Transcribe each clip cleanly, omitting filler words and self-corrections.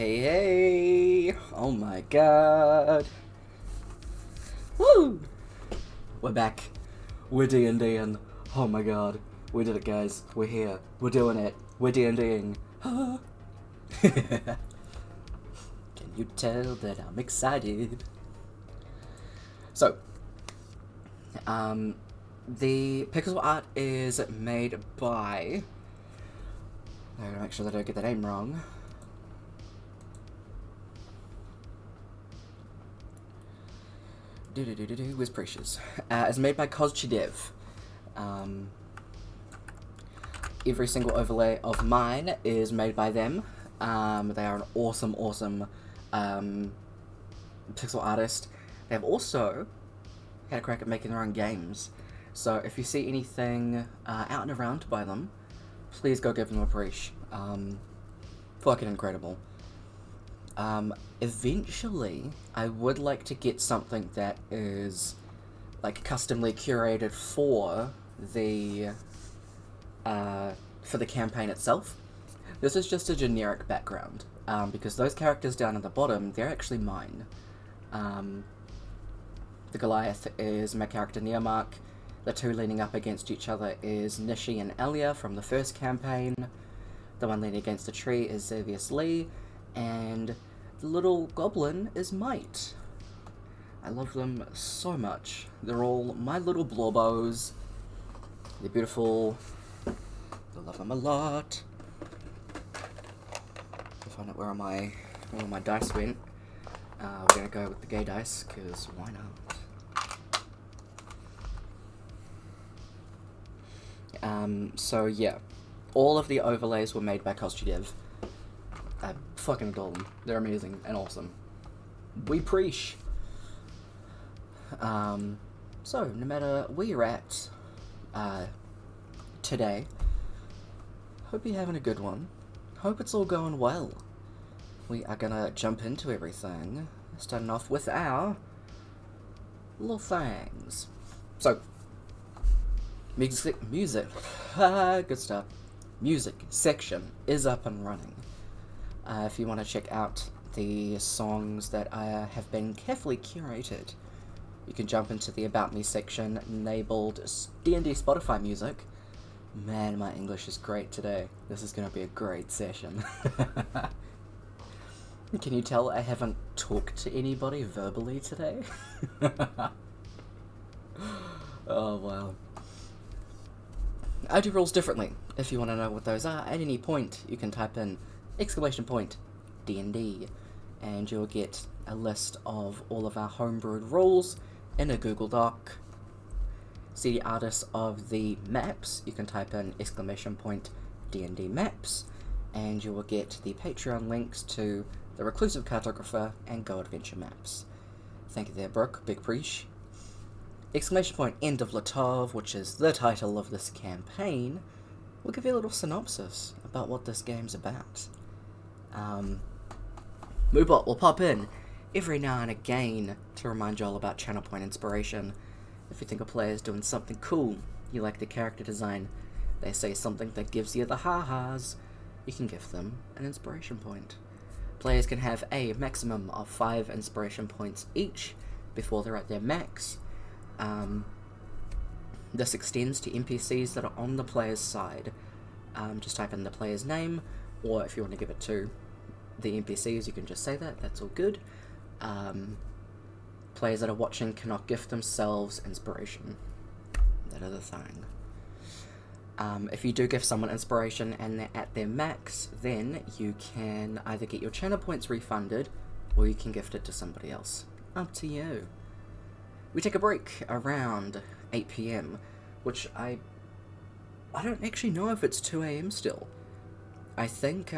Hey, oh my god. Woo! We're back. We're D&Ding. Oh my god. We did it, guys. We're here. We're doing it. We're D&Ding. Can you tell that I'm excited? So, the pixel art is made by... I gotta make sure that I don't get the name wrong. Where's Precious? It's made by Dev. Every single overlay of mine is made by them. They are an awesome pixel artist. They have also had a crack at making their own games. So if you see anything out and around by them, please go give them a preach. Fucking incredible. Eventually, I would like to get something that is, like, customly curated for the campaign itself. This is just a generic background, because those characters down at the bottom, they're actually mine. The Goliath is my character Neomark. The two leaning up against each other is Nishi and Alia from the first campaign. The one leaning against the tree is Xavius Lee, and the little goblin is Might. I love them so much. They're all my little blorbos. They're beautiful. I love them a lot. I'll find out where all my dice went. We're gonna go with the gay dice, because why not? So yeah, all of the overlays were made by Dev. I fucking adore them. They're amazing and awesome. We preach. So no matter where you're at today, hope you're having a good one. Hope it's all going well. We are gonna jump into everything, starting off with our little things. So, music, good stuff. Music section is up and running. If you want to check out the songs that have been carefully curated, you can jump into the About Me section labeled D&D Spotify Music. Man, my English is great today. This is going to be a great session. Can you tell I haven't talked to anybody verbally today? Oh, wow. I do rules differently. If you want to know what those are, at any point, you can type in !D&D, and you'll get a list of all of our homebrewed rules in a Google Doc. See the artists of the maps, you can type in !D&D maps, and you will get the Patreon links to the Reclusive Cartographer and Go Adventure maps. Thank you there, Brooke, big preach. End of Latov, which is the title of this campaign, will give you a little synopsis about what this game's about. Moobot will pop in every now and again to remind you all about channel point inspiration. If you think a player's doing something cool, you like the character design, they say something that gives you the ha-has, you can give them an inspiration point. Players can have a maximum of 5 inspiration points each before they're at their max. This extends to NPCs that are on the player's side. Just type in the player's name, or if you want to give it to the NPCs, you can just say that, that's all good. Players that are watching cannot gift themselves inspiration. That is a thing. If you do give someone inspiration and they're at their max, then you can either get your channel points refunded, or you can gift it to somebody else. Up to you. We take a break around 8 PM, which I don't actually know if it's 2 AM still. I think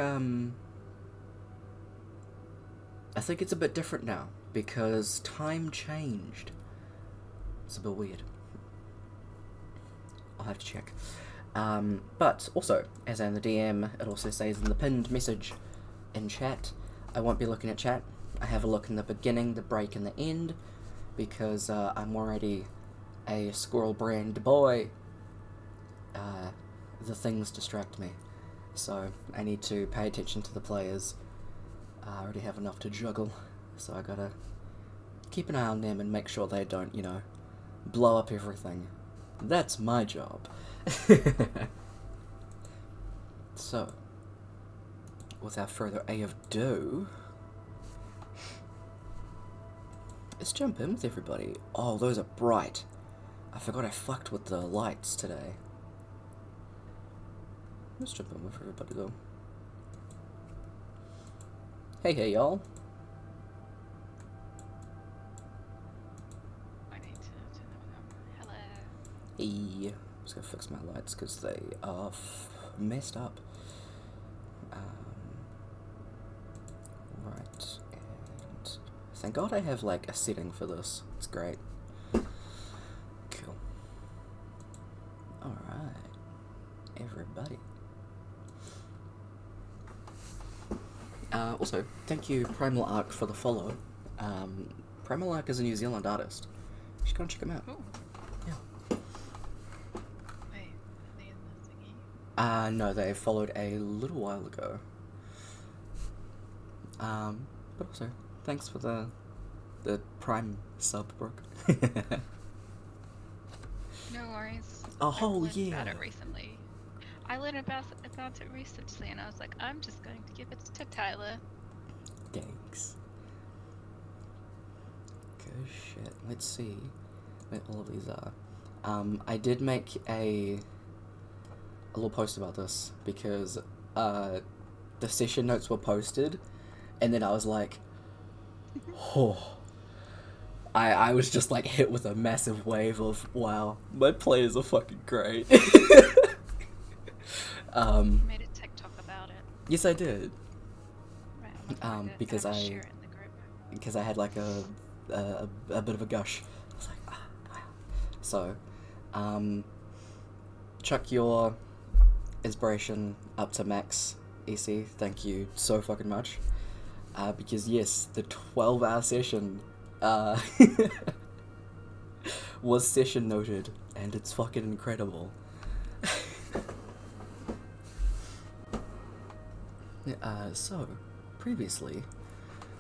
it's a bit different now, because time changed. It's a bit weird. I'll have to check. But also, as in the DM, it also says in the pinned message in chat, I won't be looking at chat. I have a look in the beginning, the break, and the end, because I'm already a squirrel brand boy. The things distract me, so I need to pay attention to the players. I already have enough to juggle, so I gotta keep an eye on them and make sure they don't, blow up everything. That's my job. So, without further ado, let's jump in with everybody. Oh, those are bright. I forgot I fucked with the lights today. Let's jump in with everybody though. Hey y'all. I need to turn them. Hello. Hey. I'm just gonna fix my lights because they are messed up. Right. And thank God I have like a setting for this. It's great. Cool. Alright. Everybody. Also, thank you Primal Arc for the follow. Primal Arc is a New Zealand artist. You should go and check him out. Cool. Yeah. Wait, are they in the thingy? No, they followed a little while ago. But also, thanks for the Prime sub, Brooke. No worries. Oh, I learned yeah. about it recently. I learned about it recently, and I was like, I'm just going to give it to Tyler. Thanks. Good shit. Let's see what all of these are. I did make a little post about this because the session notes were posted, and then I was like, oh. I was just like hit with a massive wave of, wow, my players are fucking great. You made a TikTok about it. Yes, I did. Right, I'm gonna Because share it in the group. because I had like a bit of a gush. I was like, So, chuck your inspiration up to max, EC. Thank you so fucking much. Because yes, the 12-hour session was session noted, and it's fucking incredible. So, previously,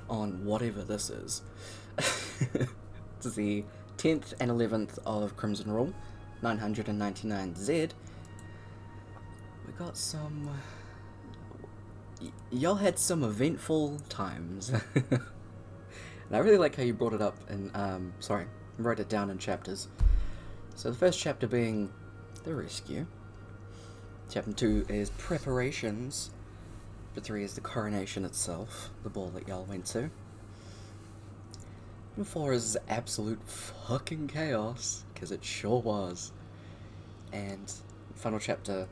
on whatever this is, this is the 10th and 11th of Crimson Rule, 999Z. We got some... y'all had some eventful times. And I really like how you brought it up and, wrote it down in chapters. So the first chapter being the rescue. Chapter 2 is preparations. Chapter 3 is the coronation itself, the ball that y'all went to. And 4 is absolute fucking chaos, because it sure was. And final chapter,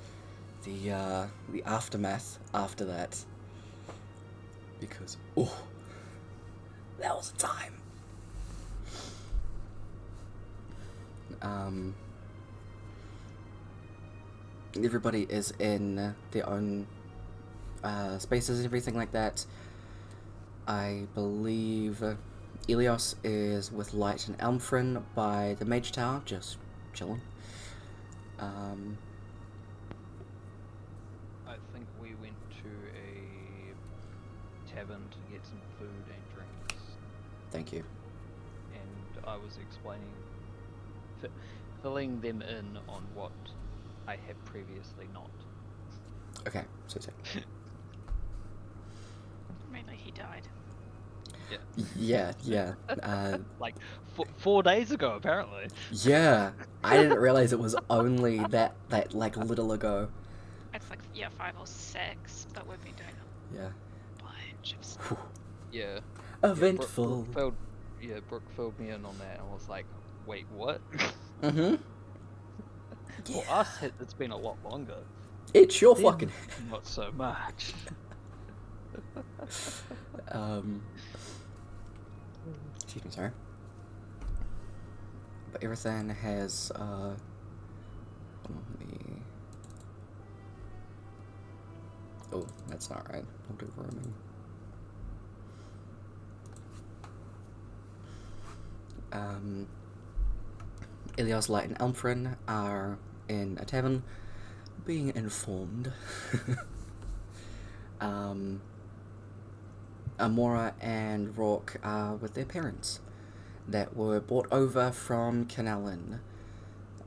the aftermath after that. Because, oh, that was a time. Everybody is in their own spaces and everything like that. I believe Elios is with Light and Elmfrin by the Mage Tower, just chilling. I think we went to a tavern to get some food and drinks. Thank you. And I was explaining, filling them in on what I had previously not. Okay, so. Mainly he died. Yeah. Like 4 days ago, apparently. Yeah, I didn't realize it was only that like little ago. It's like 5 or 6, but we've been doing Yeah. a bunch of stuff. Yeah. Eventful. Brooke filled me in on that and was like, wait, what? Mm-hmm. For us, it's been a lot longer. It's your Them, fucking... Not so much. Excuse me, sorry. But everything has, hold on, let me... Oh, that's not right. I'll do roaming. Elios, Light, and Elmfrin are in a tavern, being informed. Amora and Rourke are with their parents that were brought over from Canalin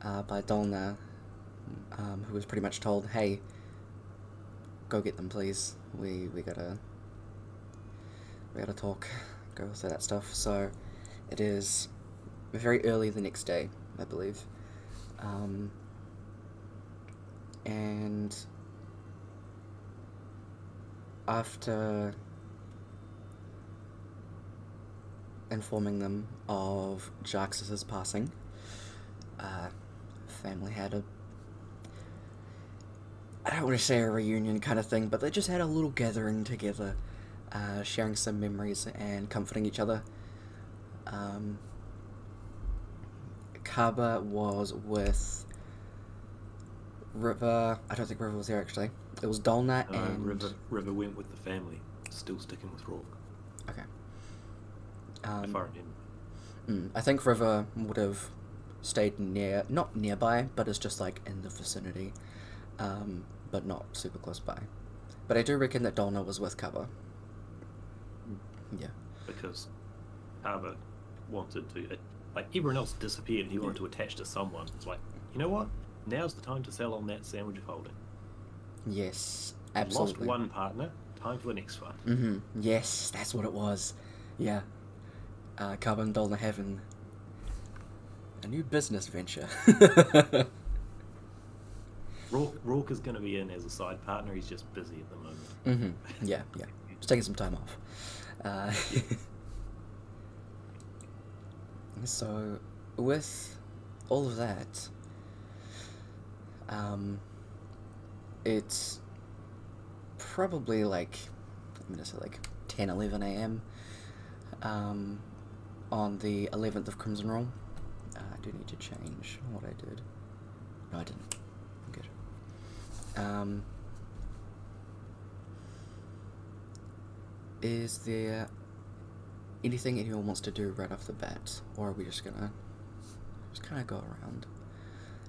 by Dolna, who was pretty much told, hey, go get them, please. We gotta talk, go through that stuff. So it is very early the next day, I believe. And after informing them of Jax's passing, family had I don't want to say a reunion kind of thing, but they just had a little gathering together, sharing some memories and comforting each other. Kaba was with River. I don't think River was there actually. It was Dolna and River went with the family, still sticking with Rourke. Okay. If I remember. I think River would have stayed not nearby, but is just like in the vicinity, but not super close by. But I do reckon that Dolna was with Kaba. Yeah. Because Kaba wanted to, like everyone else disappeared and he wanted to attach to someone. It's like, you know what? Now's the time to sell on that sandwich of holding. Yes, absolutely. Lost one partner, time for the next one. Mm-hmm. Yes, that's what it was. Yeah. Kaba and Dolna having a new business venture. Rourke is going to be in as a side partner. He's just busy at the moment. Mm-hmm. Yeah. Just taking some time off. So, with all of that, it's probably like, I'm going to say like 10, 11 a.m. On the 11th of Crimson Roll. I do need to change what I did. No, I didn't. Good. Is there anything anyone wants to do right off the bat? Or are we just gonna kind of go around?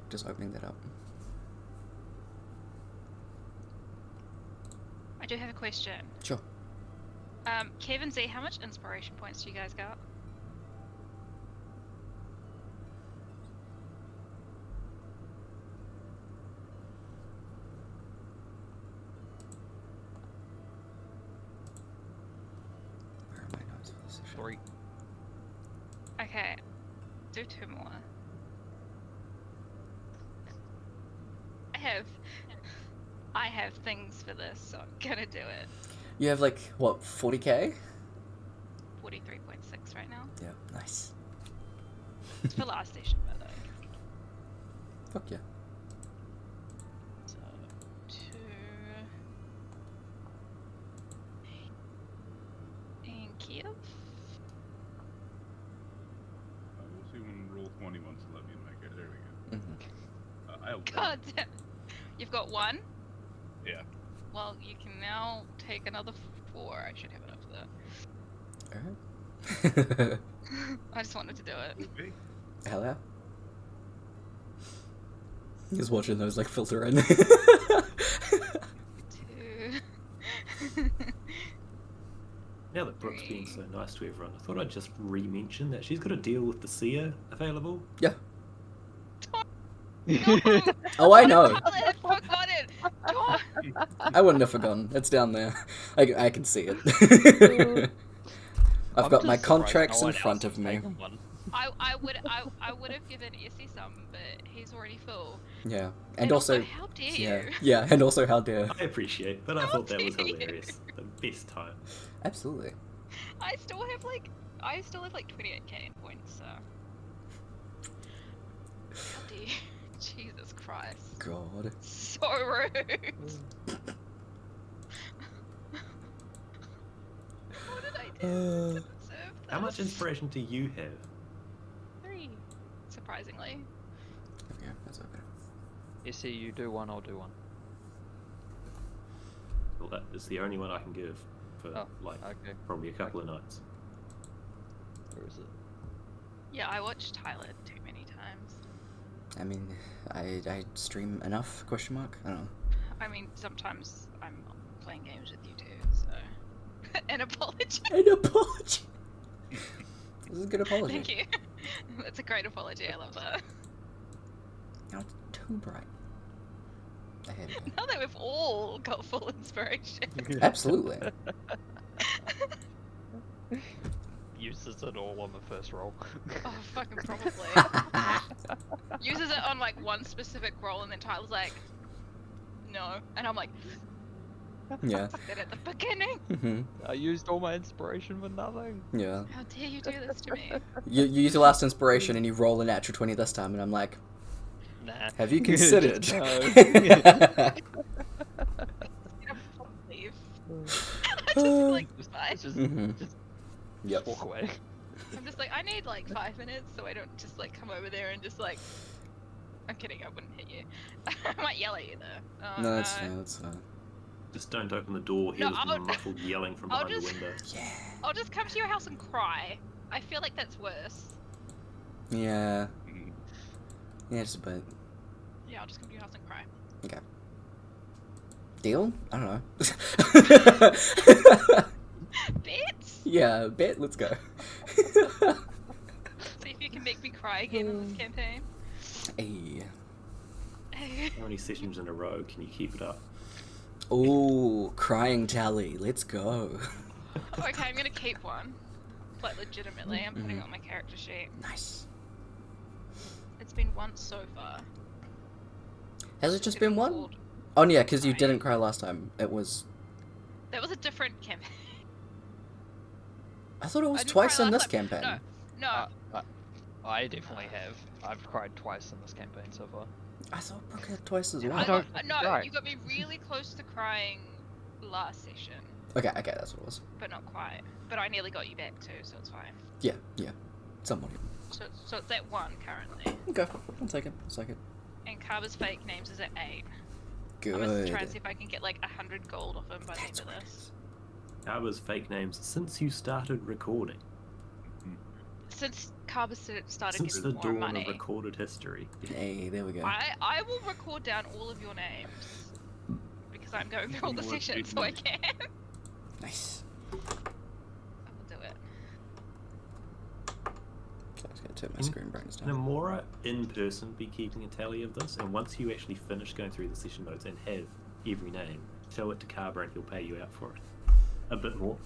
Just opening that up. I do have a question. Sure. Kev and Zee, how much inspiration points do you guys got? Where are my notes for this session? 3. Okay, do 2 more. I have things for this, so I'm gonna do it. You have like, what, 40k? 43.6 right now. Yeah, nice. It's for last session, by the way. Fuck yeah. So, 2... And Kiev? We'll see when roll 20 wants to let me make it. There we go. I'll God damn. You've got 1? Yeah. Well, you can now take another 4. I should have enough for that. Alright. I just wanted to do it. Okay. Hell yeah. Just watching those like filter in. 2. Now that Brooke's being so nice to everyone, I thought I'd just re-mention that she's got a deal with the seer available. Yeah. No. Oh, I know. I had forgotten. I wouldn't have forgotten. It's down there. I can see it. I've got my contracts in front of me. I would have given Essie some, but he's already full. Yeah, and also how dare you? yeah, and also how dare. I appreciate, but I How thought that was dare you? hilarious. The best time. Absolutely. I still have like 28k in points. So. How dare you? Jesus Christ. God. So rude. What did I do to deserve How much this? inspiration do you have? 3, surprisingly. Okay, that's okay. Essie, you do 1, I'll do 1. Well, that is the only one I can give for Okay. probably a couple of nights. Where is it? Yeah, I watched Tyler too many times. I mean, I stream enough? Question mark. I don't know. I mean, sometimes I'm playing games with you too, so. An apology. An apology. This is a good apology. Thank you. That's a great apology. I love that. Now it's too bright. Ahead of me. Now that we've all got full inspiration. Absolutely. Uses it all on the first roll. Oh, fucking probably. Uses it on like one specific roll, and then Tyler's like, no, and I'm like, Yeah. did at the beginning. Mm-hmm. I used all my inspiration for nothing. Yeah. How dare you do this to me? You use your last inspiration and you roll a natural 20 this time, and I'm like, Nah. have you considered? Just no. Leave. I just like, bye. Just, Mhm. just Yep. walk away. I'm just like, I need like 5 minutes, so I don't just like come over there and just like. I'm kidding, I wouldn't hit you. I might yell at you though. Oh, No, that's fine, that's fine. Just don't open the door. Hear No, this I'll- muffled yelling from I'll behind just- the window. Yeah. I'll just come to your house and cry. I feel like that's worse. Yeah. Mm. Yeah, just a bit. Yeah, I'll just come to your house and cry. Okay. Deal? I don't know. Bits? Yeah, bet, let's go. See if you can make me cry again in this campaign. Hey. How many sessions in a row can you keep it up? Ooh, crying tally. Let's go. Okay, I'm gonna keep one. Like, legitimately, I'm putting it on my character sheet. Nice. It's been once so far. Has it just It's been one? called- Oh, yeah, because you Crying. didn't cry last time. It was... That was a different campaign. I thought it was didn't twice cry in last this time. campaign. No, I definitely have. I've cried twice in this campaign so far. I thought Brooke had twice as well. I don't- no, cry. you got me really close to crying last session, Okay, that's what it was. but not quite. But I nearly got you back too, so it's fine. Yeah. Somewhat. So it's at 1 currently. Okay, I'll take it. And Carver's fake names is at 8. I'm gonna try and see Good. if I can get like 100 gold off him by the end That's of what it this. is. Carver's fake names since you started recording. Since Carver started Since the getting more dawn money, of recorded history. Hey, there we go. I will record down all of your names because I'm going through all the More sessions, so I can. Nice. I will do it. So I was going to turn my In- screen brightness Can down. Amora in person be keeping a tally of this? And once you actually finish going through the session notes and have every name, show it to Carver and he'll pay you out for it. A bit more.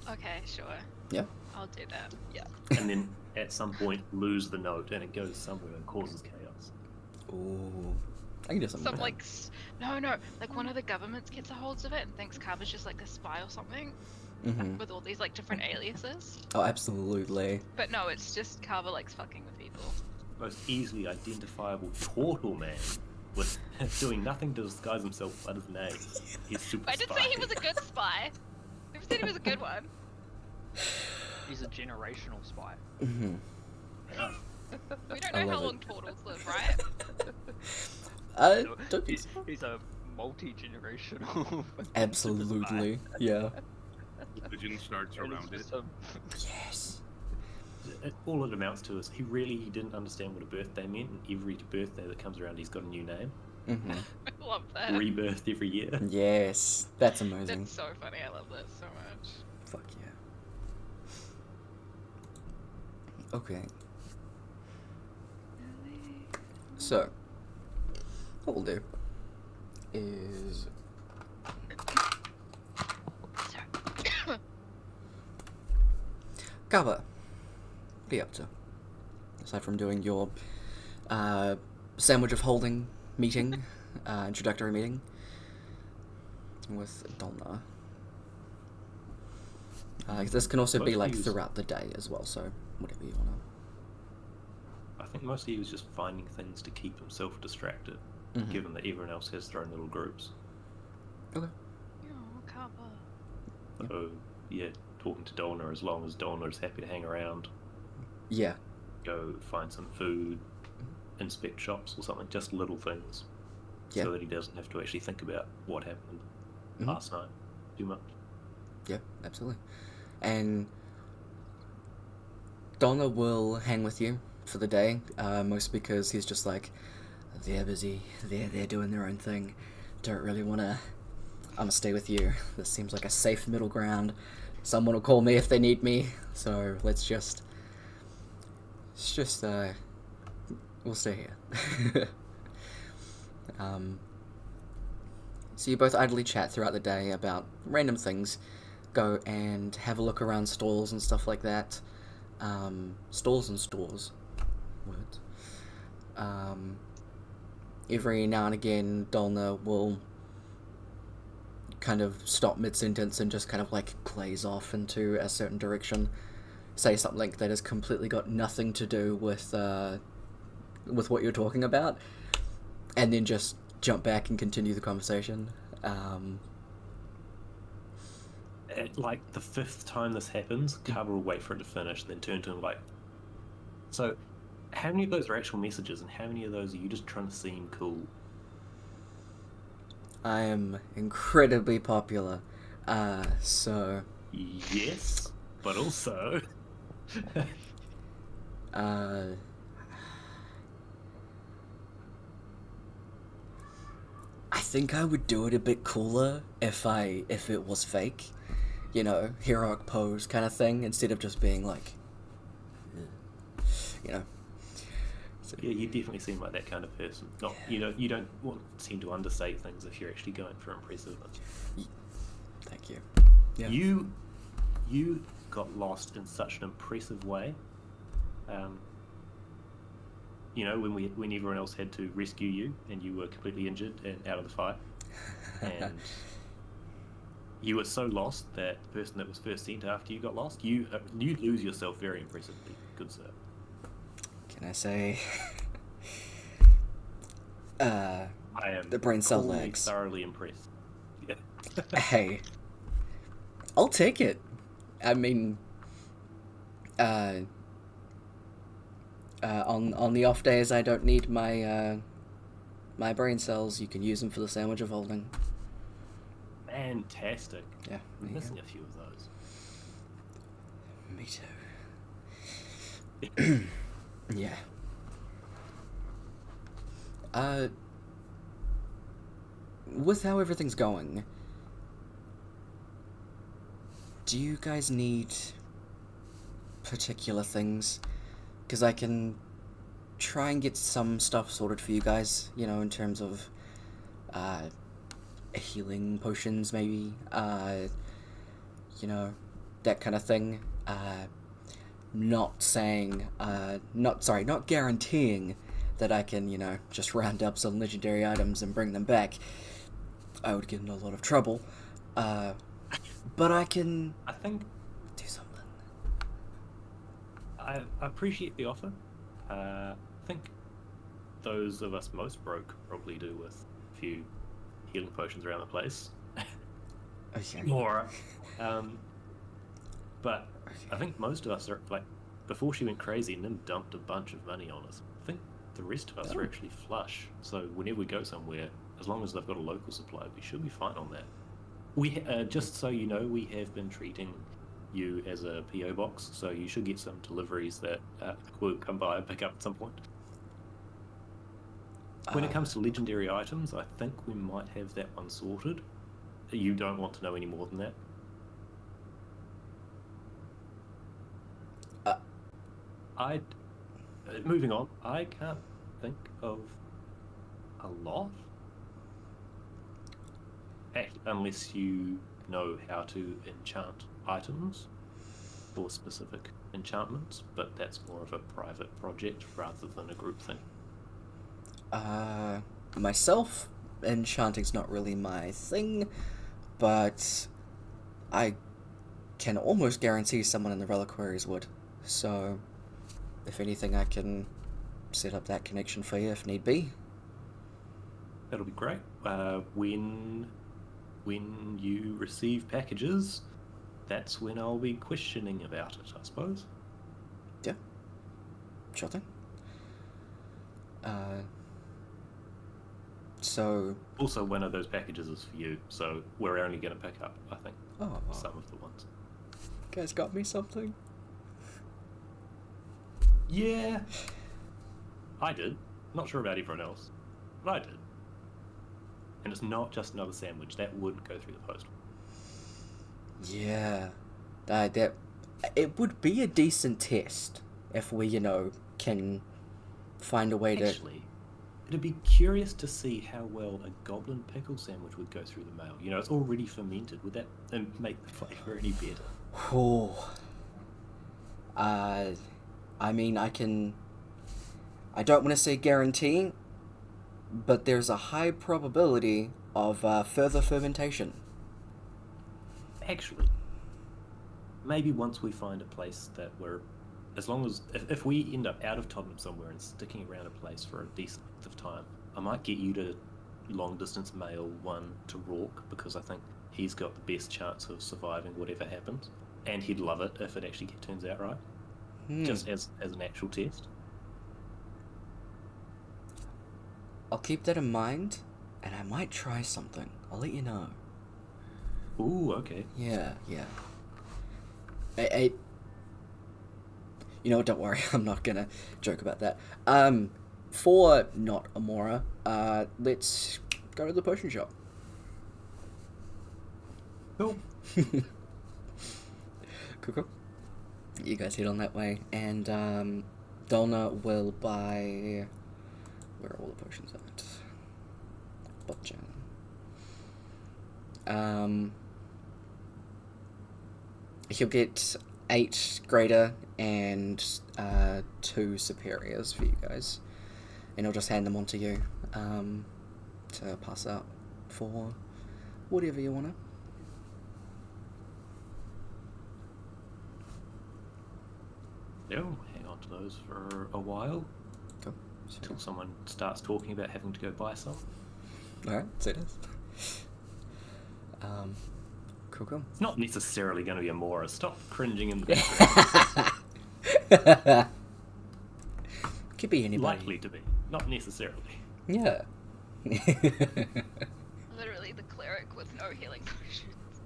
Okay, sure. Yeah. I'll do that. Yeah. And then at some point lose the note and it goes somewhere and causes chaos. Ooh. I can do something Some with like no, like one of the governments gets a hold of it and thinks Carver's just like a spy or something that. Mm-hmm. with all these like different aliases. Oh, absolutely. But no, it's just Carver likes fucking with people. Most easily identifiable turtle man with doing nothing to disguise himself but his name. He's super I did say he was a good spy. I said he was a good one. He's a generational spy. Mm-hmm. We don't I know how love long turtles live, right? Don't think so. He's a multi-generational. Absolutely. Yeah. Religion starts And around it's it. just a- Yes. All it amounts to is he really didn't understand what a birthday meant, and every birthday that comes around he's got a new name. Mm-hmm. I love that. Rebirth every year. Yes. That's amazing. That's so funny. I love that so much. Fuck yeah. Okay. So, what we'll do is Gava, what are you up to? Aside from doing your sandwich of holding meeting, introductory meeting with Donna. This can also be Both like views. throughout the day as well, so whatever you wanna. I think mostly he was just finding things to keep himself distracted, Mhm. given that everyone else has their own little groups. Okay. Oh, Carver. Yep. So, yeah, talking to Donna as long as Donna is happy to hang around, Yeah. go find some food, inspect shops or something, just little things. Yeah. So that he doesn't have to actually think about what happened Mhm. last night too much. Yeah, absolutely. And Donna will hang with you for the day, mostly because he's just like, they're busy, they're doing their own thing, don't really want to gonna stay with you. This seems like a safe middle ground. Someone will call me if they need me, so let's just... we'll stay here. So you both idly chat throughout the day about random things. Go and have a look around stalls and stuff like that. Stalls and stores. Words. Every now and again, Dolna will kind of stop mid-sentence and just kind of like glaze off into a certain direction. Say something that has completely got nothing to do with what you're talking about, and then just jump back and continue the conversation. At, like, the 5th time this happens, Carver will wait for it to finish, then turn to him like, so, how many of those are actual messages, and how many of those are you just trying to seem cool? I am incredibly popular, so... Yes, but also... I think I would do it a bit cooler if it was fake. You know, heroic pose kind of thing, instead of just being like, you know. So, Yeah, you definitely seem like that kind of person. Not you don't seem to understate things if you're actually going for impressiveness. thank you. Yeah. You got lost in such an impressive way. You know, when everyone else had to rescue you and you were completely injured and out of the fight, and you were so lost that the person that was first sent after you got lost, you lose yourself very impressively, good sir. Can I say? I am The brain cell totally lags. thoroughly impressed. Yeah. Hey, I'll take it. I mean, on the off days I don't need my brain cells, you can use them for the sandwich of holding. Fantastic. Yeah, I'm there you missing a few of those. Me too. Yeah. With how everything's going, do you guys need particular things? Because I can try and get some stuff sorted for you guys, you know, in terms of healing potions, maybe, you know, that kind of thing. Not guaranteeing that I can, you know, just round up some legendary items and bring them back. I would get in a lot of trouble. But I can I think do something. I appreciate the offer. I think those of us most broke probably do with a few healing potions around the place. Okay. More. But I think most of us are, like, before she went crazy, Nim dumped a bunch of money on us. I think the rest of us are actually flush. So whenever we go somewhere, as long as they've got a local supply, we should be fine on that. We just so you know, we have been treating you as a PO box, so you should get some deliveries that will come by and pick up at some point. When it comes to legendary items, I think we might have that one sorted. You don't want to know any more than that? Moving on, I can't think of a lot. Unless you know how to enchant items for specific enchantments, but that's more of a private project rather than a group thing. Myself, enchanting's not really my thing, but I can almost guarantee someone in the reliquaries would. So, if anything, I can set up that connection for you if need be. That'll be great. When you receive packages, that's when I'll be questioning about it, I suppose. Yeah, sure thing. So... Also, one of those packages is for you, so we're only going to pick up, I think, some of the ones. You guys got me something? Yeah, I did. Not sure about everyone else, but I did. And it's not just another sandwich. That would go through the post. Yeah. That it would be a decent test if we, can find a way to... Actually, it'd be curious to see how well a goblin pickle sandwich would go through the mail. It's already fermented. Would that make the flavour any better? Oh. I mean, I don't want to say guarantee, but there's a high probability of further fermentation. Actually, maybe once we find a place that we're... As long as... If we end up out of Tottenham somewhere and sticking around a place for a decent length of time, I might get you to long-distance mail one to Rourke, because I think he's got the best chance of surviving whatever happens. And he'd love it if it actually turns out right. Just as an actual test. I'll keep that in mind, and I might try something. I'll let you know. Ooh, okay. Yeah. Don't worry, I'm not gonna joke about that. For not Amora, let's go to the potion shop. Cool. Cool. You guys head on that way, and Dolna will buy... Where are all the potions at? Botcha. He'll get 8 greater and 2 superiors for you guys, and he'll just hand them on to you to pass out for whatever you want to. Yeah, we'll hang on to those for a while. Cool. Until someone starts talking about having to go buy some. Alright, so it is. Cool. It's not necessarily going to be Amora. Stop cringing in the background. Could be anybody. Likely to be. Not necessarily. Yeah. Literally the cleric with no healing potions.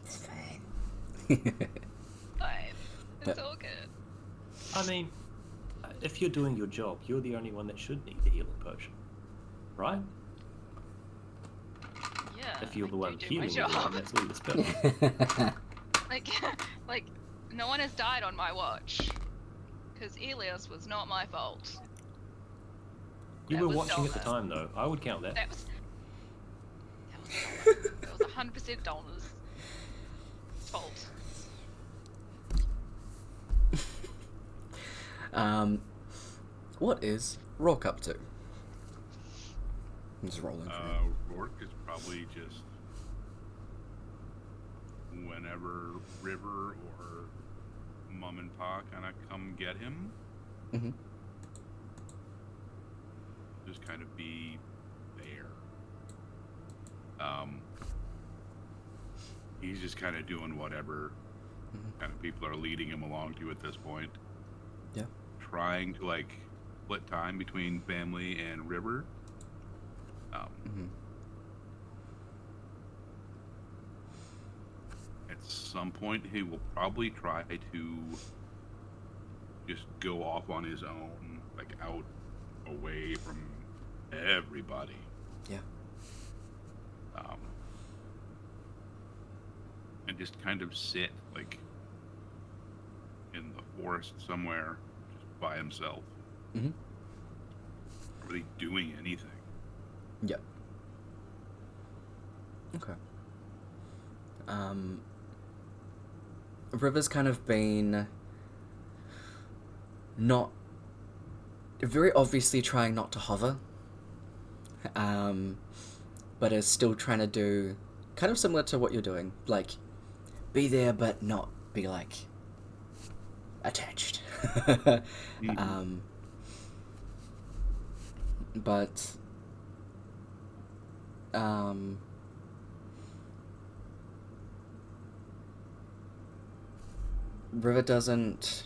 It's fine. Fine. It's all good. I mean, if you're doing your job, you're the only one that should need the healing potion. Right? Yeah. If you're the one do my healing everyone, job. that's all you spell. Like, no one has died on my watch. Because Elias was not my fault. You That were was watching at the Dolna's. time, though. I would count that. That was 100% Dolna's fault. What is Rourke up to? I'm just rolling for it. Rourke is probably just whenever River or Mum and Pa kind of come get him, Mm-hmm. just kind of be there. He's just kind of doing whatever kind of people are leading him along to at this point. Yeah. Trying to split time between family and River. At some point, he will probably try to just go off on his own, out, away from everybody. Yeah. And just kind of sit, in the forest somewhere, just by himself. Mm-hmm. Not really doing anything. Yep. Okay. River's kind of been not very obviously trying not to hover, but is still trying to do kind of similar to what you're doing, be there but not be attached. But River doesn't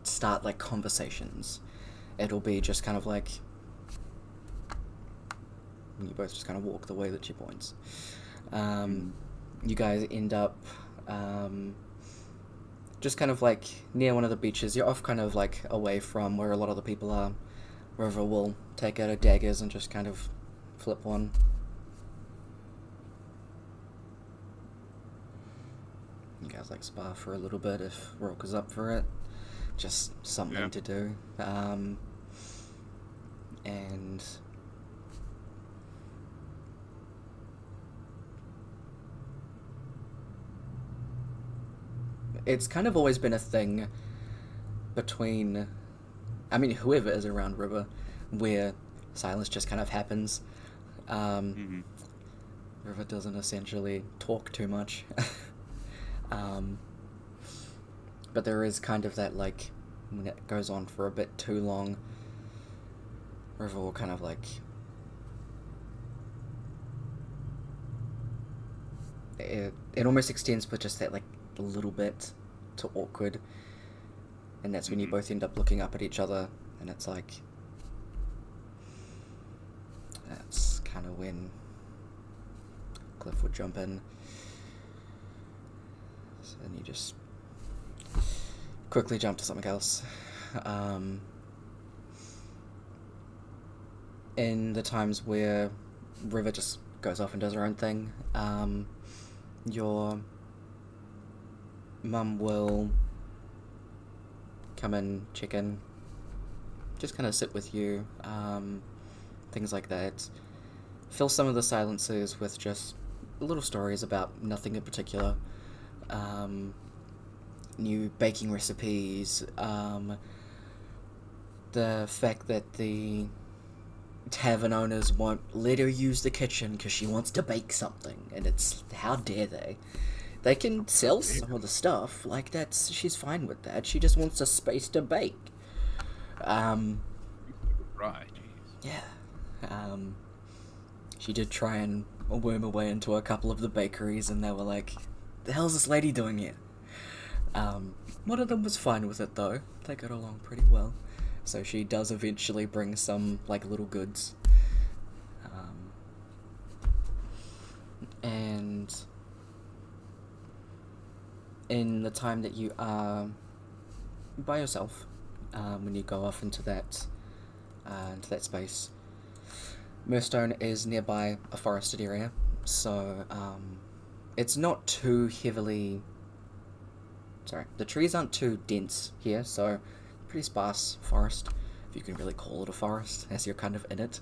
start conversations. It'll be just kind of you both just kind of walk the way that she points. You guys end up just kind of near one of the beaches. You're off kind of away from where a lot of the people are. River will take out her daggers and just kind of flip one. You guys like spar for a little bit if Rook is up for it. Just something to do. And it's kind of always been a thing between, I mean, whoever is around River, where silence just kind of happens. River doesn't essentially talk too much. But there is kind of that, like, when it goes on for a bit too long, River will kind of, like, it almost extends with just that, like, a little bit to awkward, and that's when you both end up looking up at each other, and it's like, that's kind of when Cliff would jump in. So then you just quickly jump to something else. In the times where River just goes off and does her own thing, your mum will come in, check in, just kind of sit with you, things like that. Fill some of the silences with just little stories about nothing in particular. New baking recipes, the fact that the tavern owners won't let her use the kitchen because she wants to bake something, and it's, how dare they? They can sell some of the stuff, like that's, she's fine with that, she just wants a space to bake. Right, jeez. Yeah. She did try and worm her way into a couple of the bakeries, and they were like, the hell's this lady doing here? One of them was fine with it though, they got along pretty well. So she does eventually bring some, like, little goods. And in the time that you are by yourself, when you go off into that space, Mirstone is nearby a forested area, so it's not too heavily... Sorry, the trees aren't too dense here, so pretty sparse forest, if you can really call it a forest, as you're kind of in it.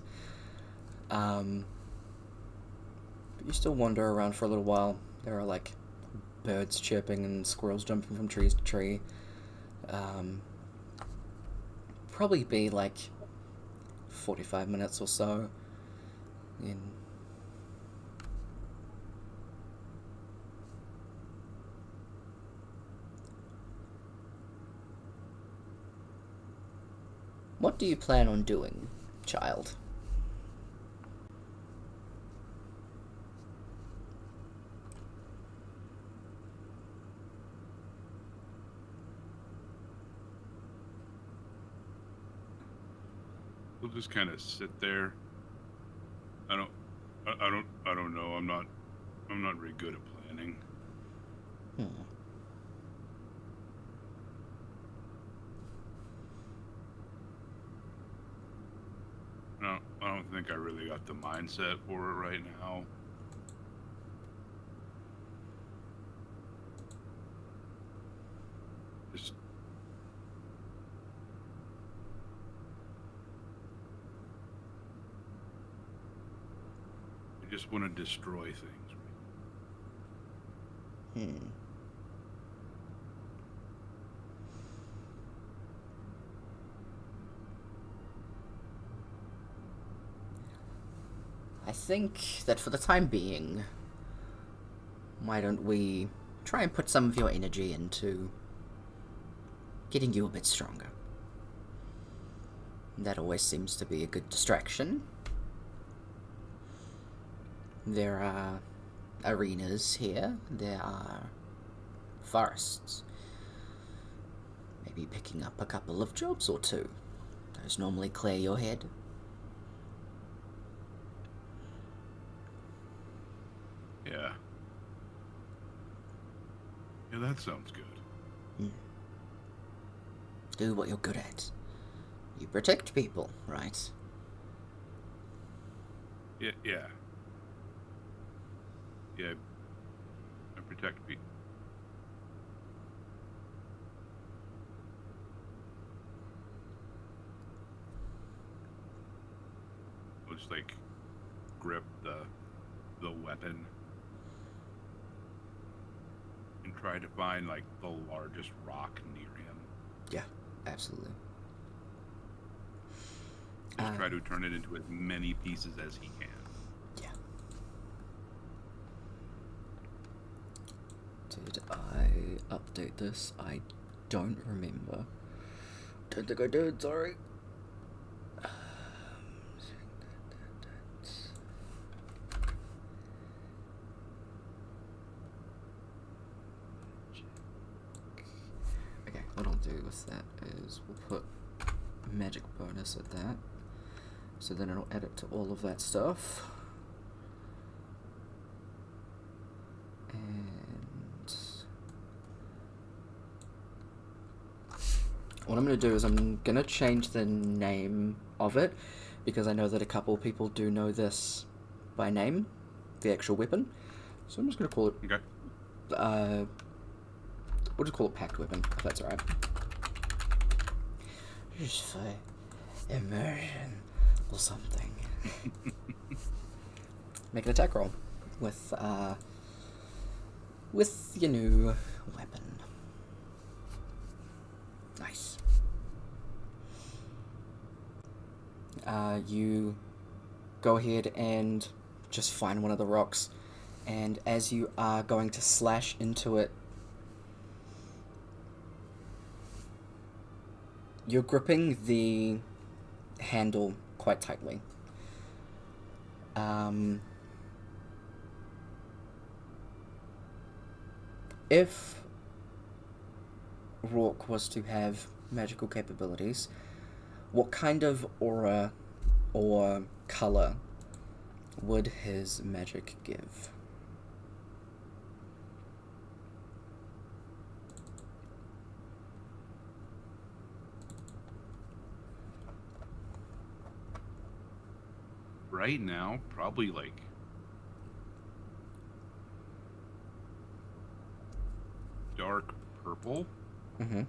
But you still wander around for a little while. There are, like, birds chirping and squirrels jumping from tree to tree. Probably be, like, 45 minutes or so in... What do you plan on doing, child? We'll just kind of sit there. I don't know. I'm not very good at planning. No, I don't think I really got the mindset for it right now. Just I just want to destroy things. I think that for the time being, why don't we try and put some of your energy into getting you a bit stronger. That always seems to be a good distraction. There are arenas here, there are forests. Maybe picking up a couple of jobs or two. Those normally clear your head. Yeah. Yeah, that sounds good. Do what you're good at. You protect people, right? Yeah. Yeah. I protect people. I'll just like grip the weapon and try to find like the largest rock near him. Yeah, absolutely. Just try to turn it into as many pieces as he can. Yeah. Did I update this? I don't remember. Don't think I did, sorry. Okay, what I'll do with that is we'll put magic bonus at that. So then it'll add it to all of that stuff. And what I'm going to do is I'm going to change the name of it, because I know that a couple of people do know this by name, the actual weapon. So I'm just going to call it... Okay. We'll just call it Pact Weapon, if that's alright. Just for immersion or something. Make an attack roll with your new weapon. Nice. You go ahead and just find one of the rocks, and as you are going to slash into it, you're gripping the handle quite tightly. If Rourke was to have magical capabilities, what kind of aura or color would his magic give? Right now, probably like dark purple, Mm-hmm.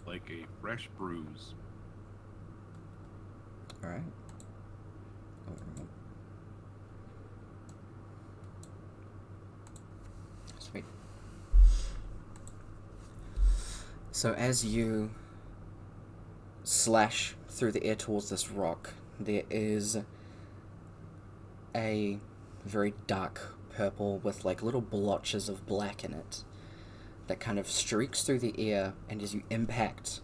like a fresh bruise. Alright. Sweet. So as you slash through the air towards this rock, there is a very dark purple with like little blotches of black in it that kind of streaks through the air, and as you impact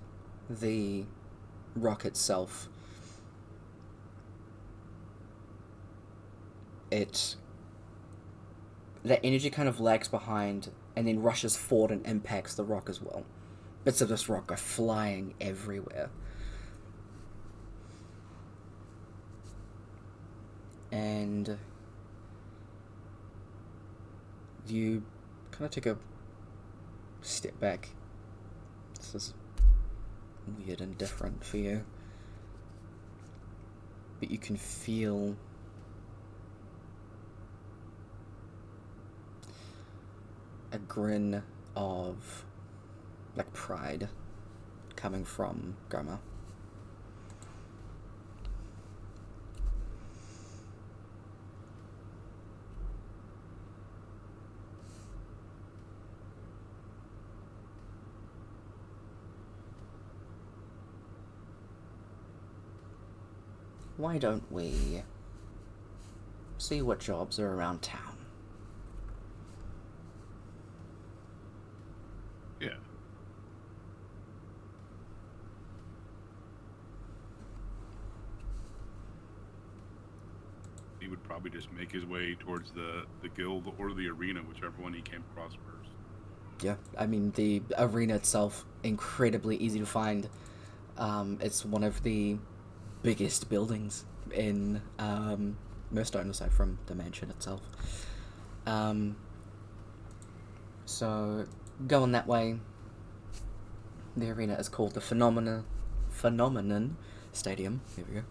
the rock itself, that energy kind of lags behind and then rushes forward and impacts the rock as well. Bits of this rock are flying everywhere. And you kind of take a step back. This is weird and different for you. But you can feel a grin of like pride coming from Grandma. Why don't we see what jobs are around town? Yeah. He would probably just make his way towards the guild or the arena, whichever one he came across first. Yeah, I mean, the arena itself, incredibly easy to find. It's one of the biggest buildings in Murstone, aside from the mansion itself. So, going that way, the arena is called the phenomenon stadium. Here we go.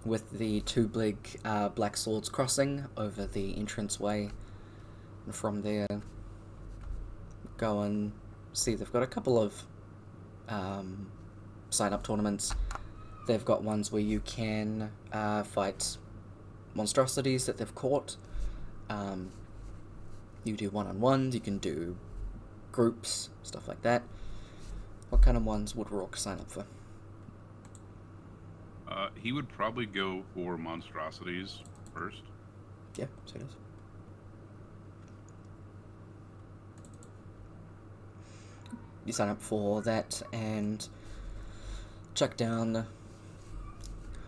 With the two big black swords crossing over the entranceway, and from there, go and see. They've got a couple of sign-up tournaments. They've got ones where you can fight monstrosities that they've caught. You do one-on-ones, you can do groups, stuff like that. What kind of ones would Rourke sign up for? He would probably go for monstrosities first. Yeah, so it is. You sign up for that and chuck down,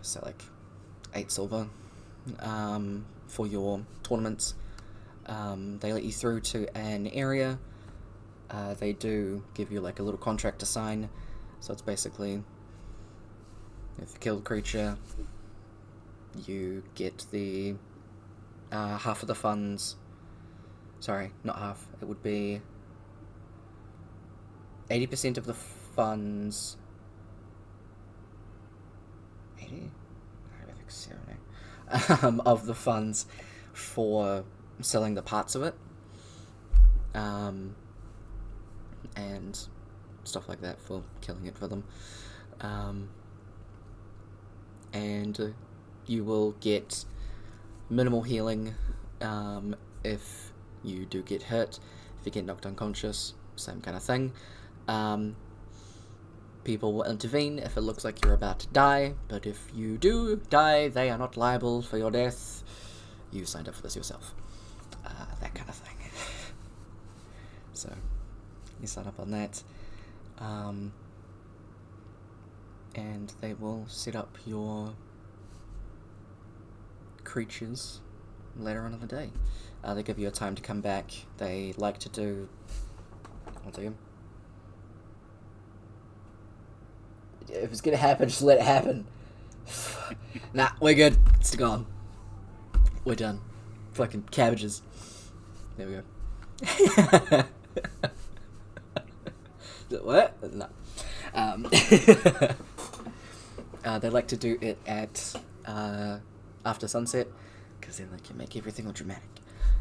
so like 8 silver for your tournaments. They let you through to an area. They do give you like a little contract to sign, so it's basically, if you kill the creature, you get the half of the funds. Sorry, not half. It would be 80% of the funds. 80? I think 70. Of the funds for selling the parts of it. And stuff like that for killing it for them. And you will get minimal healing if you do get hurt. If you get knocked unconscious, same kind of thing. People will intervene if it looks like you're about to die, but if you do die, they are not liable for your death. You signed up for this yourself. That kind of thing. So, you sign up on that. And they will set up your creatures later on in the day. They give you a time to come back. They like to do... I'll tell you. If it's gonna happen, just let it happen. Nah, we're good. It's gone. We're done. Fucking cabbages. There we go. What? No. They like to do it at after sunset, because then they can make everything all dramatic,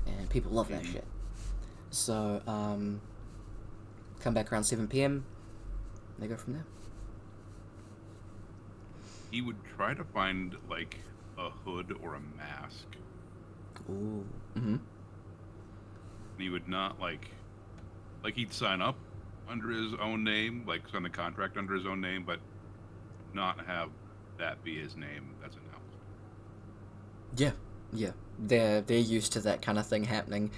and people love that shit. So come back around 7 p.m. They go from there. He would try to find like a hood or a mask. Ooh. Mm-hmm. He would not like he'd sign up under his own name, like sign the contract under his own name, but not have that be his name that's announced. Yeah. They're used to that kind of thing happening.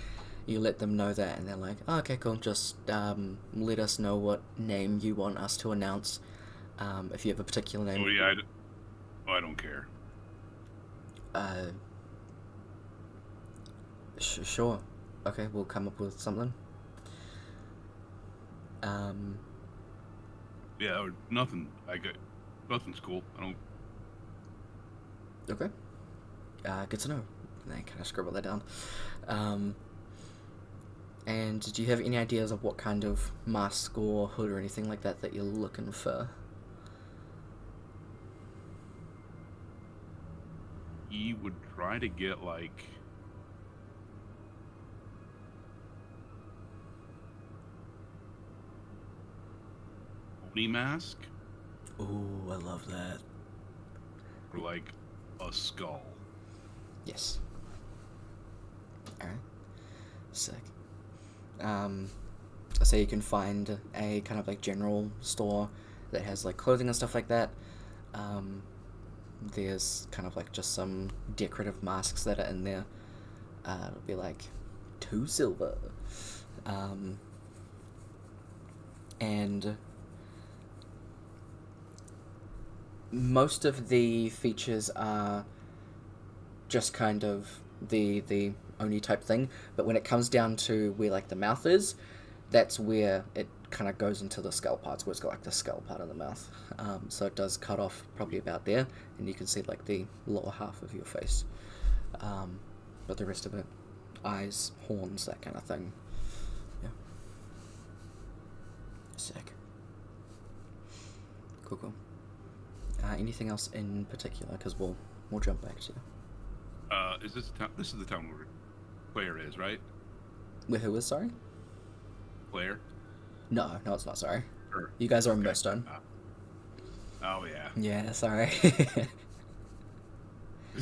You let them know that, and they're like, oh, okay, cool. Just let us know what name you want us to announce. If you have a particular name. Oh yeah, I don't care. Sure. Okay, we'll come up with something. Yeah, or nothing. Nothing's cool. I don't. Okay. Good to know. And then kind of scribble that down. And do you have any ideas of what kind of mask or hood or anything like that you're looking for? He would try to get like pony mask Ooh, I love that. or like a skull. Yes. Alright. Sick. So you can find a kind of like general store that has like clothing and stuff like that. There's kind of like just some decorative masks that are in there. It'll be like 2 silver. And most of the features are just kind of the only type thing, but when it comes down to where like the mouth is, that's where it kind of goes into the skull parts, where it's got like the skull part of the mouth. So it does cut off probably about there, and you can see like the lower half of your face. But the rest of it, eyes, horns, that kind of thing. Yeah. Sick. Cool. Anything else in particular? Because we'll jump back to you. Is this the town? This is the town where Claire is, right? Where who is, sorry? Claire? No, it's not, sorry. Or, You guys are in Millstone. oh, yeah. Yeah, sorry. Because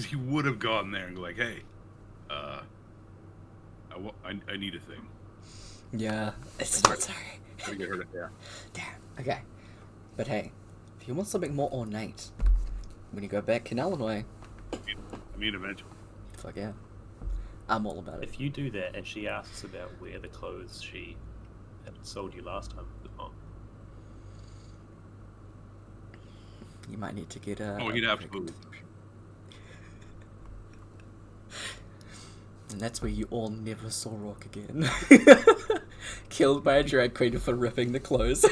he would have gone there and go like, hey, I need a thing. Yeah, it's not, sorry. Gotta get rid of that. Damn, okay. But hey, if you want something more ornate, when you go back in Illinois, I mean, eventually. fuck yeah. I'm all about it. If you do that and she asks about where the clothes she had sold you last time were gone, You might need to get a... Oh, he'd absolutely. And that's where you all never saw Rock again. Killed by a drag queen for ripping the clothes.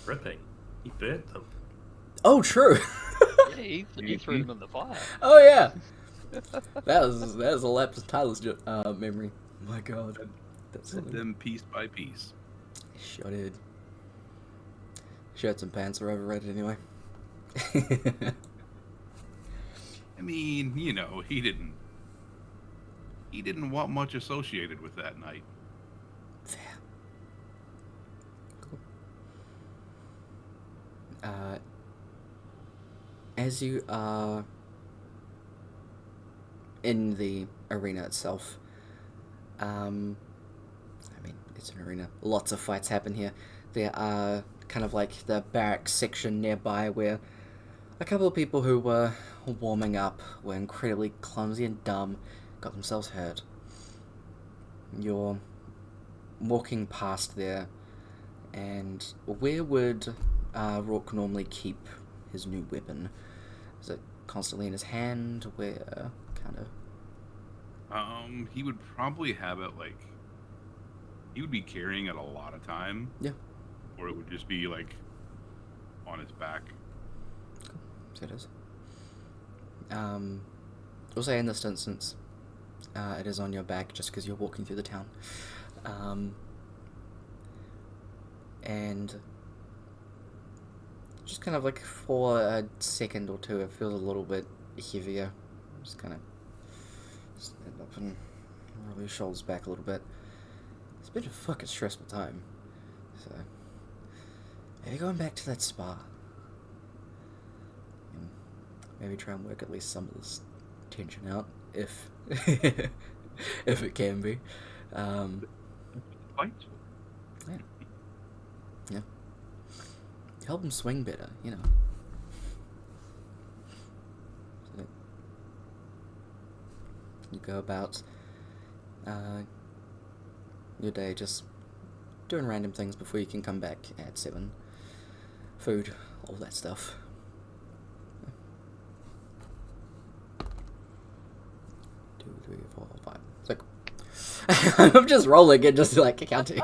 ripping. He burnt them. Oh, true. Yeah, he threw them in the fire. Oh, yeah. That was a lapse of Tyler's memory. My god. That's Set something. them piece by piece. Sure did. Shirts and pants are overrated anyway. I mean, you know, he didn't want much associated with that night. Fair. Cool. As you are in the arena itself, I mean, it's an arena. Lots of fights happen here. There are kind of like the barracks section nearby where a couple of people who were warming up were incredibly clumsy and dumb, got themselves hurt. You're walking past there, and where would Rourke normally keep his new weapon? Is it constantly in his hand? Where, kind of? He would probably have it like he would be carrying it a lot of time. Yeah. Or it would just be like on his back. So it is. We'll say in this instance, it is on your back just because you're walking through the town. And just kind of like for a second or two, it feels a little bit heavier. Just kind of stand up and roll your shoulders back a little bit. It's been a fucking stressful time. So, maybe going back to that spa. And maybe try and work at least some of this tension out, if if it can be. Fight? Yeah. Help him swing better, you know. So you go about your day just doing random things before you can come back at 7. Food, all that stuff. 2, 3, 4, 5, 6. I'm just rolling it just like counting.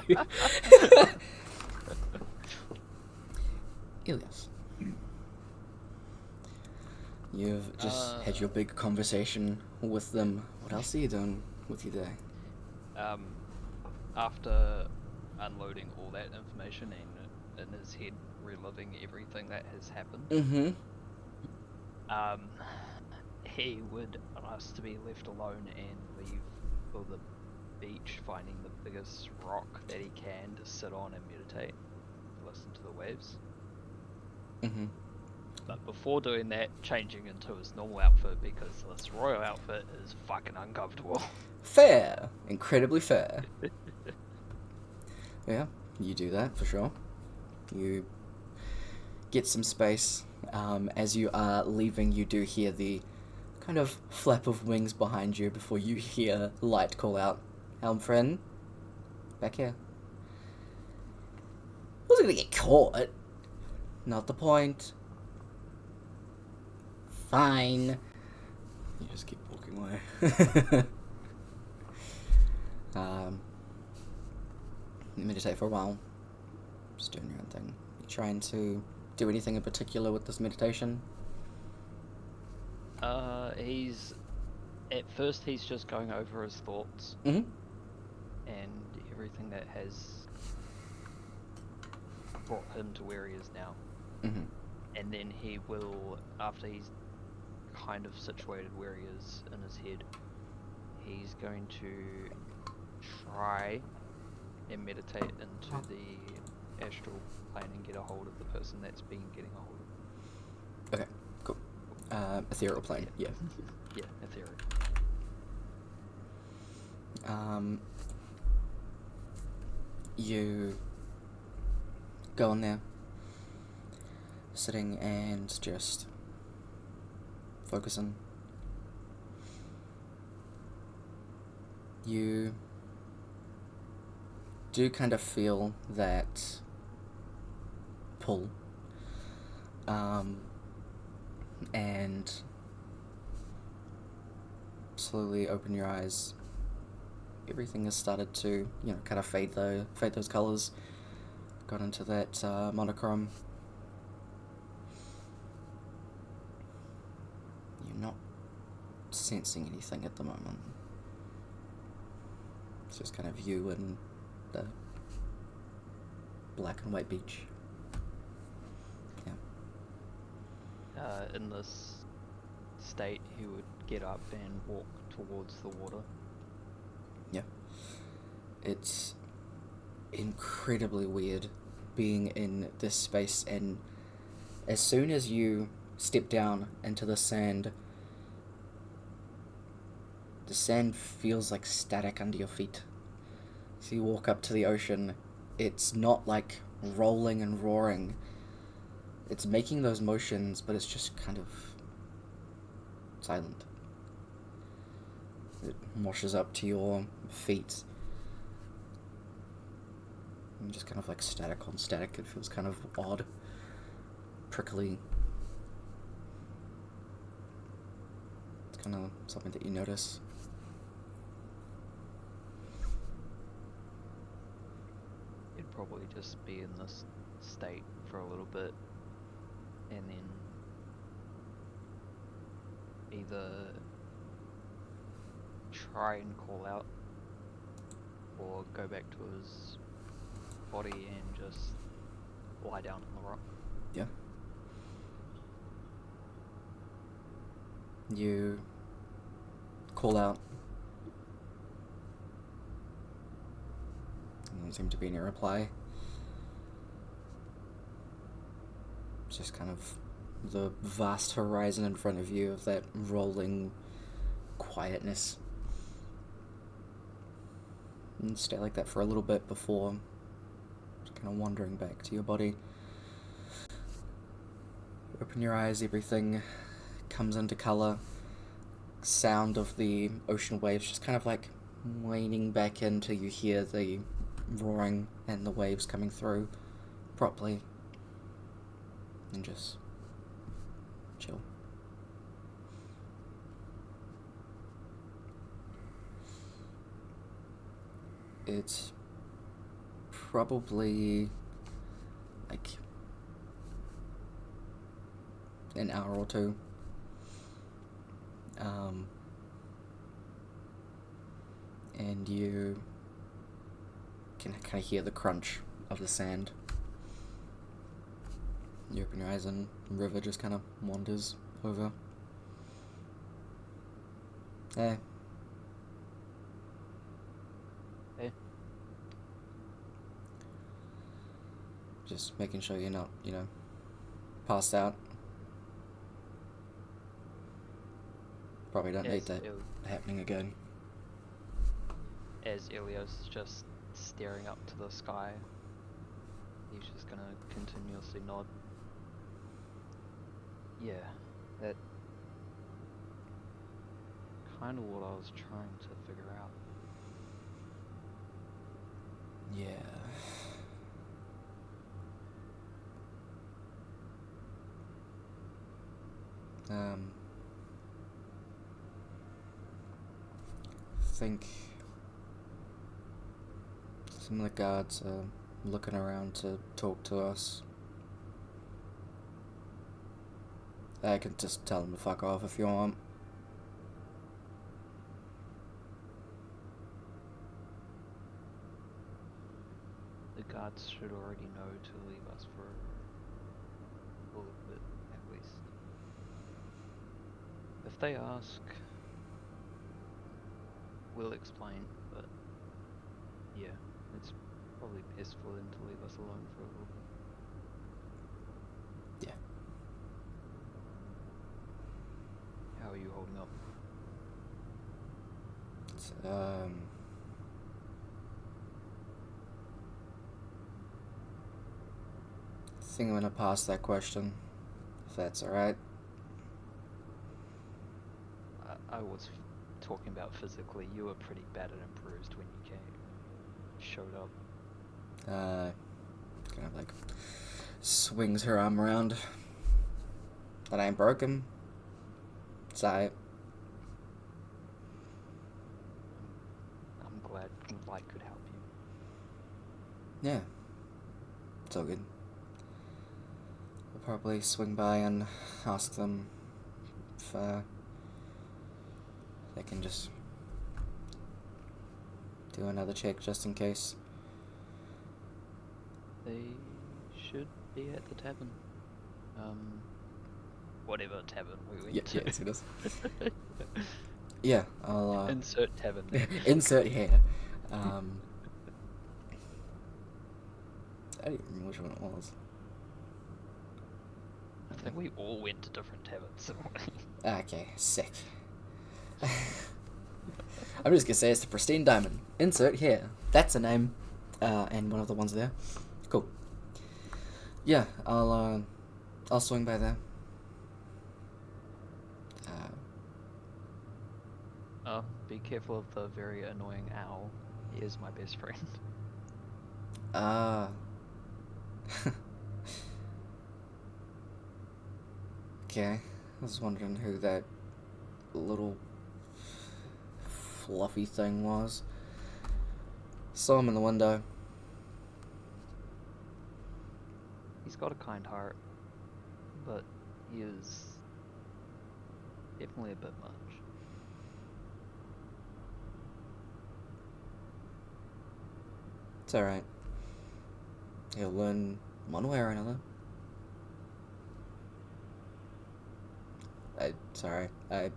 Ilias. You've just had your big conversation with them. What else are you doing with your day? After unloading all that information and in his head reliving everything that has happened, he would ask to be left alone and leave for the beach, finding the biggest rock that he can to sit on and meditate, listen to the waves. But before doing that, changing into his normal outfit because this royal outfit is fucking uncomfortable. Fair. Incredibly fair. Yeah, you do that for sure. You get some space. As you are leaving, you do hear the kind of flap of wings behind you before you hear Light call out, "Helm friend, back here." Wasn't gonna get caught. Not the point. Fine. You just keep walking away. You meditate for a while. Just doing your own thing. You trying to do anything in particular with this meditation? At first he's just going over his thoughts Mm-hmm. and everything that has brought him to where he is now. Mm-hmm. And then he will, after he's kind of situated where he is in his head, he's going to try and meditate into the astral plane and get a hold of the person that's been getting a hold of. Okay, cool. Ethereal plane, yeah. Yeah, ethereal. You go in there, sitting and just focusing. You do kind of feel that pull, and slowly open your eyes. Everything has started to, kind of fade those colors. Got into that monochrome. You're not sensing anything at the moment. It's just kind of you and the black and white beach. Yeah. In this state, he would get up and walk towards the water. Yeah. It's incredibly weird being in this space, and as soon as you step down into the sand feels like static under your feet. So you walk up to the ocean, it's not like rolling and roaring. It's making those motions, but it's just kind of silent. It washes up to your feet. And just kind of like static on static. It feels kind of odd. Prickly. It's kind of something that you notice. He'd probably just be in this state for a little bit, and then either try and call out or go back to his body and just lie down on the rock. Yeah. You call out. And there seemed to be any reply. It's just kind of the vast horizon in front of you of that rolling quietness. And stay like that for a little bit before just kind of wandering back to your body. You open your eyes, everything comes into colour. Sound of the ocean waves just kind of like waning back in till you hear the roaring and the waves coming through properly. And just chill. It's probably like an hour or two. And you can kind of hear the crunch of the sand. You open your eyes and the river just kind of wanders over. Hey. Hey. Just making sure you're not, passed out. Probably don't need that happening again. As Elios is just staring up to the sky, he's just gonna continuously nod. Yeah, that kind of what I was trying to figure out. Yeah. I think some of the guards are looking around to talk to us. I can just tell them to fuck off if you want. The guards guards should already know to leave us for a little bit at least. If they ask, we'll explain, but yeah, it's probably best for them to leave us alone for a little bit. Yeah. How are you holding up? It's, I think I'm gonna pass that question, if that's alright. I was talking about physically. You were pretty battered and bruised when you showed up. Kind of like swings her arm around. That ain't broken. It's alright. I'm glad light could help you. Yeah. It's all good. We'll probably swing by and ask them if they can just do another check just in case. They should be at the tavern. Whatever tavern we went to. Yes, it is. Yeah, I'll Insert tavern name. insert here. I don't even remember which one it was. I think we all went to different taverns. Okay, sick. I'm just gonna say it's the Pristine Diamond. Insert here. That's a name, and one of the ones there. Cool. Yeah, I'll swing by there. Be careful of the very annoying owl. He is my best friend. Okay, I was wondering who that little fluffy thing was. Saw him in the window. He's got a kind heart, but he is definitely a bit much. It's alright. He'll learn one way or another. Sorry. I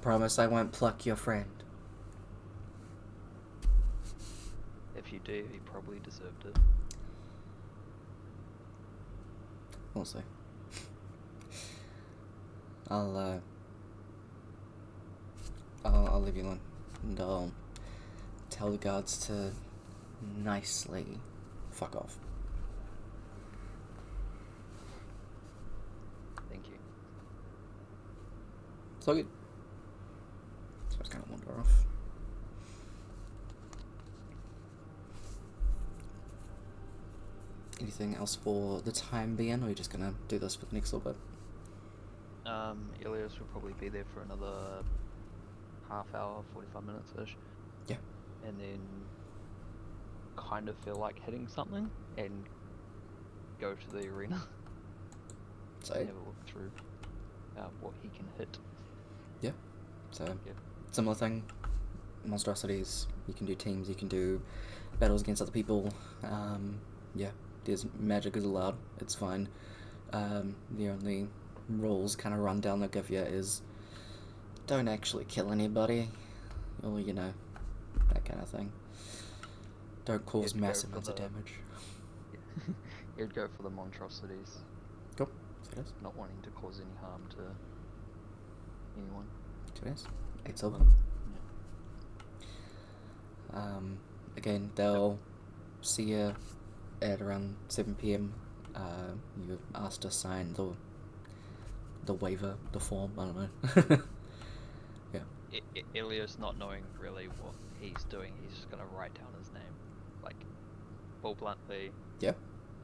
promise I won't pluck your friend. If you do, he probably deserved it. We'll see. I'll leave you alone, and I'll tell the guards to nicely fuck off. Thank you. It's all good. So I was gonna wander off. Anything else for the time being, or are you just gonna do this for the next little bit? Elias will probably be there for another half hour, 45 minutes-ish. Yeah. And then kind of feel like hitting something and go to the arena. So, And have a look through what he can hit. yeah. So, Yeah. similar thing. Monstrosities. You can do teams. You can do battles against other people. Yeah. There's magic is allowed. It's fine. The only rules kind of rundown they'll give you is don't actually kill anybody, or that kind of thing. Don't cause You'd go massive for amounts of the- damage. He'd go for the monstrosities, Cool. So it is. not wanting to cause any harm to anyone. So it is. 8 silver. Again, they'll see you at around 7 p.m. You're asked to sign the waiver, the form. I don't know. Yeah. Elias, not knowing really what he's doing, he's just gonna write down his name, like full bluntly. Yeah.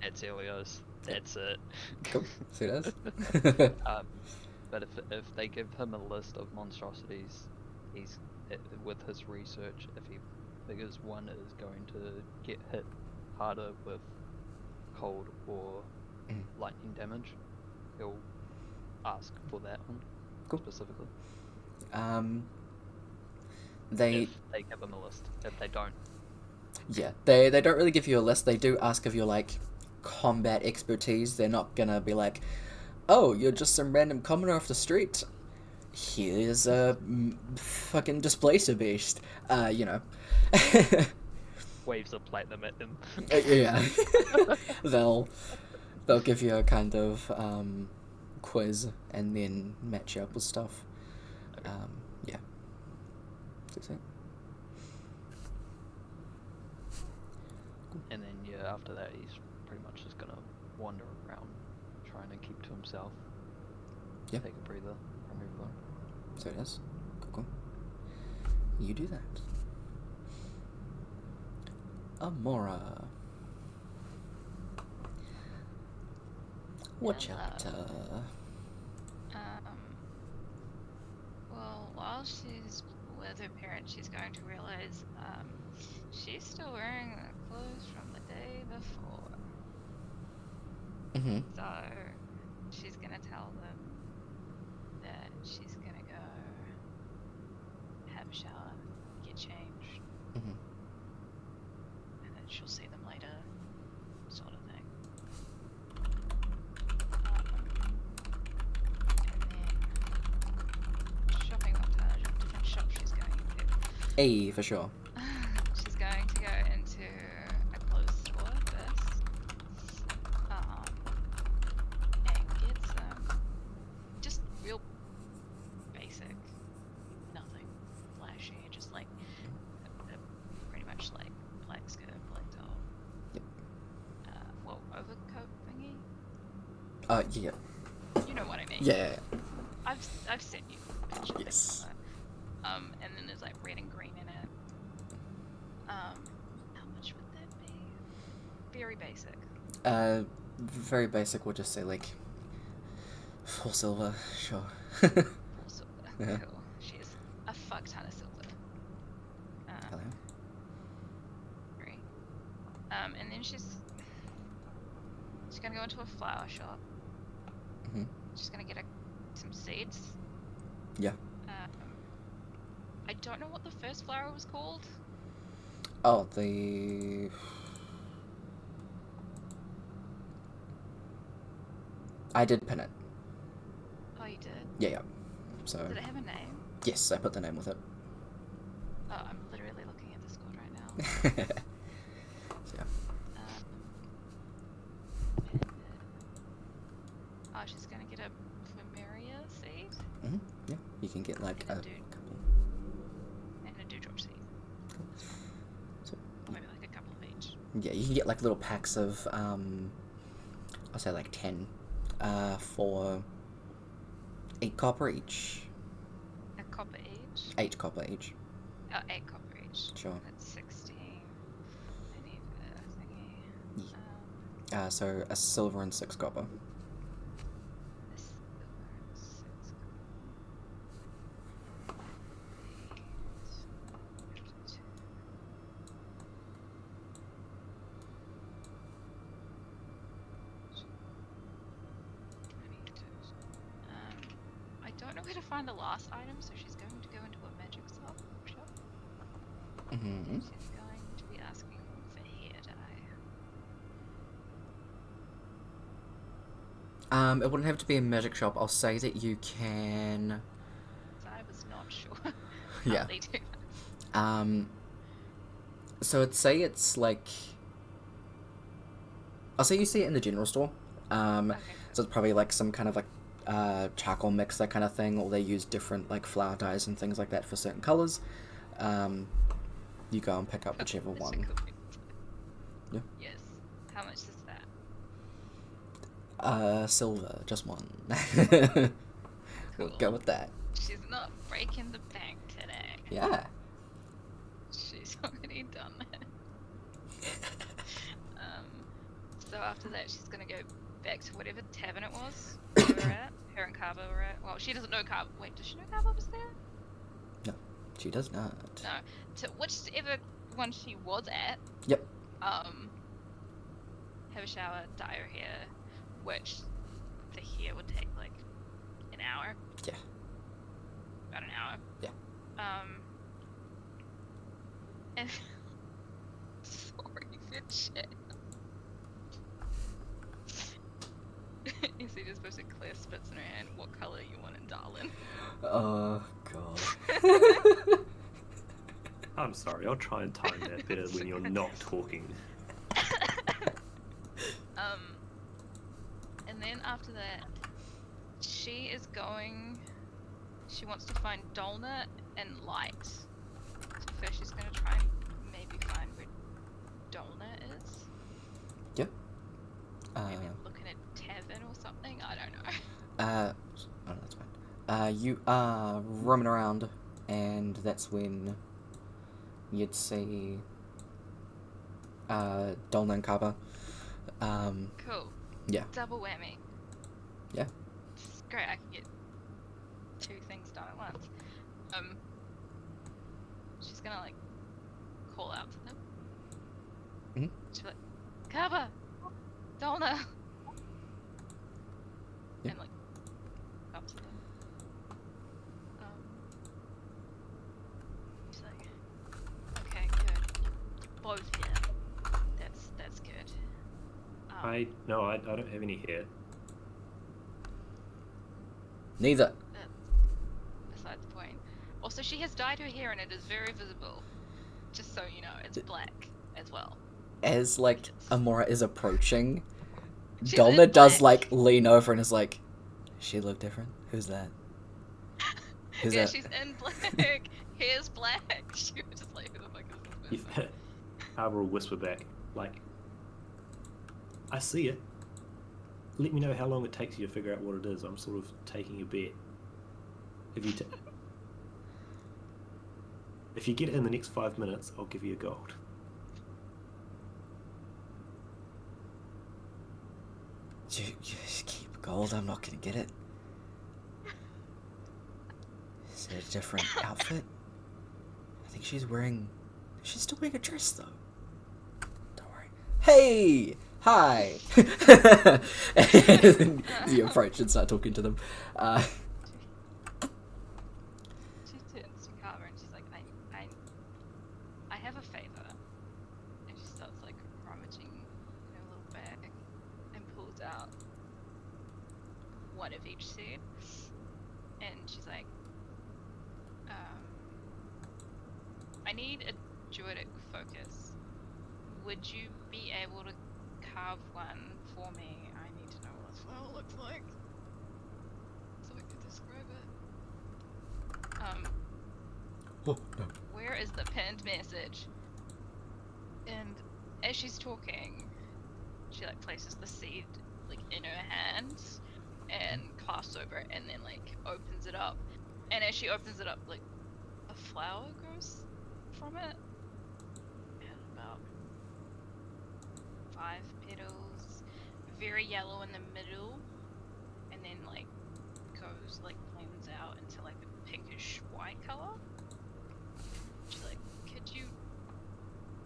It's Elias. That's it. Cool. See it is. But if they give him a list of monstrosities, he's with his research. If he figures one is going to get hit harder with cold or lightning damage, he'll ask for that one Cool. specifically. They If they give him a list. If they don't, Yeah, they don't really give you a list. They do ask of your, like, combat expertise. They're not gonna be like, oh, you're just some random commoner off the street. Here's a fucking displacer beast. You know. Waves a platinum at them. Yeah. they'll give you a kind of quiz and then match you up with stuff. Yeah. That's it. And then yeah, after that he's pretty much just gonna wander around trying to keep to himself. Yeah. Take a breather from everyone. So it is. Cool. You do that. Amora. What Hello. chapter? Well, while she's with her parents, she's going to realize she's still wearing the clothes from the day before. Mm-hmm. So she's gonna tell them that she's gonna go have a shower, get changed, Mm-hmm. and then she'll see them later, sort of thing. And then shopping montage of different shops she's going into. A for sure. She's going to go into a clothes store first, and get some just real basic, nothing flashy, just like pretty much like black skirt, black top. Yep. Well, overcoat thingy. Yeah. You know what I mean? Yeah. I've sent you pictures. Yes. And then there's like red and green in it. How much would that be? Very basic. Very basic. We'll just say like 4 silver. Sure. 4 silver. Yeah. Cool. She has a fuck ton of silver. Hell yeah. Agree. And then she's gonna go into a flower shop. Mhm. She's gonna get some seeds. Yeah. I don't know what the first flower was called. Oh, the. I did pin it. Oh, you did? Yeah. So. Did it have a name? Yes, I put the name with it. Oh, I'm literally looking at Discord right now. So, yeah. Oh, she's gonna get a Plumeria seed Mm-hmm. Yeah. You can get like a And a couple. and a dewdrop seed. So, Or maybe like a couple of each. yeah, you can get like little packs of I'll say like 10 for 8 copper each. A copper each? 8 copper each. Oh, 8 copper each. Sure. That's 16. I need the thingy. Yeah. So a silver and 6 copper. The silver and 6 copper. 52. I don't know where to find the last item, so she's going to go into a magic shop. Mm-hmm. She's going to be asking for hair dye. It wouldn't have to be a magic shop. I'll say that you can. So I was not sure Yeah. how they do that. So I'd say it's like. I'll say you see it in the general store. Okay, So it's probably like some kind of like charcoal mix, that kind of thing, or they use different like flower dyes and things like that for certain colors. You go and pick up whichever That's a one. good point. Yeah. Yes. How much is that? Silver, just one. We'll go Cool. with that. She's not breaking the bank today. Yeah. She's already done that. So after that, she's gonna go back to whatever tavern it was we were at. Her and Carver were at. Well, she doesn't know Carver. Wait, does she know Carver was there? No, she does not. No. To whichever one she was at. Yep. Have a shower, dye her hair, which the hair would take like an hour. Yeah. About an hour. Yeah. And goes and Claire spits in her hand. What color you want it, darling? Oh, God. I'm sorry, I'll try and time that better when you're not talking. And then after that, she wants to find Dolna and Light. So first she's gonna try and maybe find where Dolna is. Yep. Maybe looking at tavern or something, I don't know. Oh, no, that's fine. You are roaming around, and that's when you'd see Dolna and Kaba. Cool. Yeah. Double whammy. Yeah. It's great, I can get two things done at once. She's gonna like call out to them. Mhm. She'll be like, Kaba! Dolna! Yeah. And like up to them. She's like, okay, good. Both here. That's good. I don't have any hair. Neither. Besides the point. Also, she has dyed her hair and it is very visible. Just so you know, it's black as well. As, like, Amora is approaching, She's Dolna in does, black. like, lean over and is like, does she look different? Who's that? Who's Yeah, that? she's in black. Hair's black. She was just like, who the fuck is this person? Arbor will whisper back, like, I see it. Let me know how long it takes you to figure out what it is. I'm sort of taking a bet. If you get it in the next 5 minutes, I'll give you a gold. Just keep gold, I'm not gonna get it. Is it a different outfit? I think she's still wearing a dress though. Don't worry. Hey! Hi! And you approach and start talking to them. She turns to Carver and she's like, I have a favor. And she starts like rummaging in her little bag and pulls out one of each suit. And she's like, I need a druidic focus. Would you be able to carve one for me? I need to know what a flower looks like so I can describe it. Oh, no. Where is the pinned message? And as she's talking, she like places the seed like in her hands and clasps over it and then like opens it up. And as she opens it up, like a flower grows from it. And about 5 petals, very yellow in the middle, and then like goes like blends out into like a pinkish white color. She's like, could you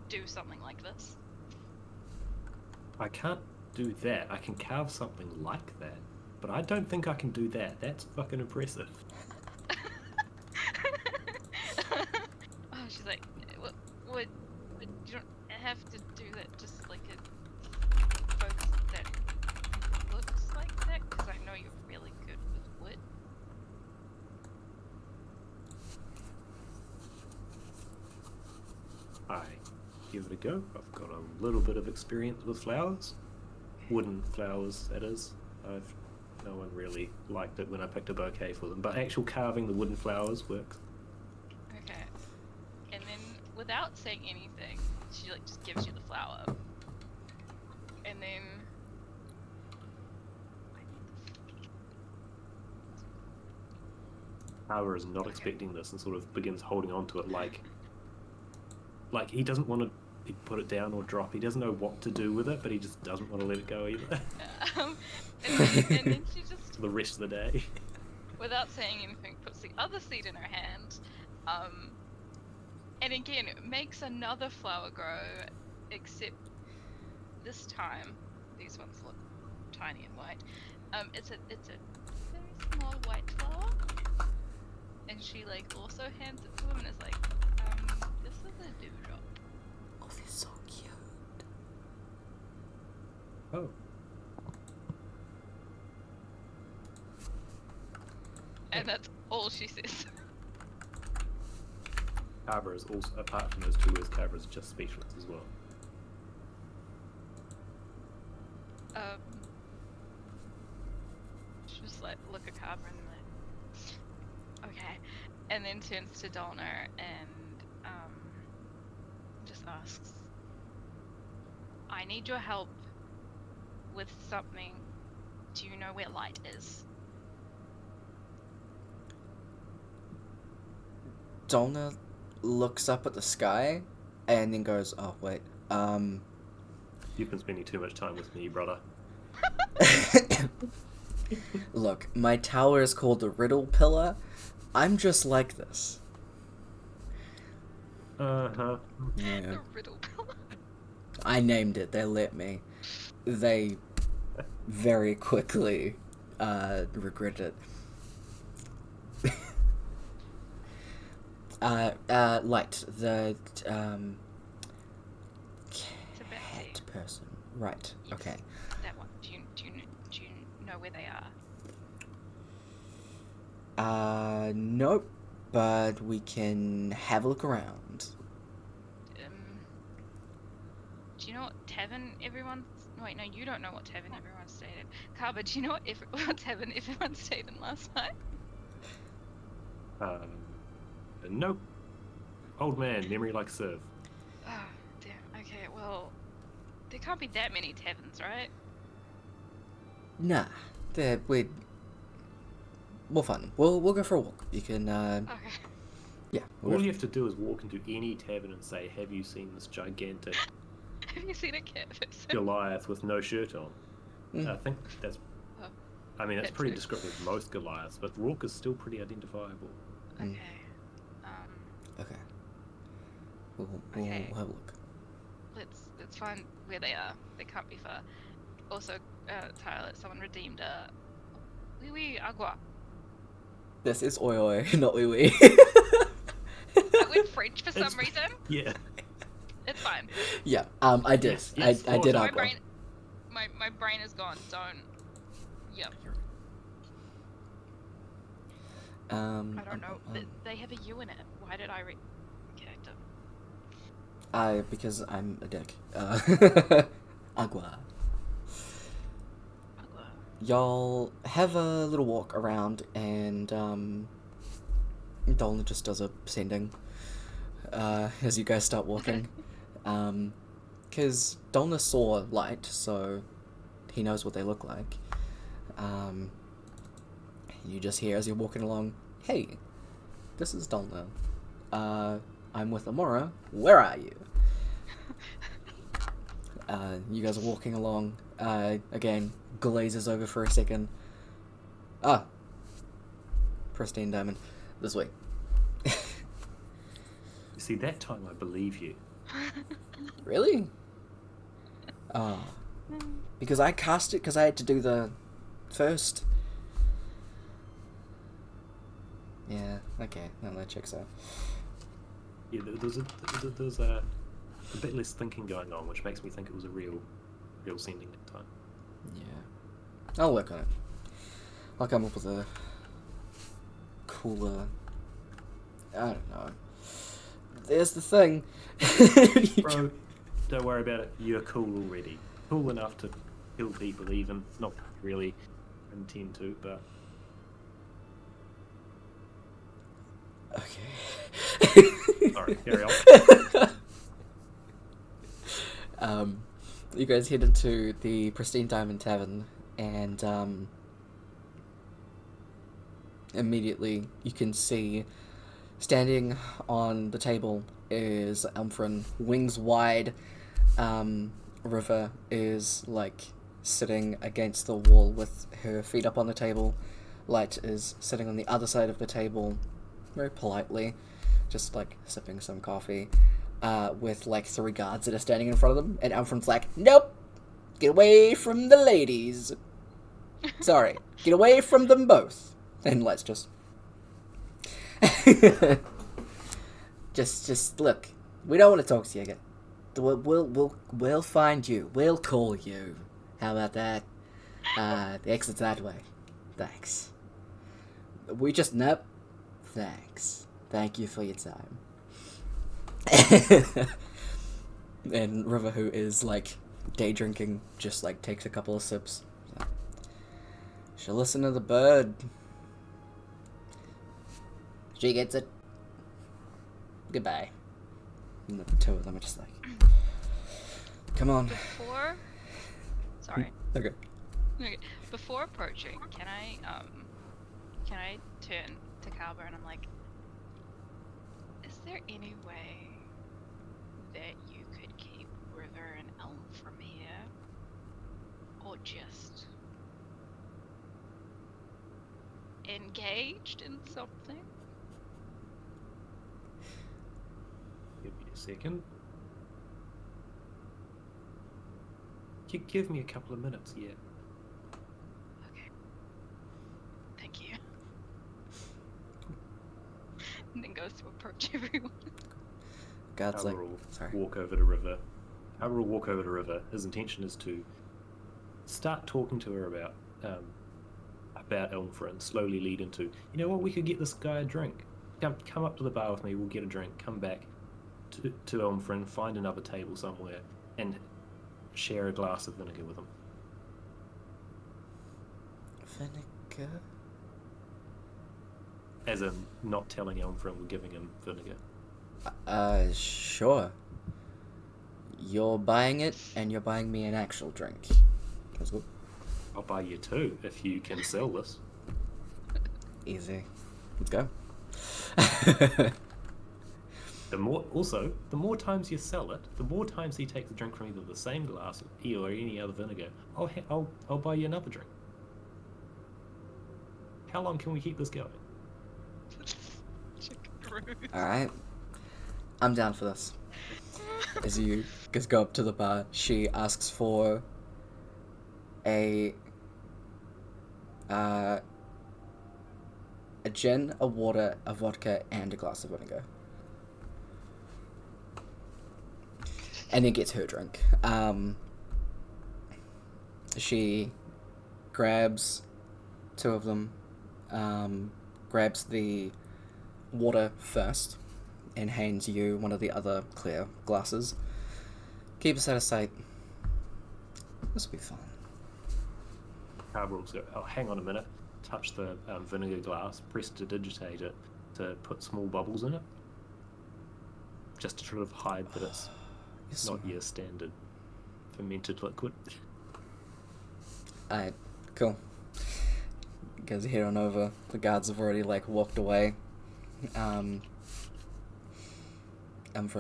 do something like this? I can't do that. I can carve something like that. But I don't think I can do that. That's fucking impressive. Oh, she's like, would you don't have to do that, just like a focus that looks like that, because I know you're really good with wood. I give it a go. I've got a little bit of experience with flowers. Wooden flowers, that is. No one really liked it when I picked a bouquet for them, but actual carving the wooden flowers works. Okay. And then, without saying anything, she like just gives you the flower. And then Howard is not expecting this and sort of begins holding on to it like he doesn't want to put it down or drop. He doesn't know what to do with it, but he just doesn't want to let it go either. and then she just, For the rest of the day. without saying anything, puts the other seed in her hand, and again makes another flower grow, except this time these ones look tiny and white. It's a very small white flower, and she like also hands it to him and is like, this is a dewdrop. Oh, they're so cute. Oh. And that's all she says. Cabra is also, apart from those two words, Cabra is just speechless as well. She just like look at Carver and like, okay, and then turns to Dolnar and just asks, I need your help with something. Do you know where light is? Dolna looks up at the sky and then goes, oh wait, You've been spending too much time with me, brother. look, my tower is called the Riddle Pillar. I'm just like this. Uh-huh. Yeah. The riddle pillar. I named it, they let me. They very quickly regret it. Light, the cat person. Right, Yes, okay. that one. Do you know where they are? Nope, but we can have a look around. Do you know what tavern everyone's... Wait, no, you don't know what tavern everyone stayed in. Carver, do you know what tavern everyone stayed in last night? Nope. Old man, memory like serve. Oh, damn. Okay, well, there can't be that many taverns, right? Nah, we'll find them. We'll go for a walk. You can, Okay. yeah. All you have to do is walk into any tavern and say, have you seen this gigantic Have you seen a cat person? Goliath with no shirt on? I think that's... Oh, I mean, that's that's pretty true. descriptive of most Goliaths, but Rourke is still pretty identifiable. Okay. Okay. We'll Okay. have a look. Let's find where they are. They can't be far. Also, Tyler, someone redeemed wee agua. This is oi oi, not wee wee. I went French for some It's- reason. Yeah. It's fine. Yeah, I did. Yes, I did awesome. agua. My brain is gone. Don't. Yep. I don't know. They have a U in it. Why did I read character? Because I'm a dick. Agua. Agua. Y'all have a little walk around, and Dolan just does a sending as you guys start walking. Because Dolna saw light, so he knows what they look like. You just hear as you're walking along, hey, this is Dolna. I'm with Amora. Where are you? You guys are walking along. Again, glazes over for a second. Pristine diamond. This way. See, that time I believe you. Really? Oh. Because I cast it because I had to do the first. Yeah, okay. No, that checks out. Yeah, there's a bit less thinking going on, which makes me think it was a real sending that time. Yeah. I'll work on it. I'll come up with a cooler... I don't know. There's the thing. Bro, don't worry about it. You're cool already. Cool enough to kill people even. Not really intend to, but... Okay. Alright, carry on. You guys head into the Pristine Diamond Tavern, and immediately you can see standing on the table is Elmfrin, wings wide. River is like sitting against the wall with her feet up on the table. Light is sitting on the other side of the table, very politely, just like sipping some coffee, with like 3 guards that are standing in front of them, and Elmfrin's like, nope, get away from the ladies. Sorry, get away from them both. And let's just just look. We don't want to talk to you again. We'll find you. We'll call you. How about that? The exit's that way. Thanks. We just nap. Thanks. Thank you for your time. And River, who is like day drinking, just like takes a couple of sips. So, she'll listen to the bird. She gets it. Goodbye. And the two of them are just like, come on. Sorry. Okay. Okay. Before approaching, can I turn to Calber and I'm like, is there any way that you could keep River and Elm from here? Or just engaged in something? Give me a second. Give me a couple of minutes, yeah. Okay. Thank you. And then goes to approach everyone. God's like, Howler will sorry. walk over to River. Howler will walk over to River. His intention is to start talking to her about Elmfra and slowly lead into, you know what, we could get this guy a drink. Come up to the bar with me, we'll get a drink. Come back to Elmfra, find another table somewhere, and share a glass of vinegar with him. Vinegar? As in, not telling Elmfra we're giving him vinegar. Sure. You're buying it, and you're buying me an actual drink. That's good. I'll buy you two if you can sell this. Easy. Let's go. The more times you sell it, the more times he takes a drink from either the same glass or any other vinegar. I'll buy you another drink. How long can we keep this going? Alright. I'm down for this. As you guys go up to the bar, she asks for a gin, a water, a vodka, and a glass of vinegar. And then gets her drink. She grabs two of them, grabs the water first, and hands you one of the other clear glasses. Keep us out of sight. This will be fun. Carbrooks go, oh, hang on a minute. Touch the vinegar glass, press to digitate it to put small bubbles in it. Just to sort of hide that it's not your standard fermented liquid. Alright, cool. Guys, head on over. The guards have already, like, walked away. Emfron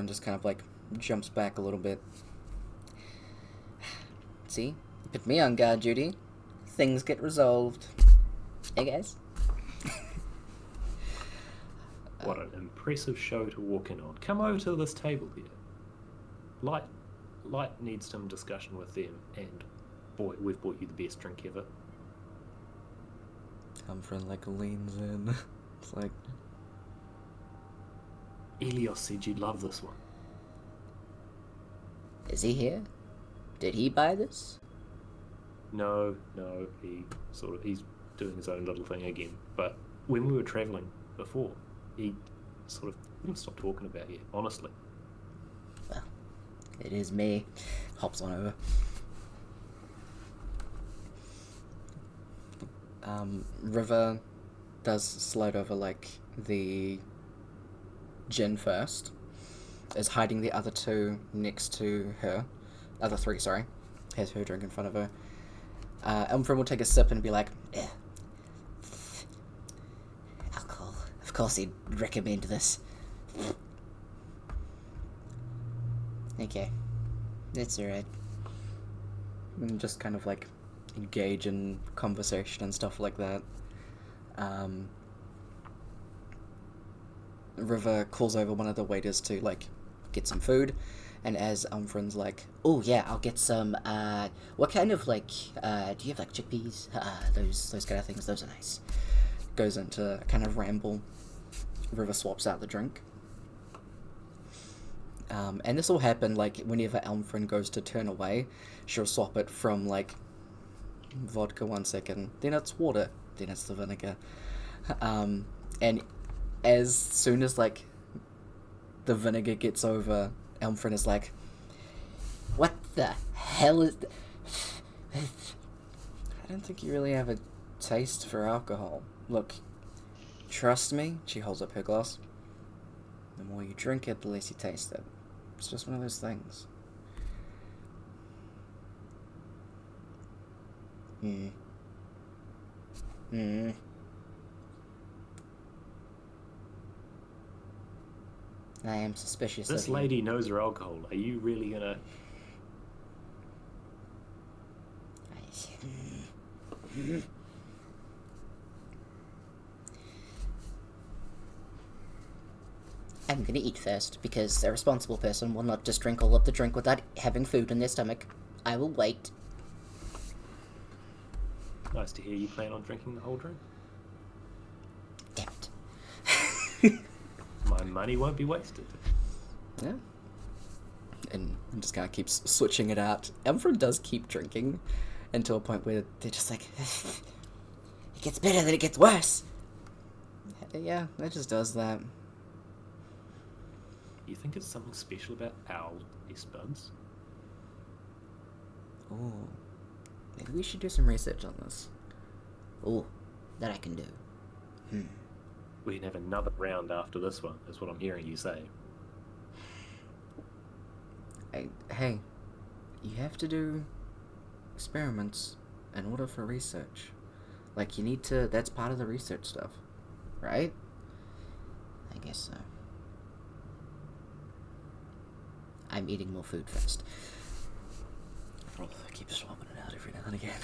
just kind of, like, jumps back a little bit. See? Put me on guard duty. Things get resolved. Hey, guys. What an impressive show to walk in on. Come over to this table here. Light needs some discussion with them, and boy, we've bought you the best drink ever. Emfron, like, leans in. It's like... Elios said you'd love this one. Is he here? Did he buy this? No, he's doing his own little thing again. But when we were travelling before, he sort of didn't stop talking about you, honestly. Well, it is me. Hops on over. River does slide over, like, the gin first. Is hiding the other two next to her. Other three, sorry. Has her drink in front of her. Elmfrin will take a sip and be like, alcohol. Of course he'd recommend this. Okay. That's alright. And just kind of, like, engage in conversation and stuff like that. River calls over one of the waiters to, like, get some food, and as Umfrin's like, oh yeah, I'll get some, what kind of, like, do you have, like, chickpeas? Those kind of things, those are nice. Goes into a kind of ramble. River swaps out the drink. And this will happen, like, whenever Elmfrin goes to turn away, she'll swap it from, like, vodka 1 second, then it's water, then it's the vinegar. And as soon as, like, the vinegar gets over, Elmfrin is like, what the hell is... I don't think you really have a taste for alcohol. Look, trust me, she holds up her glass. The more you drink it, the less you taste it. It's just one of those things. I am suspicious This of you. lady knows her alcohol. Are you really gonna... I'm gonna eat first, because a responsible person will not just drink all of the drink without having food in their stomach. I will wait. Nice to hear you plan on drinking the whole drink. Damn it. My money won't be wasted. Yeah. And just kind of keeps switching it out. Elmfrin does keep drinking until a point where they're just like, it gets better, then it gets worse. Yeah, it just does that. You think it's something special about owl taste buds? Ooh. Maybe we should do some research on this. Ooh, that I can do. We can have another round after this one, is what I'm hearing you say. Hey, you have to do experiments in order for research. Like, you need to, that's part of the research stuff, right? I guess so. I'm eating more food first. I keep swapping it out every now and again.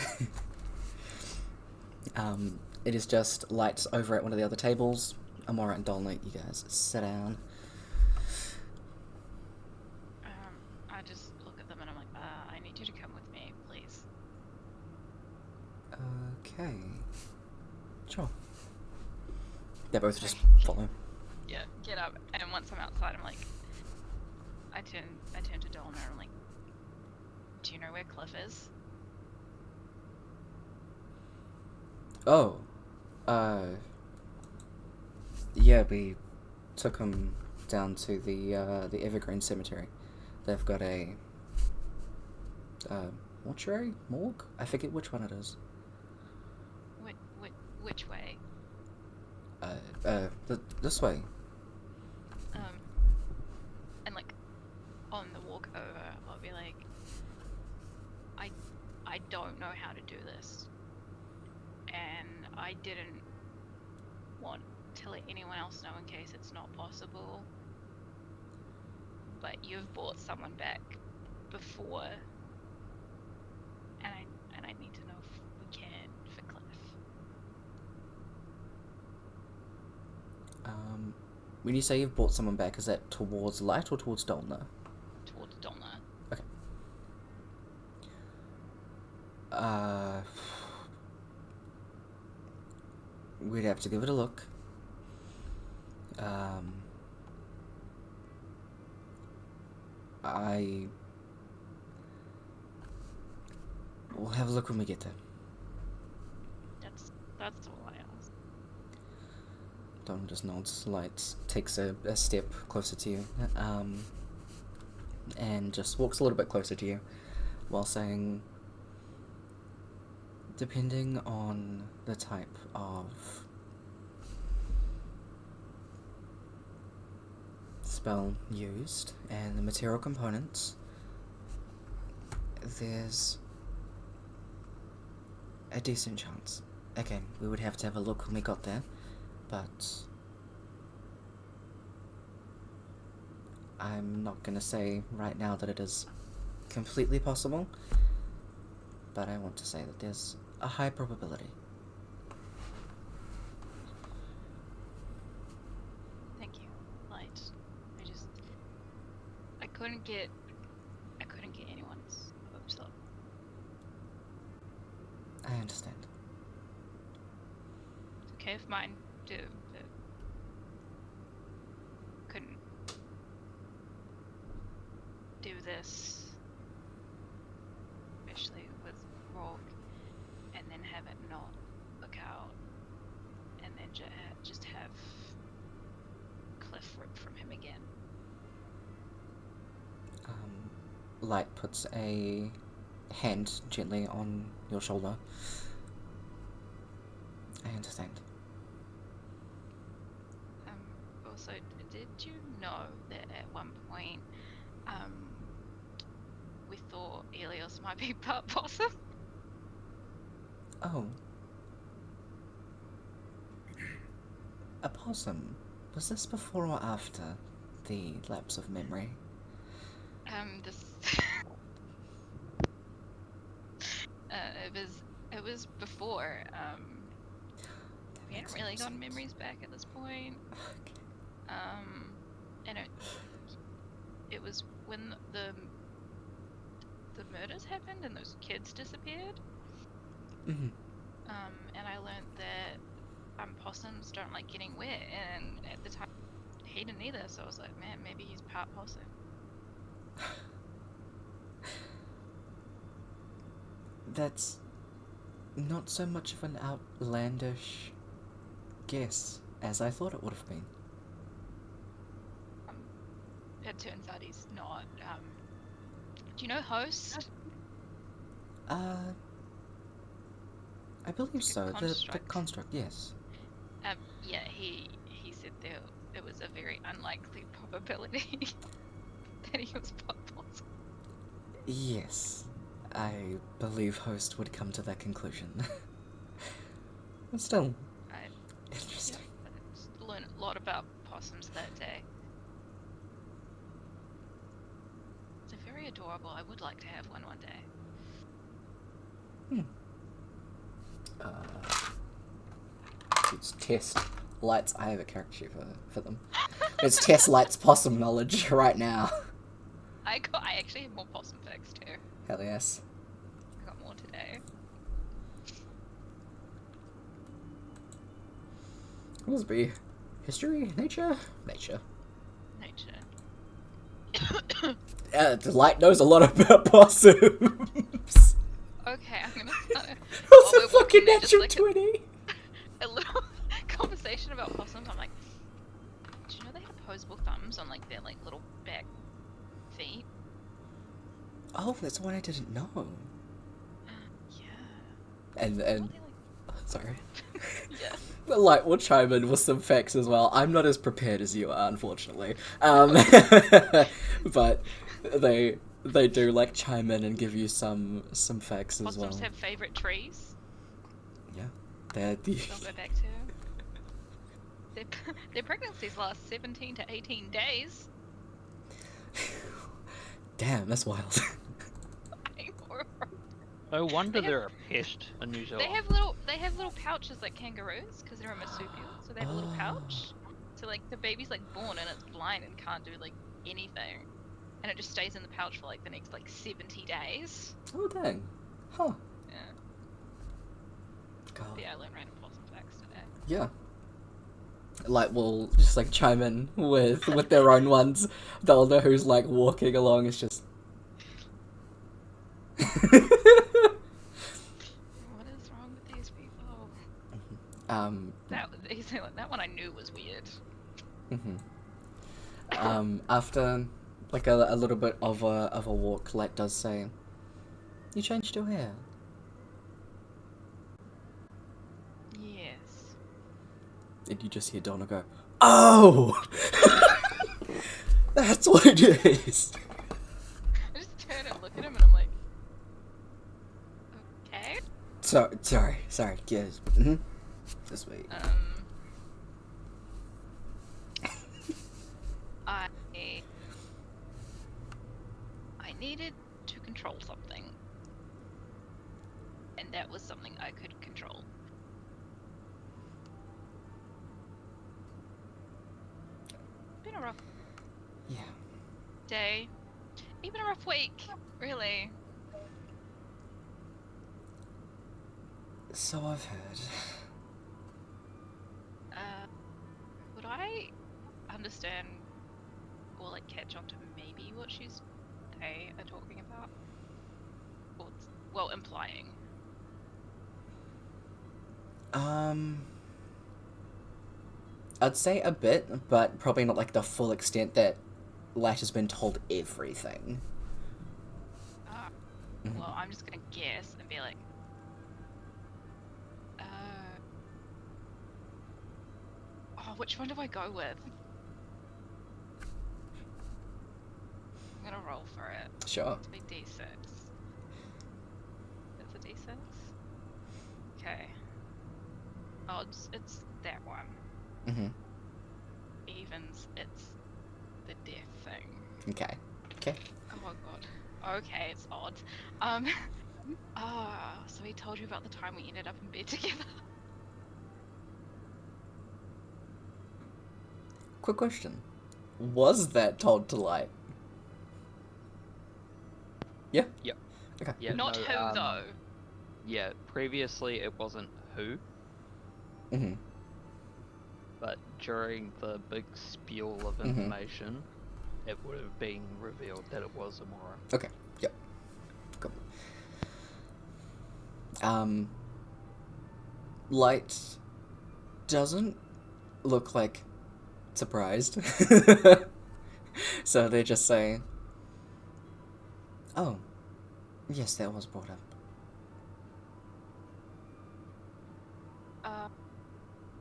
It is just lights over at one of the other tables. Amora and Dolna, you guys sit down. I just look at them and I'm like, I need you to come with me, please. Okay. Sure. They both just follow. Yeah, get up. And once I'm outside, I'm like, I turn to Dolna and I'm like, do you know where Cliff is? Oh. Yeah, we took him down to the Evergreen Cemetery. They've got a mortuary? Morgue? I forget which one it is. Which way? This way. And like, on the walk over, I'll be like, I don't know how to do this. And I didn't want to let anyone else know in case it's not possible. But you've brought someone back before, and I need to know if we can for Cliff. When you say you've brought someone back, is that towards Light or towards Dolna? Towards Dolna. Okay. We'd have to give it a look. We'll have a look when we get there. That's all I ask. Don just nods. Light takes a step closer to you, and just walks a little bit closer to you, while saying, depending on the type of spell used and the material components, there's a decent chance. Again, we would have to have a look when we got there, but I'm not gonna say right now that it is completely possible, but I want to say that there's a high probability. Thank you, Light. I couldn't get anyone's hopes up. I understand. It's okay if mine do, but couldn't do this, especially with Rogue, and then have it not look out, and then just Light puts a hand gently on your shoulder. I understand. Also, did you know that at one point, we thought Elios might be part possum? Oh. A possum. Was this before or after the lapse of memory? This. It was before. We hadn't really gotten memories back at this point. And it was when the murders happened and those kids disappeared. Mm-hmm. And I learned that possums don't like getting wet, and at the time he didn't either. So I was like, man, maybe he's part possum. That's not so much of an outlandish guess as I thought it would have been. It turns out he's not. Do you know Host? I believe Like a so. The construct. construct, yes. Yeah, he said it was a very unlikely probability that he was part possum. Yes. I believe Host would come to that conclusion. But still, interesting. I just learned a lot about possums that day. They're very adorable. I would like to have one day. It's test Light's. I have a character sheet for them. It's test Light's possum knowledge right now. I actually have more possum facts too. Hell yes. I got more today. What does it be? History? Nature? Nature. The Light knows a lot about possums. Okay, I'm gonna start What's we're a fucking walking there, just natural like 20? a little conversation about possums. I'm like, do you know they had opposable thumbs on like their like little back feet? Oh, that's one I didn't know. Yeah. And Well, they, like, sorry. yeah. The Light will chime in with some facts as well. I'm not as prepared as you are, unfortunately. But they do like chime in and give you some facts as well. Possums have favorite trees. Yeah, they're the. They'll go back to. Their pregnancies last 17 to 18 days. Damn, that's wild. No wonder They they're a pest in New Zealand. They have little pouches like kangaroos because they're a marsupial, so they have a little pouch. So like the baby's like born and it's blind and can't do like anything, and it just stays in the pouch for like the next like 70 days. Oh dang, huh? Yeah. God. But yeah, I learned random possum facts today. Yeah. Like will just like chime in with their own ones. They'll know who's like walking along. It's just. What is wrong with these people? That one I knew was weird. After like a little bit of a walk, Light does say, "You changed your hair." Yes. And you just hear Donna go, "Oh, that's what it is." I just turn and look at him and I'm like, okay. Sorry. Yes. This way. I needed to control something, and that was something I could control. Been a rough Yeah. day, even a rough week, really. So I've heard. Would I understand or like catch on to maybe what they are talking about? Or, well, implying. I'd say a bit, but probably not like the full extent that Light has been told everything. Well, I'm just gonna guess and be like, oh, which one do I go with? I'm gonna roll for it. Sure. It's a big D6. It's a D6. Okay. Odds, it's that one. Mm-hmm. Evens, it's the death thing. Okay. Okay. Oh god. Okay, it's odd. So he told you about the time we ended up in bed together. Quick question. Was that told to Light? Yeah? Yep. Okay. Yeah, Not no, who though. Yeah, previously it wasn't who, Mm-hmm. but during the big spiel of Mhm. information, it would have been revealed that it was Amora. Okay. Yep. Cool. Light doesn't look like surprised. So they just say, "Oh, yes, that was brought up."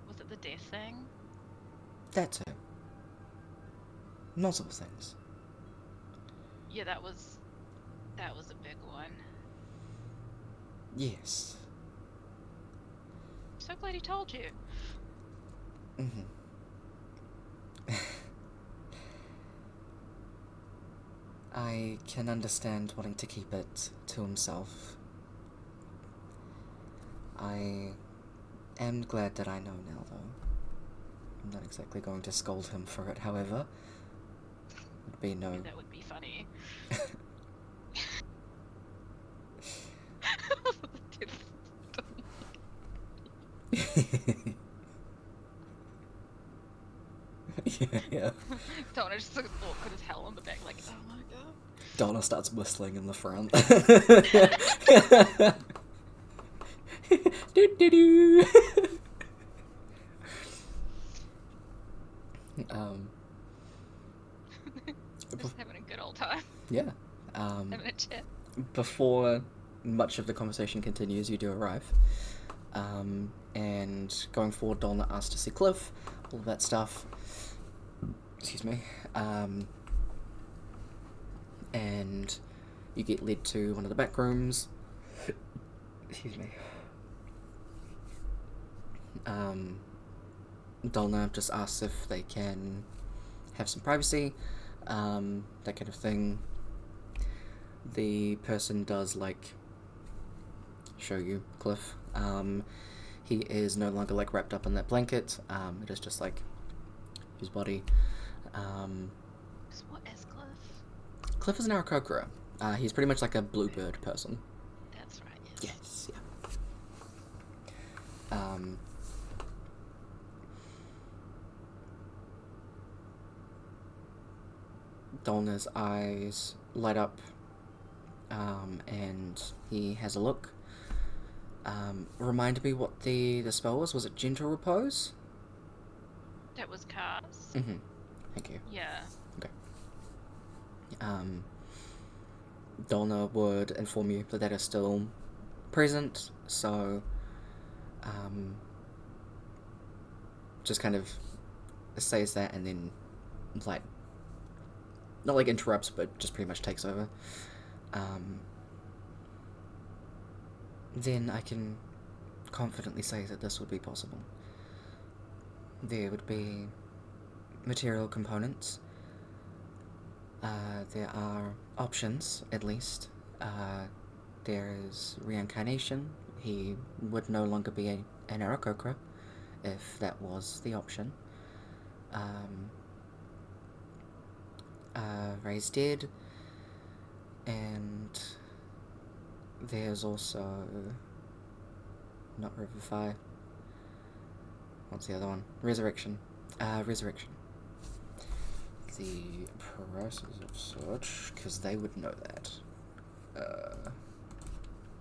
Was it the death thing? That too. Multiple things. Yeah, that was a big one. Yes. So glad he told you. Mm-hmm. I can understand wanting to keep it to himself. I am glad that I know now, though. I'm not exactly going to scold him for it, however. Would be no... That would be funny. yeah. Donna just looks awkward as hell on the back, like, oh my god. Donna starts whistling in the front. Do-do-do. Just having a good old time. Yeah. Having a chat. Before much of the conversation continues, you do arrive. And going forward, Donna asks to see Cliff, all of that stuff. Excuse me. And you get led to one of the back rooms. Excuse me. Donna just asks if they can have some privacy, that kind of thing. The person does, like, show you Cliff. He is no longer, like, wrapped up in that blanket. It is just, like, his body. So what is Cliff? Cliff is an Aarakocra. He's pretty much like a bluebird person. That's right, yes. Yes, yeah. Dolna's eyes light up, and he has a look. Remind me what the spell was. Was it Gentle Repose? That was Cars. Mm-hmm. Thank you. Yeah. Dolna would inform you that is still present, so just kind of says that and then, like, not like interrupts, but just pretty much takes over. Then I can confidently say that this would be possible. There would be material components. There are options, at least. There is reincarnation. He would no longer be an Aarakocra, if that was the option. Raised dead, and there's also not revivify. What's the other one? Resurrection. Resurrection. The prices of such, because they would know that.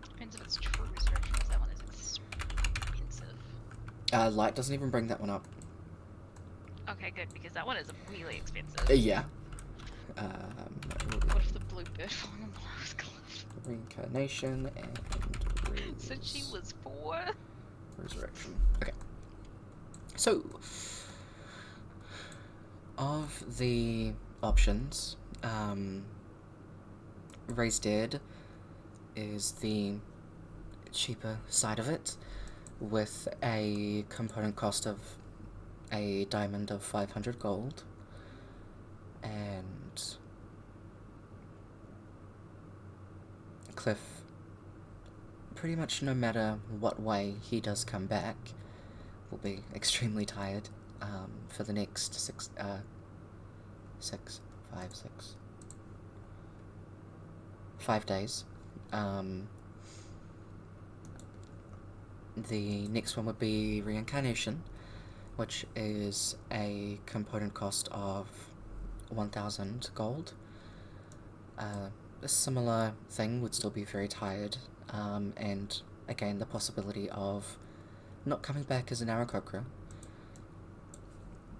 Depends if it's true resurrection, because that one is expensive. Light doesn't even bring that one up. Okay, good, because that one is really expensive. Yeah. What if the blue bird falling on the last cliff? Reincarnation and Since she was 4. resurrection. Okay. So, of the options, Raise Dead is the cheaper side of it, with a component cost of a diamond of 500 gold, and Cliff, pretty much no matter what way he does come back, will be extremely tired for the next 5 days. The next one would be Reincarnation, which is a component cost of 1,000 gold. A similar thing, would still be very tired, and again the possibility of not coming back as an Aarakocra.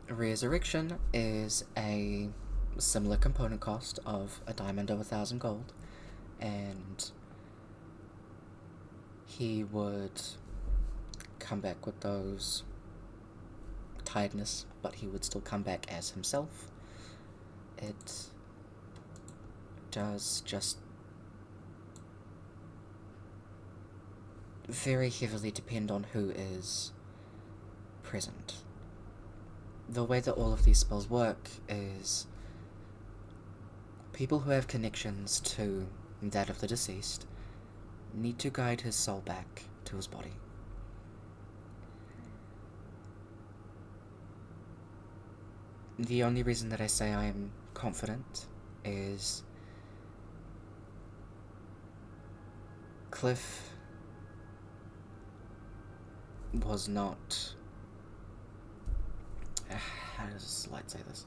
Resurrection is a similar component cost of a diamond of 1,000 gold, and he would come back with those tiredness, but he would still come back as himself. It does just very heavily depend on who is present. The way that all of these spells work is people who have connections to that of the deceased need to guide his soul back to his body. The only reason that I say I am confident is Cliff was not... how does Slide say this?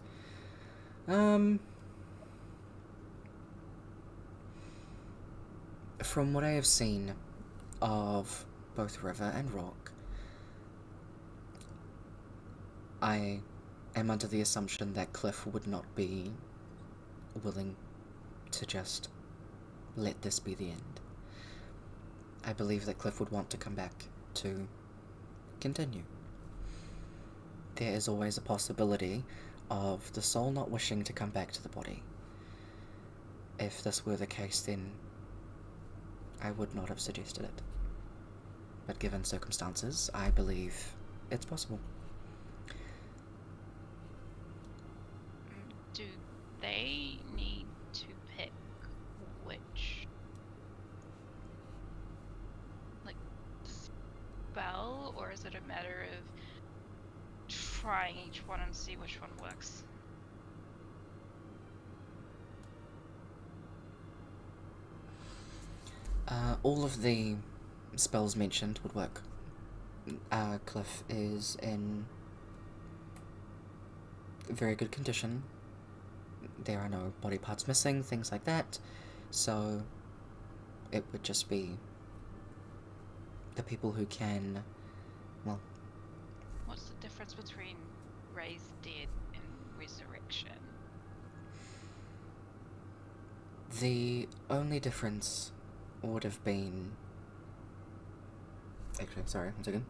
From what I have seen of both River and Rock, I am under the assumption that Cliff would not be willing to just let this be the end. I believe that Cliff would want to come back to continue. There is always a possibility of the soul not wishing to come back to the body. If this were the case, then I would not have suggested it. But given circumstances, I believe it's possible. Do they need to pick which, like, spell, or is it a matter of trying each one and see which one works? All of the spells mentioned would work. Cliff is in very good condition. There are no body parts missing, things like that. So it would just be the people who can, well... What's the difference between Raise Dead and Resurrection? The only difference would have been... Actually, sorry, one second.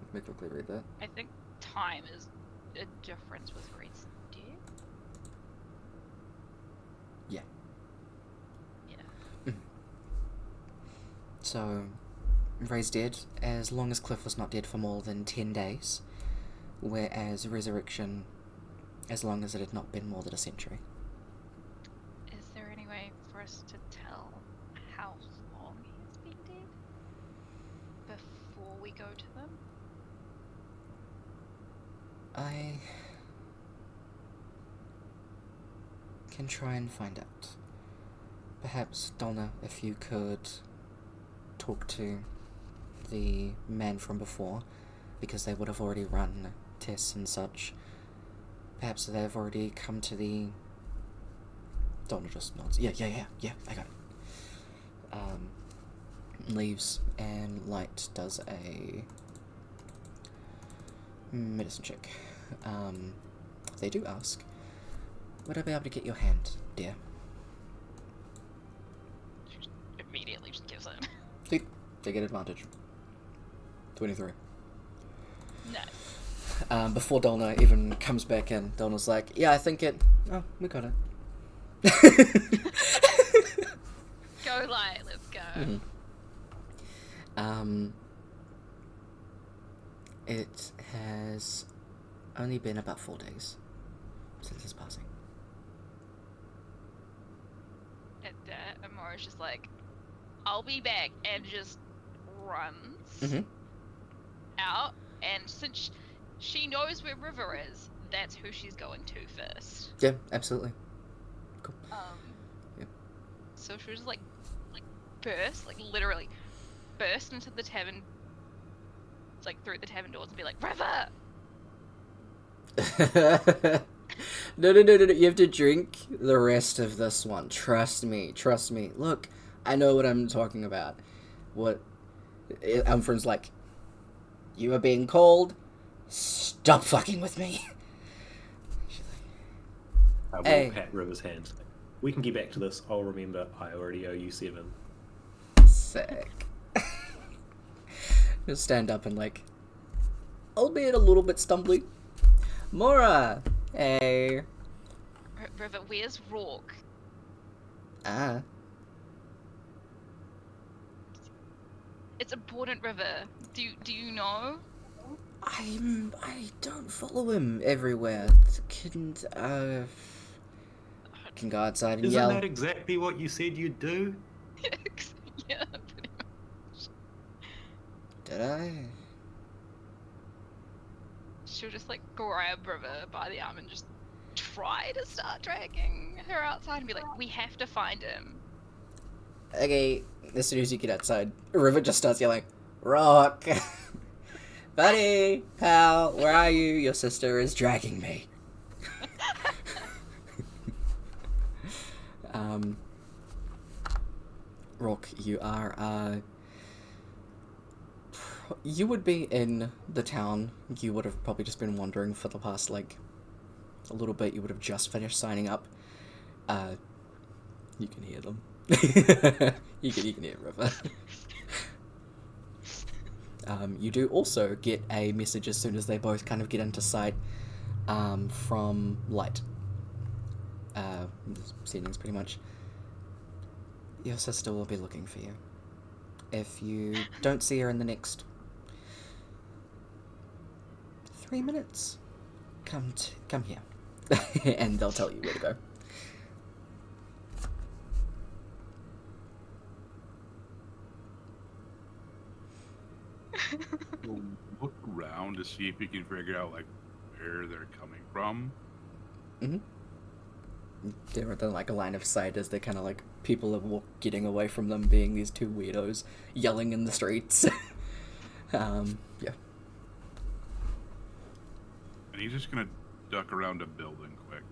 Let me quickly read that. I think time is a difference with Raise Dead. Yeah. Yeah. So, Ray's dead as long as Cliff was not dead for more than 10 days, whereas Resurrection as long as it had not been more than a century. Is there any way for us to tell how long he's been dead before we go to them? I can try and find out. Perhaps, Donna, if you could talk to the man from before, because they would have already run tests and such. Perhaps they've already come to the... Donna just nods. Yeah, I got it. Leaves, and Light does a medicine check. They do ask, Would I be able to get your hand, dear? She just immediately just gives in. See, they get advantage. 23. No. Before Donna even comes back in, Donna's like, yeah, I think it... Oh, we got it. Go light, let's go. Mm-hmm. It has only been about 4 days since his passing. And Amora's just like, I'll be back, and just runs Mm-hmm. out. And since she knows where River is, that's who she's going to first. Yeah, absolutely. Cool. Yeah. So she was just like burst, like literally burst into the tavern, like through the tavern doors and be like, River! No, you have to drink the rest of this one. Trust me. Look, I know what I'm talking about. What Umfrin's like, you are being called. Stop fucking with me. I will Hey. pat River's hand. We can get back to this. I'll remember I already owe you 7. Sick. Just stand up and like, albeit a little bit stumbly. Mora! Hey. River, where's Rourke? Ah. It's important, River. Do you know? I don't follow him everywhere. Can go outside and Isn't yell. that exactly what you said you'd do? Yeah, pretty much. Did I? She'll just like grab River by the arm and just try to start dragging her outside and be like, we have to find him. Okay, as soon as you get outside, River just starts yelling, Rock! Buddy! Pal, where are you? Your sister is dragging me. Rock, you are, you would be in the town. You would have probably just been wandering for the past, like, a little bit. You would have just finished signing up. You can hear them. you can hear River. You do also get a message as soon as they both kind of get into sight from Light. Settings pretty much. Your sister will be looking for you. If you don't see her in the next 3 minutes, come here, and they'll tell you where to go. We'll look around to see if you can figure out like where they're coming from. Mm-hmm. They're within like a line of sight as they kind of like people are getting away from them, being these two weirdos yelling in the streets. Yeah. And he's just gonna duck around a building quick.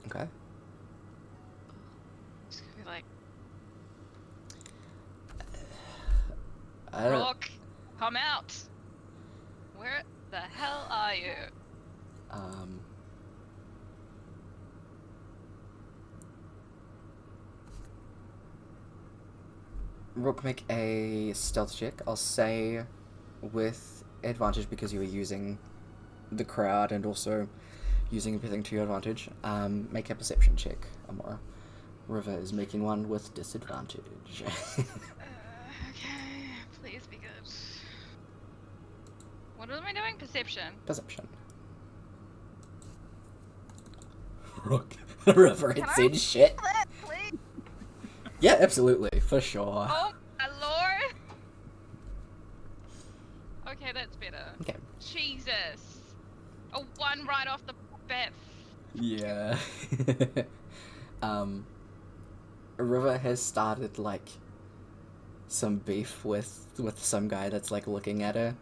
Okay. Just gonna be like, I don't. Rourke, come out! Where the hell are you? Rook, make a stealth check. I'll say with advantage because you were using the crowd and also using everything to your advantage. Make a perception check, Amora. River is making one with disadvantage. Okay, please be good. What am I doing? Perception. Perception. Rook. River Can had I said shit. that, please? Yeah, absolutely, for sure. Oh my lord! Okay, that's better. Okay. Jesus! A 1 right off the bat. Yeah. River has started like some beef with some guy that's like looking at her.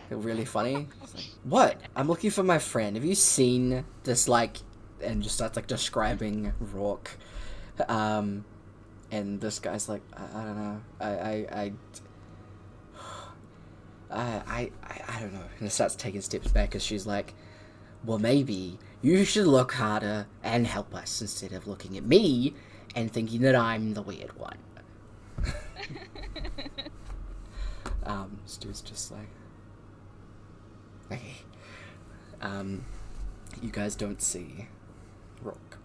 Really funny. It's like, what? I'm looking for my friend. Have you seen this like? And just starts like describing Rourke. And this guy's like, I don't know. I don't know. And it starts taking steps back as she's like, well, maybe you should look harder and help us instead of looking at me and thinking that I'm the weird one. Stu's just like, okay. You guys don't see Rook.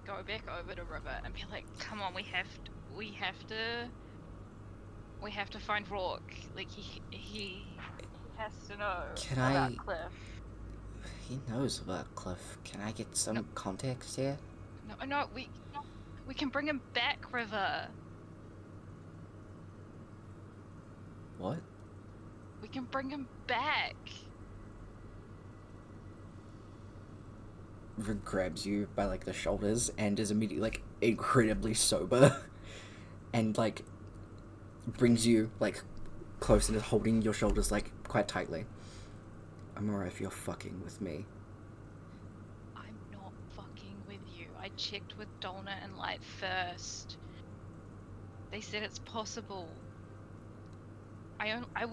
Go back over to River and be like, come on, we have to find Rourke. Like he has to know about Cliff. He knows about Cliff. Can I get some context here? No, we can bring him back, River. What? We can bring him back. River grabs you by like the shoulders and is immediately like incredibly sober and like brings you like close and is holding your shoulders like quite tightly. I'm alright if you're fucking with me. I'm not fucking with you. I checked with Donna and Light first. They said it's possible. I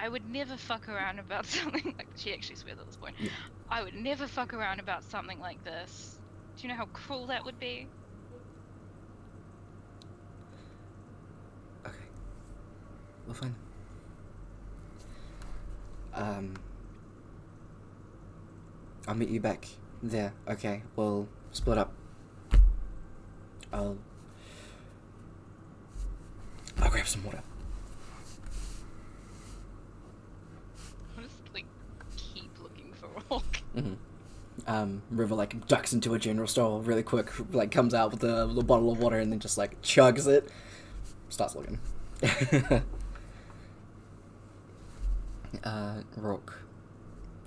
would never fuck around about something like she actually swears at this point. Yeah. I would never fuck around about something like this. Do you know how cruel that would be? Okay. We'll find them. I'll meet you back there. Okay, we'll split up. I'll grab some water. I'll just like keep looking for Rourke. River like ducks into a general store really quick, like comes out with a little bottle of water and then just like chugs it. Starts looking. Rourke,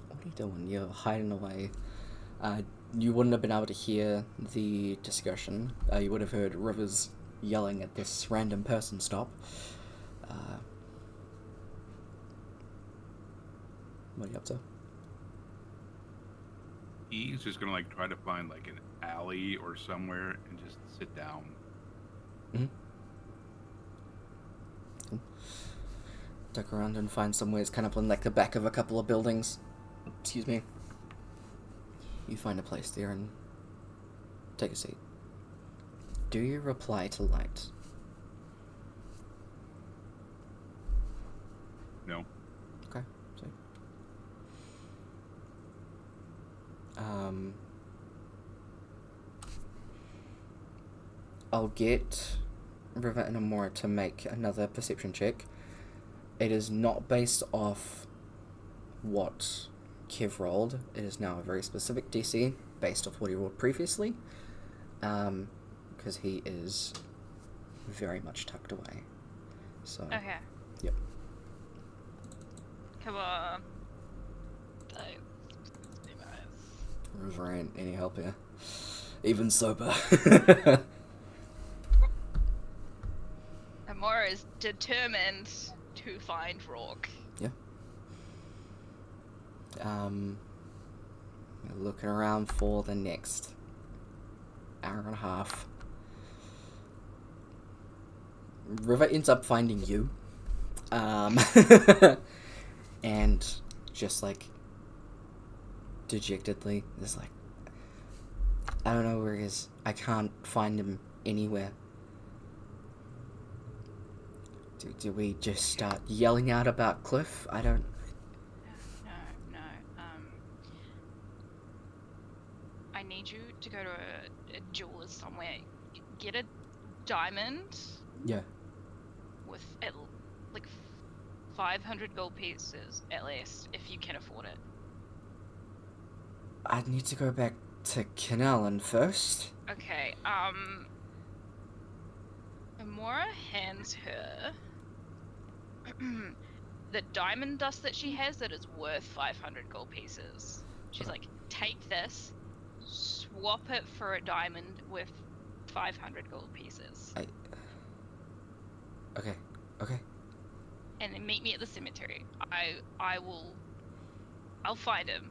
what are you doing? You're hiding away. You wouldn't have been able to hear the discussion. You would have heard River's yelling at this random person stop. What are you up to? He's just gonna like try to find like an alley or somewhere and just sit down. Cool. Duck around and find somewhere. It's kind of in like the back of a couple of buildings. Excuse me. You find a place there and take a seat. Do you reply to Light? No. Okay. Sweet. I'll get River and Amora to make another perception check. It is not based off what Kev rolled. It is now a very specific DC based off what he rolled previously. Because he is very much tucked away. So. Okay. Yep. Come on. River ain't any help here. Even sober. Amora is determined to find Rourke. Yeah. Looking around for the next hour and a half. River ends up finding you. And just like dejectedly is like, I don't know where he is. I can't find him anywhere. Do we just start yelling out about Cliff? I don't... No. I need you to go to a jeweler's somewhere. Get a diamond Yeah. with like 500 gold pieces at least, if you can afford it. I'd need to go back to Canalen first. Okay, Amora hands her the diamond dust that she has that is worth 500 gold pieces. She's like, take this, swap it for a diamond with 500 gold pieces. Okay. And then meet me at the cemetery. I'll find him.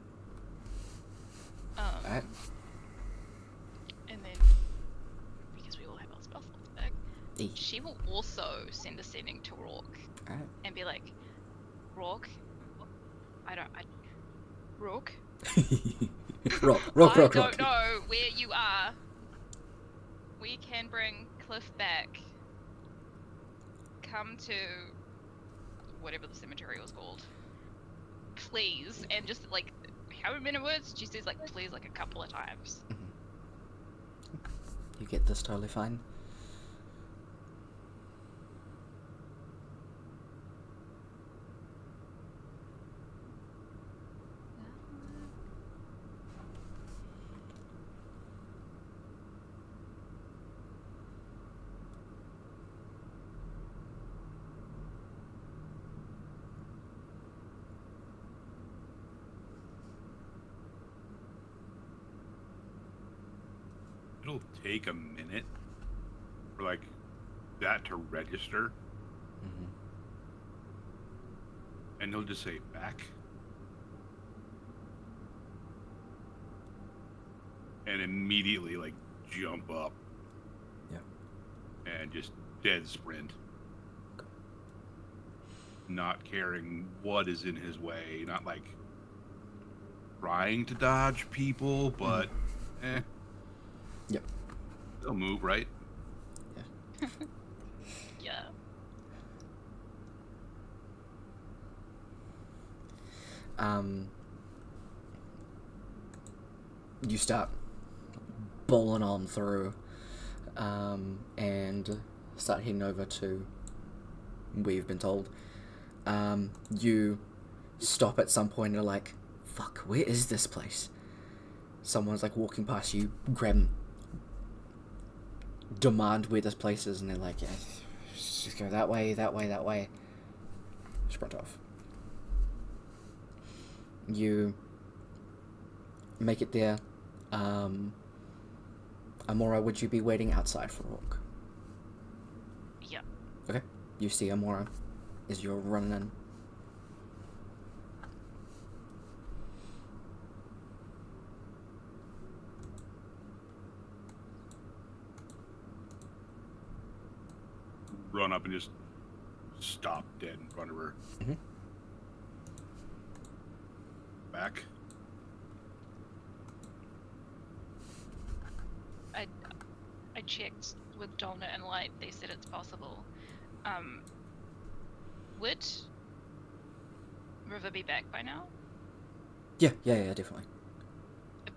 Alright. And then, because we all have our spell slots back, E. she will also send a sending to Rourke Alright. and be like, Rourke, Rourke, Rock. I don't know where you are. We can bring Cliff back. Come to whatever the cemetery was called. Please. And just like, how many words? She says like, please, like a couple of times. You get this totally fine. It'll take a minute for like that to register, and he'll just say back, and immediately like jump up. Yeah. And just dead sprint. Not caring what is in his way, not like trying to dodge people, but Yep. they'll move, right? Yeah. You start bowling on through, and start heading over to where you've been told. You stop at some point and are like, fuck, where is this place? Someone's like walking past you, grab them, demand where this place is, and they're like, yeah, just go that way. Sprint off. You make it there. Amora, would you be waiting outside for Rourke? Yeah. Okay. You see Amora as you're running in. Run up and just stop dead in front of her. Back. I checked with Dolna and Light. They said it's possible. Would River be back by now? Yeah, definitely. If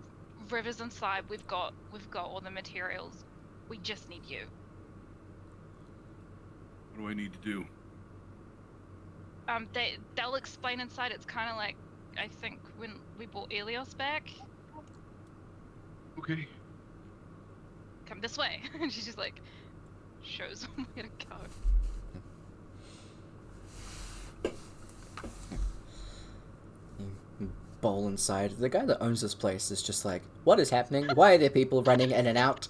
River's inside. We've got all the materials. We just need you. What do I need to do? They'll explain inside. It's kind of like, I think, when we brought Elios back. Okay. Come this way. And she just like shows them where to go. You bowl inside. The guy that owns this place is just like, what is happening? Why are there people running in and out?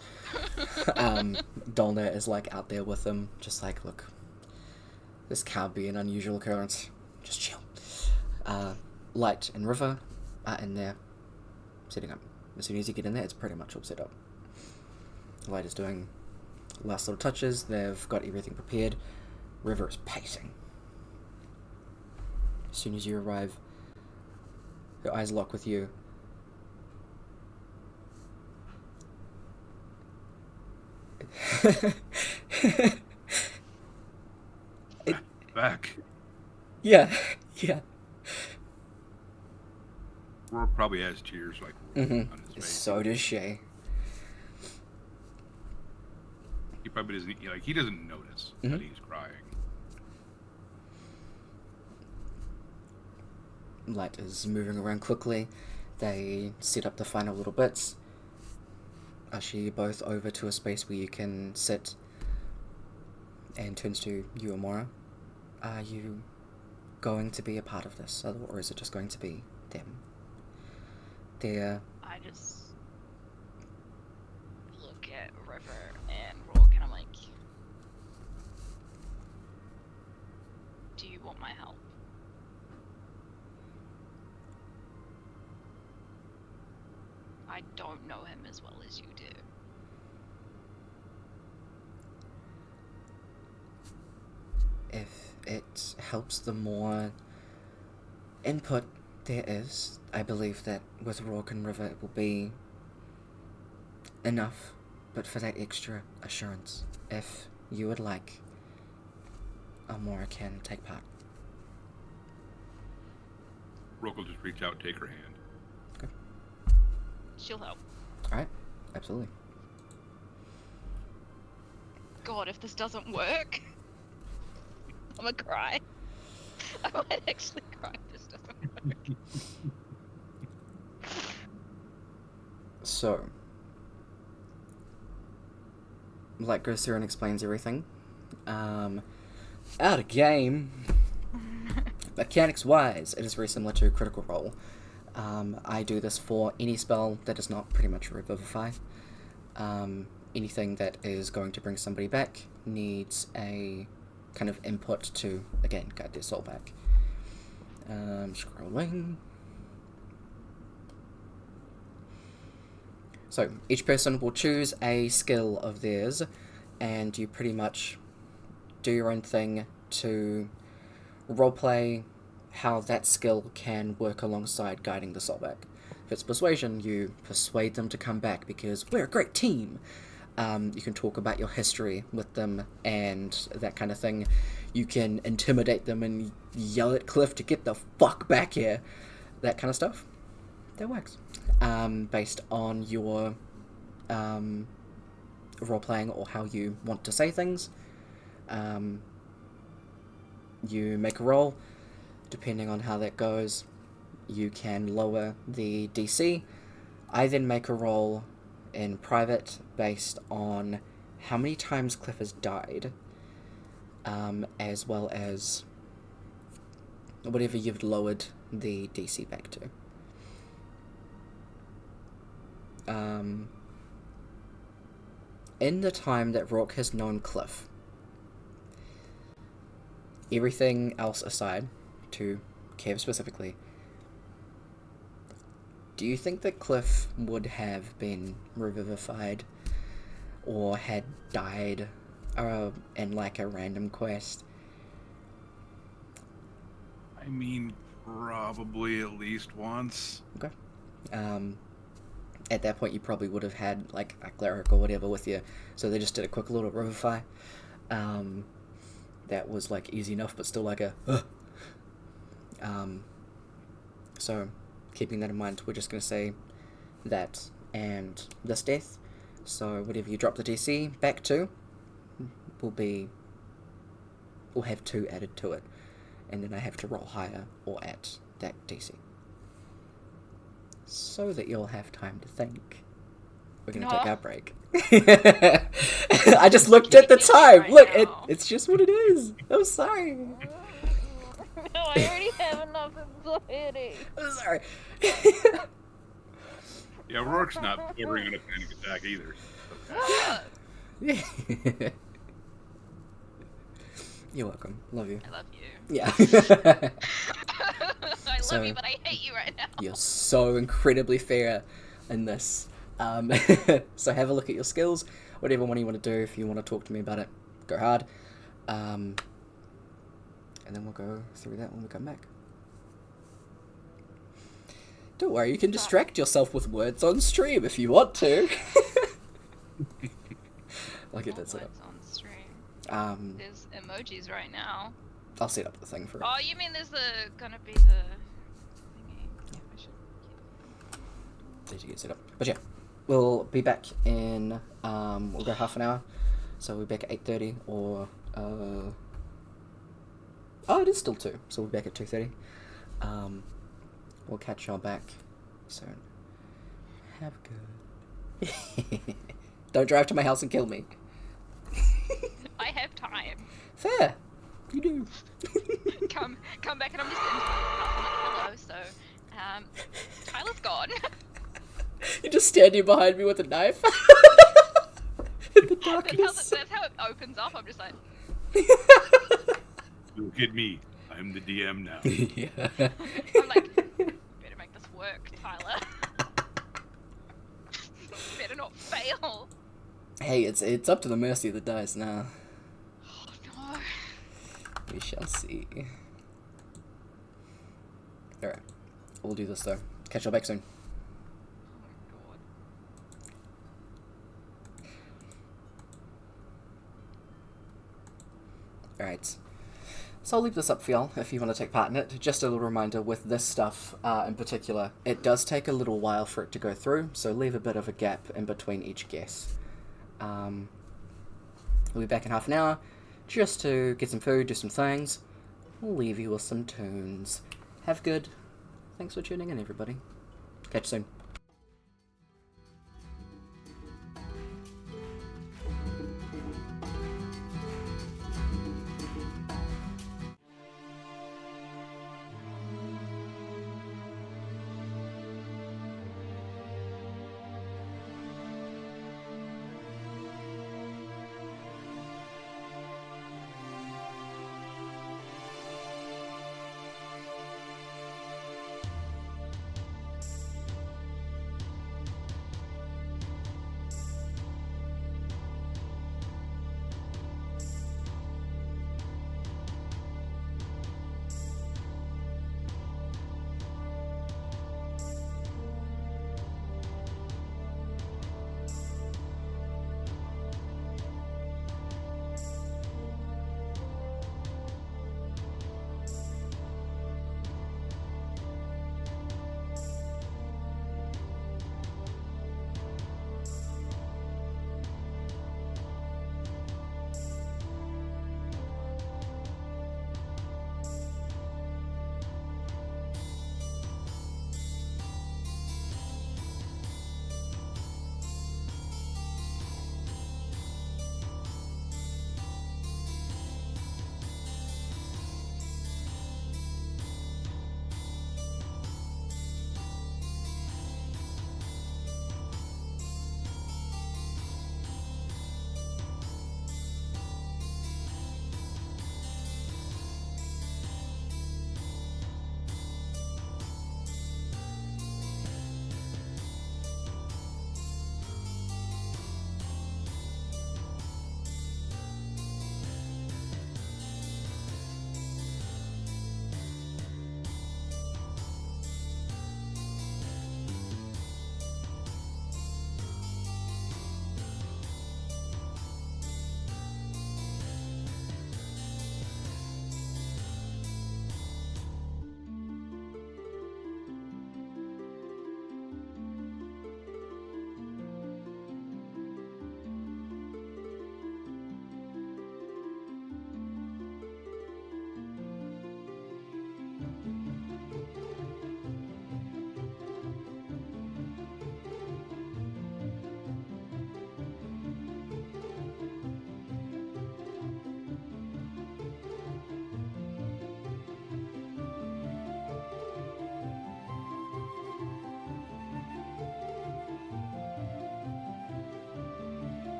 Dolna is like out there with them, just like, look, this can't be an unusual occurrence. Just chill. Light and River are in there, setting up. As soon as you get in there, it's pretty much all set up. Light is doing last little touches. They've got everything prepared. River is pacing. As soon as you arrive, her eyes lock with you. Back. Yeah. Rourke probably has tears like on his face. So does Shay. He probably doesn't he doesn't notice that he's crying. Light is moving around quickly. They set up the final little bits. Usher you both over to a space where you can sit, and turns to you, Amora. Are you going to be a part of this, or is it just going to be them? I just look at River and Rourke and I'm like, do you want my help? I don't know him as well as you do. it helps the more input there is. I believe that with Rourke and River it will be enough, but for that extra assurance, if you would like, Amora can take part. Rook will just reach out, take her hand. She'll help. Alright, absolutely. God, if this doesn't work, I'm gonna cry. I might actually cry if this doesn't work. So, Light goes through and explains everything. Out of game, mechanics wise, it is very similar to Critical Role. I do this for any spell that is not pretty much Revivify. Anything that is going to bring somebody back needs a kind of input to, again, guide their soul back. Scrolling. So, each person will choose a skill of theirs, and you pretty much do your own thing to roleplay how that skill can work alongside guiding the soul back. If it's persuasion, you persuade them to come back because we're a great team. You can talk about your history with them and that kind of thing. You can intimidate them and yell at Cliff to get the fuck back here. That kind of stuff. That works. Based on your role-playing or how you want to say things. You make a roll. Depending on how that goes, you can lower the DC. I then make a roll in private based on how many times Cliff has died, as well as whatever you've lowered the DC back to. In the time that Rourke has known Cliff, everything else aside, to Kev specifically, do you think that Cliff would have been revivified or had died in like a random quest? I mean, probably at least once. Okay. At that point, you probably would have had like a cleric or whatever with you, so they just did a quick little revivify. That was like easy enough, but still like a. So, keeping that in mind, we're just going to say that and this death. So, whatever you drop the DC back to, will have 2 added to it. And then I have to roll higher or at that DC. So that you'll have time to think. We're going to take our break. I just looked at the time. Right Look, now. it's just what it is. I'm sorry. No, I already have enough anxiety. I'm sorry. Yeah, Rourke's not bordering on a panic attack either. You're welcome. Love you. I love you. Yeah. I love So- you, but I hate you right now. You're so incredibly fair in this. So have a look at your skills. Whatever one you want to do. If you want to talk to me about it, go hard. And then we'll go through that when we come back. Don't worry, you can distract yourself with words on stream if you want to. I'll get that set up. Words on stream. There's There's emojis right now. I'll set up the thing for it. Oh, you mean there's gonna be the thingy? I should Did you get set up? But yeah, we'll be back in, we'll go half an hour. So we'll be back at 8:30 or, oh, it is still 2, so we'll be back at 2:30. We'll catch y'all back soon. Have good. Don't drive to my house and kill me. I have time. Fair. You do. Come back and I'm just in hello, so Tyler's gone. You're just standing behind me with a knife. In the darkness. That's how it opens up. I'm just like, Look at me. I'm the DM now. Yeah. I'm like, better make this work, Tyler. Better not fail. Hey, it's up to the mercy of the dice now. Oh no. We shall see. Alright. We'll do this though. Catch you back soon. Oh my god. Alright. So I'll leave this up for y'all if you want to take part in it. Just a little reminder with this stuff in particular, it does take a little while for it to go through, so leave a bit of a gap in between each guess. We'll be back in half an hour just to get some food, do some things. We'll leave you with some tunes. Have good. Thanks for tuning in, everybody. Catch you soon.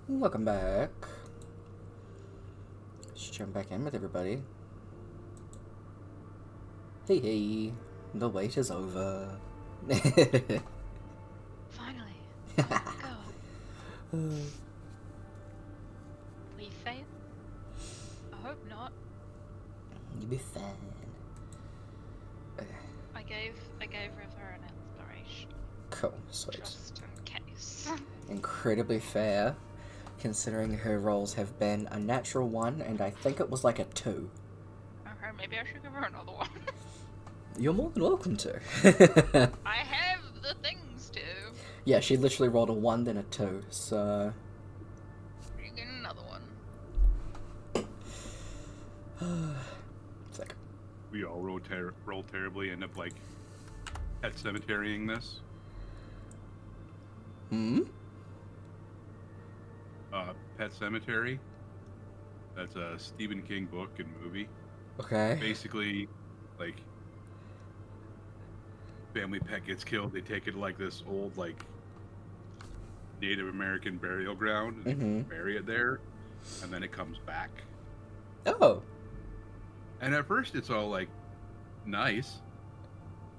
Welcome back. Let's jump back in with everybody. Hey, the wait is over. Finally. Let's go. We fail? I hope not. You'll be fine. Okay, I gave River an inspiration. cool, sweet. Just in case. Incredibly fair, considering her rolls have been a natural 1 and I think it was like a 2. Okay, maybe I should give her another one. You're more than welcome to. I have the things to. Yeah, she literally rolled a 1 then a 2, so... You get another one. It's like, We all roll terribly, end up like Pet Cemeterying this. Pet Cemetery. That's a Stephen King book and movie. okay. Basically, like, family pet gets killed, they take it to like this old like Native American burial ground and bury it there, and then it comes back. Oh. And at first it's all like nice,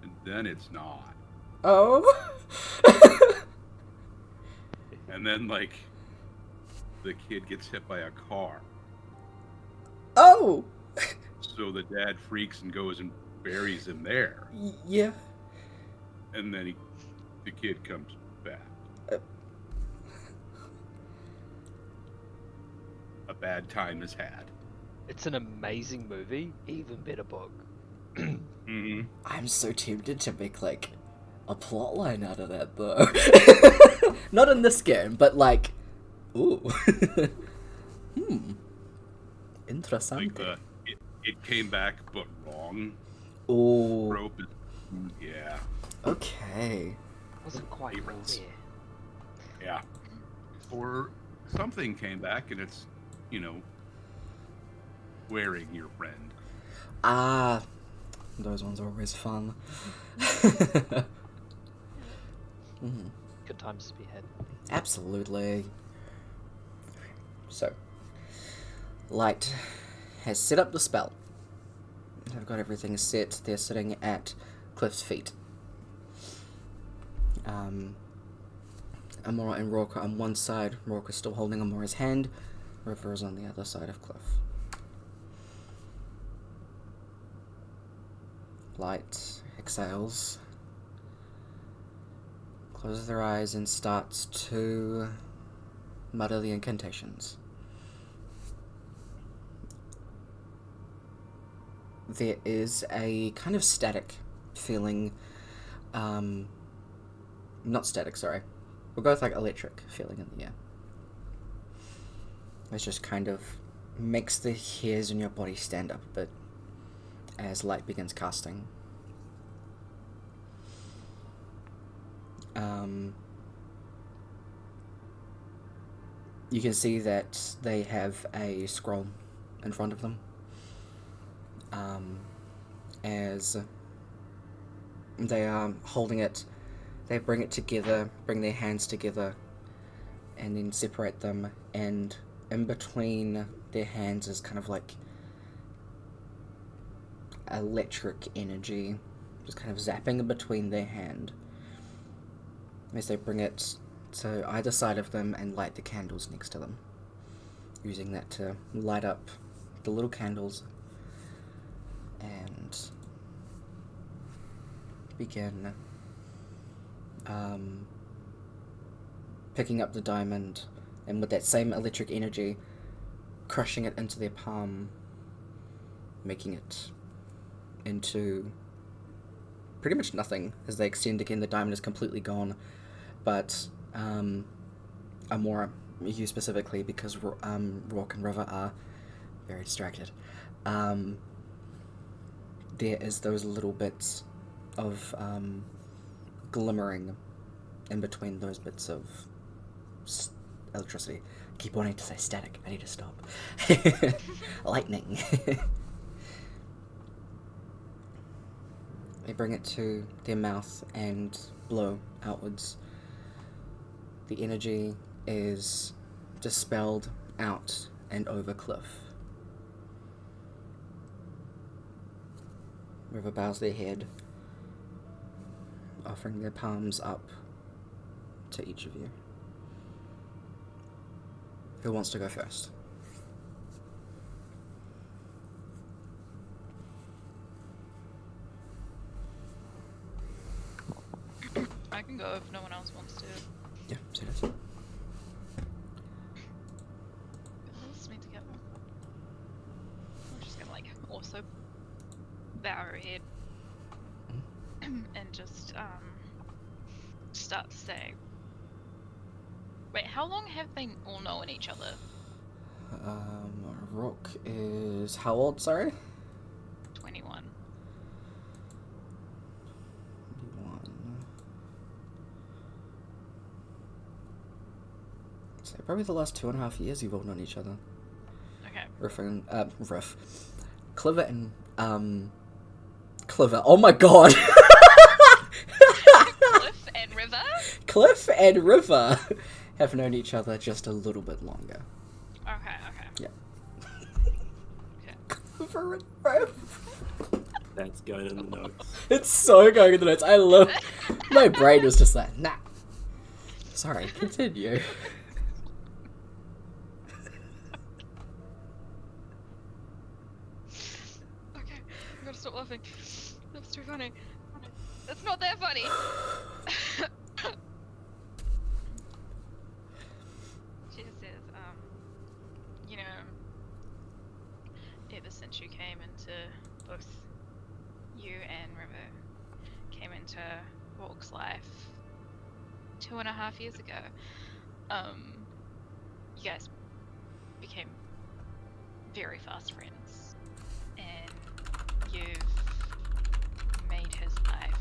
and then it's not. Oh. And then like the kid gets hit by a car. Oh. So the dad freaks and goes and buries him there. Yeah. And then the kid comes back. A bad time is had. It's an amazing movie, even better book. Mm-hmm. I'm so tempted to make, like, a plot line out of that, though. Not in this game, but, like, ooh. Interessante. Like it came back but wrong. Ooh. Rope is, yeah. Okay. Wasn't quite Favorites. there. Yeah. Or something came back and it's, wearing your friend. Ah. Those ones are always fun. Good times to be had. Absolutely. So, Light has set up the spell. They've got everything set. They're sitting at Cliff's feet. Amora and Rourke are on one side. Rourke is still holding Amora's hand. River is on the other side of Cliff. Light exhales, closes their eyes, and starts to mutter the incantations. There is a kind of static feeling, not static, sorry. We'll go with like electric feeling in the air. It just kind of makes the hairs in your body stand up a bit as Light begins casting. You can see that they have a scroll in front of them. As they are holding it, they bring it together, bring their hands together, and then separate them, and in between their hands is kind of like electric energy, just kind of zapping in between their hand as they bring it to either side of them and light the candles next to them, using that to light up the little candles and begin picking up the diamond, and with that same electric energy crushing it into their palm, making it into pretty much nothing. As they extend again, the diamond is completely gone, but Amora, you specifically, because Rourke and River are very distracted, there is those little bits of glimmering in between those bits of electricity. I keep wanting to say static. I need to stop. Lightning. They bring it to their mouth and blow outwards. The energy is dispelled out and over Cliff. River bows their head, offering their palms up to each of you. Who wants to go first? I can go if no one else wants to. Yeah, say that. Let's meet together. I'm just gonna like also bow her head and just start to say. Wait, how long have they all known each other? Brooke is how old, sorry? 21. 21. So probably the last 2.5 years you've all known each other. Okay. Cliver and, Cliver. Oh my god! Cliff and River? Cliff and River have known each other just a little bit longer. Okay. Yeah. Okay. Cliver and River. That's going in the notes. It's so going in the notes. I love. My brain was just like, nah. Sorry, continue. Okay, I gotta stop laughing. That's too funny. That's not that funny. She just says, you know, ever since you came into both you and River came into Brooke's life 2.5 years ago, you guys became very fast friends, and you've made his life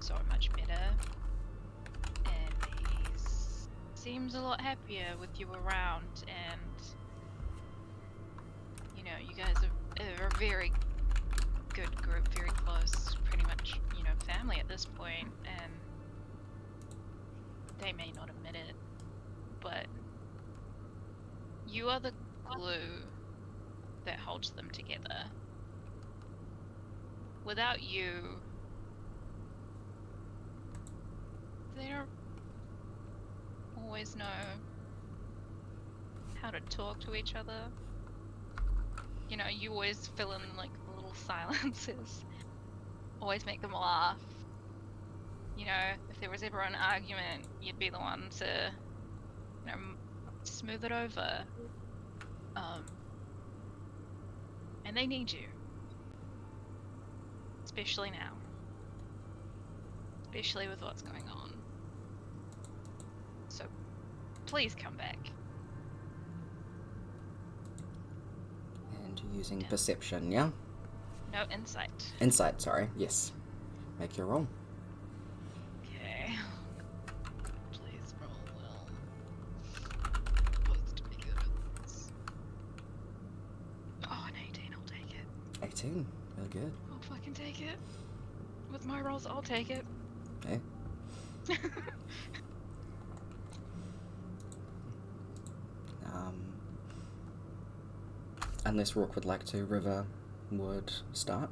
so much better, and he seems a lot happier with you around, and you know, you guys are a very good group, very close, pretty much, you know, family at this point, and they may not admit it, but you are the glue that holds them together. Without you, they don't always know how to talk to each other. You know, you always fill in like the little silences, always make them laugh. You know, if there was ever an argument, you'd be the one to, you know, smooth it over. And they need you. Especially now. Especially with what's going on. So, please come back. And using Yeah. perception, yeah? No insight. Insight, sorry. Yes. Make your roll. Okay. Please roll well. Supposed to be good at this. Oh, an 18, I'll take it. 18. Really good. I'll fucking take it. With my rolls, I'll take it. Okay. Unless Rourke would like to, River would start.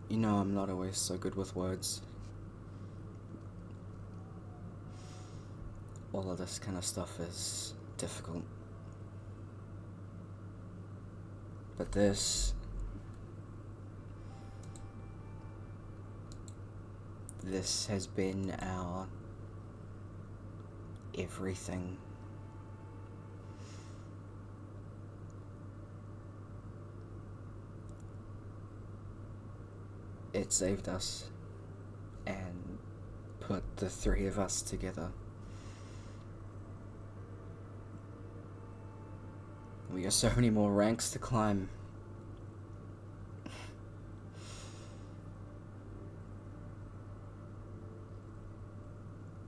You know, I'm not always so good with words. All of this kind of stuff is difficult. But this has been our everything. It saved us and put the three of us together. We got so many more ranks to climb.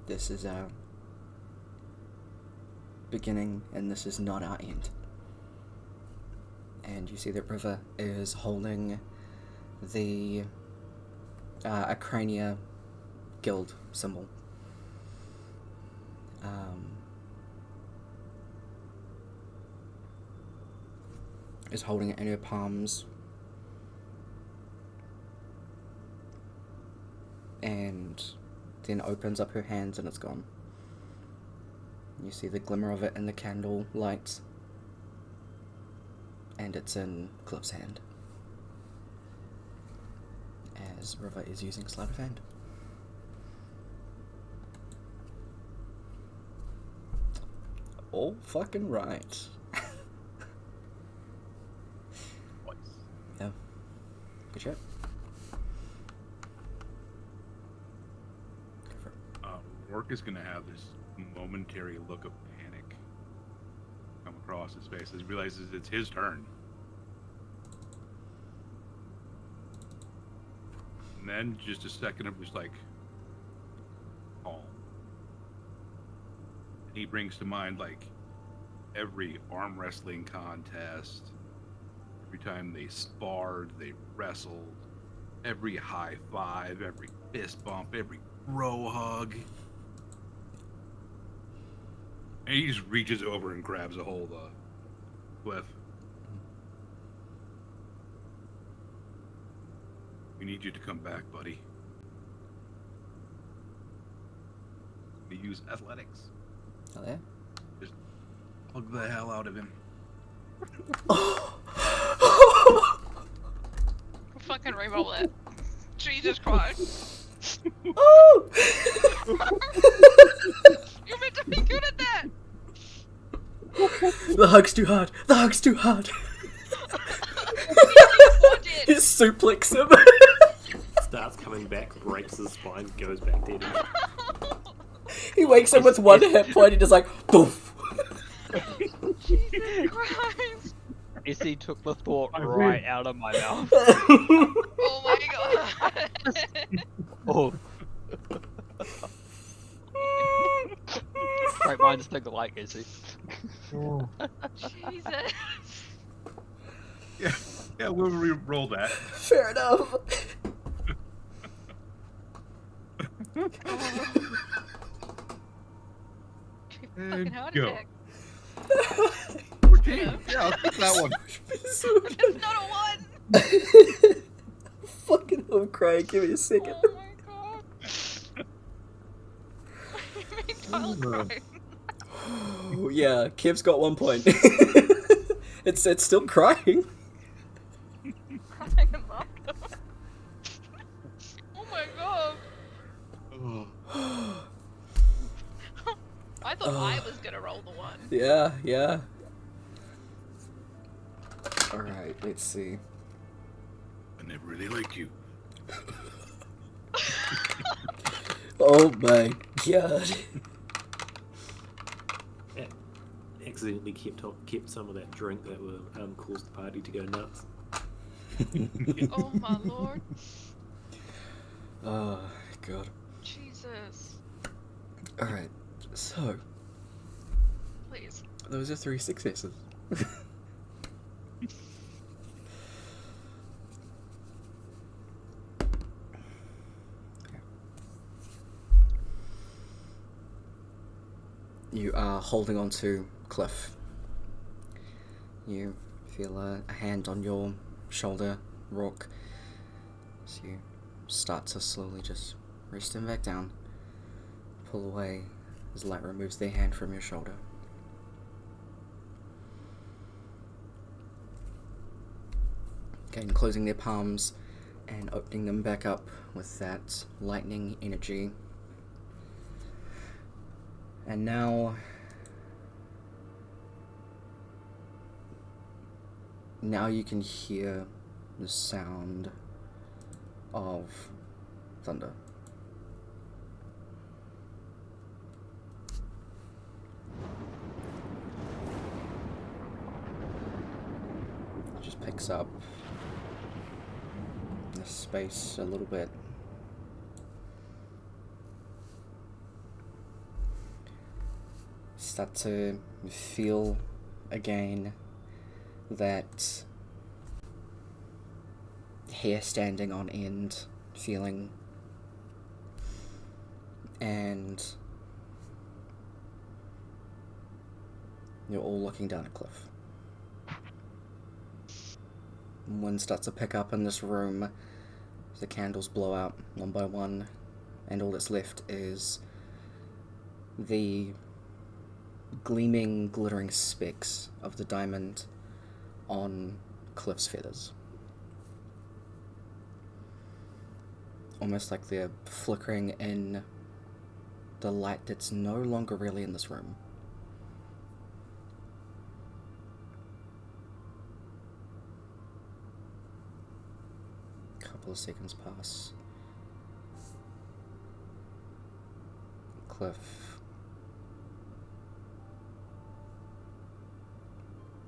This is our beginning, and this is not our end. And you see that River is holding the a Crania guild symbol. Is holding it in her palms, and then opens up her hands and it's gone. You see the glimmer of it in the candle light, and it's in Cliff's hand, as River is using sleight of hand. All fucking right. Yeah. Good shit. Go for it. Rourke is gonna have this momentary look of panic come across his face as he realizes it's his turn. And then just a second of just like calm. He brings to mind like every arm wrestling contest, every time they sparred, they wrestled, every high five, every fist bump, every bro hug. And he just reaches over and grabs a hold of Cliff. We need you to come back, buddy. We use athletics. Oh yeah? Just hug the hell out of him. Fucking reroll it. Jesus Christ. Oh! You're meant to be good at that. The hug's too hard. The hug's too hard. Just suplex him. Starts coming back, breaks his spine, goes back dead. He wakes up with one hit point and just like, poof. Jesus Christ. Izzy took the thought right out of my mouth. Oh my god. Oh. Great minds think alike, Izzy. Jesus. Yeah, we'll re-roll that. Fair enough. Fucking heart Go. attack. 14. Yeah, I'll take that one. That's not a one. Fucking I'm crying. Give me a second. Oh my god. You made Kyle cry. Oh, yeah, Kev's got 1 point. it's still crying. Crying and laughter. Oh my god. I thought I was gonna roll the one. Yeah. Alright, let's see. I never really liked you. Oh my god. Accidentally kept some of that drink that would caused the party to go nuts. Oh my lord. Oh god. Jesus. Alright, so Please. those are 3 successes. You are holding on to Cliff. You feel a hand on your shoulder, Rourke. So you start to slowly just rest him back down. Pull away as light removes their hand from your shoulder. Again, closing their palms and opening them back up with that lightning energy. And now you can hear the sound of thunder. It just picks up the space a little bit. Start to feel again that hair standing on end feeling, and you're all looking down a cliff. Wind starts to pick up in this room. The candles blow out one by one, and all that's left is the gleaming, glittering specks of the diamond on Cliff's feathers. Almost like they're flickering in the light that's no longer really in this room. A couple of seconds pass. Cliff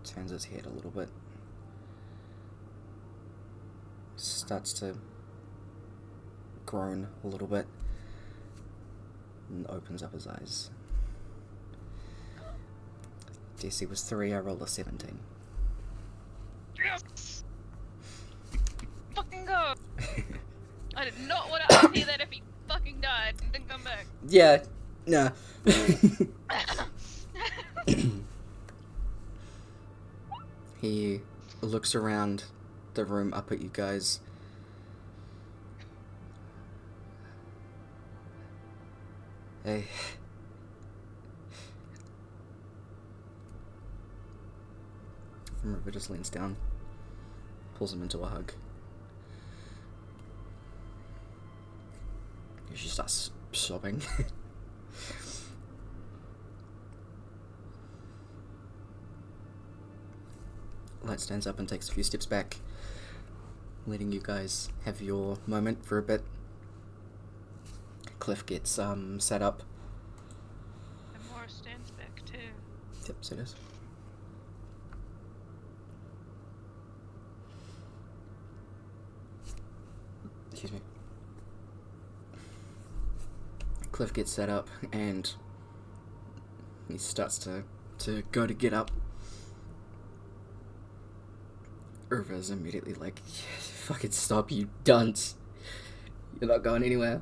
turns his head a little bit, starts to groan a little bit, and opens up his eyes. DC was 3, I rolled a 17. Yes! Fucking go! I did not want to unsee that if he fucking died and didn't come back. Yeah, nah. He looks around the room up at you guys. Hey. River just leans down, pulls him into a hug. She starts sobbing. Light stands up and takes a few steps back, letting you guys have your moment for a bit. Cliff gets set up. And Morris stands back too. Yep, so it is. Excuse me. Cliff gets set up and he starts to go to get up. Urva's immediately like, fucking stop, you dunce. You're not going anywhere.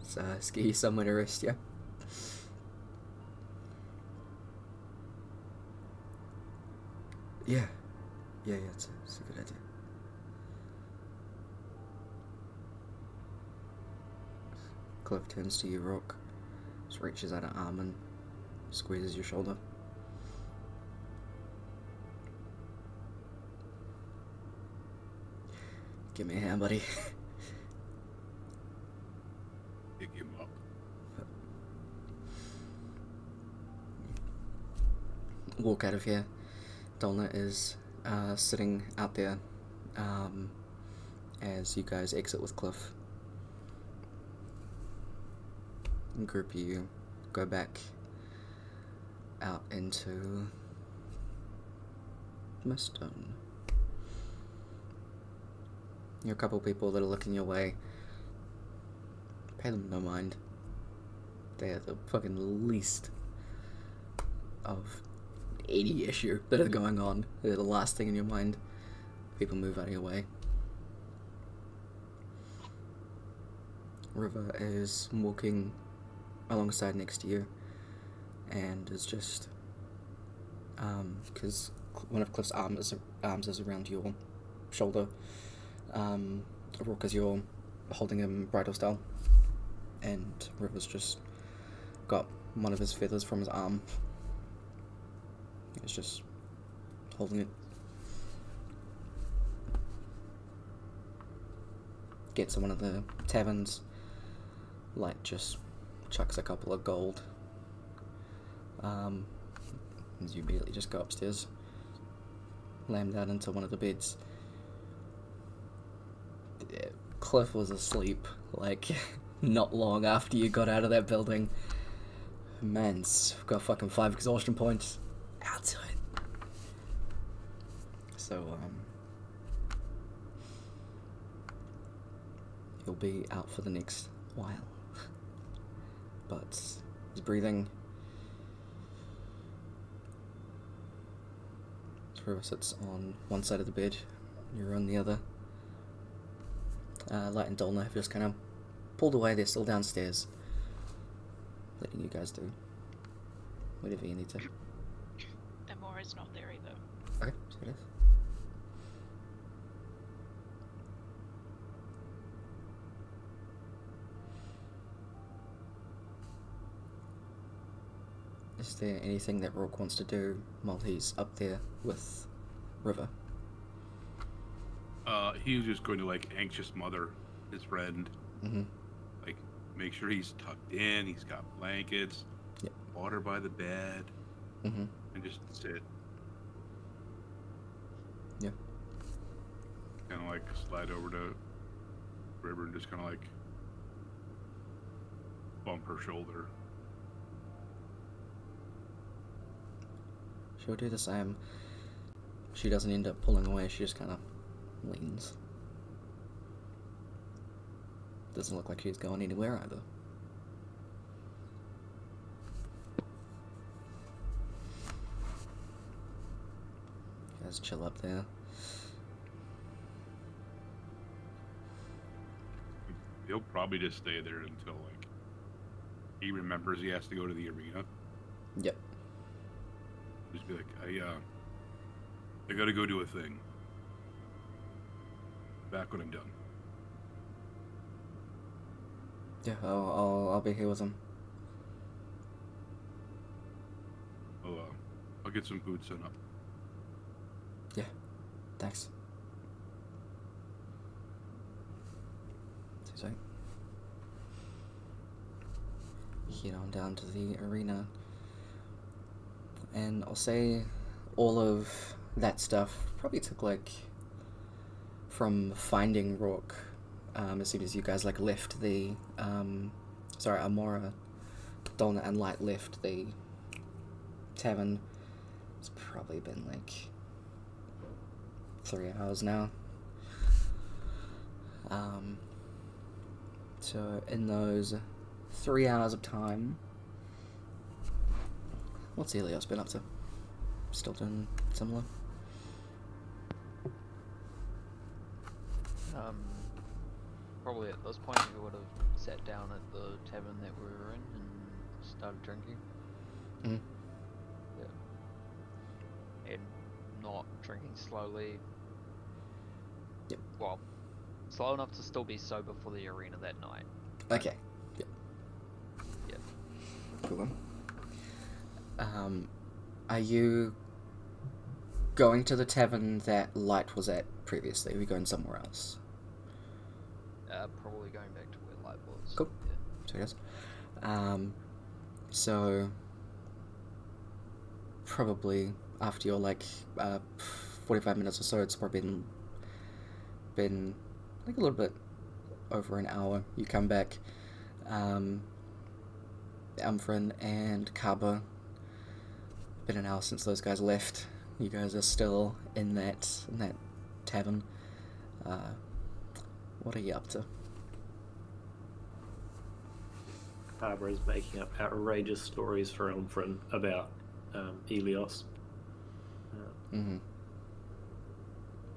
So, let's get you somewhere to rest, yeah? Yeah, it's a good idea. Cliff turns to you, Rook. Just reaches out an arm and squeezes your shoulder. Give me a hand, buddy. Pick him up. Walk out of here. Dolna is sitting out there as you guys exit with Cliff. Group you go back out into Mistone. You're a couple people that are looking your way. Pay them no mind. They are the fucking least of any issue that are going on. They're the last thing in your mind. People move out of your way. River is walking alongside next to you and is just because one of Cliff's arms is around your shoulder. Rook is you're holding him bridal style, and River's just got one of his feathers from his arm. He's just holding it. Gets to one of the taverns. Light just chucks a couple of gold. As you immediately just go upstairs, lamb down into one of the beds. Cliff was asleep, like, not long after you got out of that building. Man's got fucking 5 exhaustion points. Out to it. So, he'll be out for the next while. But he's breathing. Trevor sits on one side of the bed, You're on the other. Light and Dolna have just kind of pulled away. They're still downstairs, letting you guys do whatever you need to. Amora's not there either. Okay, so it is. Is there anything that Rourke wants to do while he's up there with River? He was just going to like anxious mother his friend. Mm-hmm. Like make sure he's tucked in, he's got blankets, Yep. water by the bed, Mm-hmm. and just sit. Yeah. Kind of like slide over to River and just kind of like bump her shoulder. She'll do the same. She doesn't end up pulling away, she just kind of leans. Doesn't look like she's going anywhere either. You guys chill up there. He'll probably just stay there until like he remembers he has to go to the arena. Yep. Just be like, I gotta go do a thing. Back when I'm done. Yeah, I'll be here with him. I'll get some food set up. Yeah, thanks. So, head on down to the arena. And I'll say all of that stuff probably took like from finding Rourke, as soon as you guys like left the Amora, Dolna and Light left the tavern. It's probably been like 3 hours now. So in those 3 hours of time, what's Helios been up to? Still doing similar? Probably at this point we would have sat down at the tavern that we were in and started drinking. Mm. Yeah. And not drinking slowly. Yep. Well, slow enough to still be sober for the arena that night. Okay. Yep. Yep. Cool one. Are you going to the tavern that Light was at previously? Are we going somewhere else? Probably going back to where Light was. Cool. Yeah. So yes. So probably after your like 45 minutes or so, it's probably been like a little bit over an hour. You come back. Amfrin and Kaba. Been an hour since those guys left. You guys are still in that tavern. What are you up to? Barbara is making up outrageous stories for Elmfrin about Helios. Mm-hmm.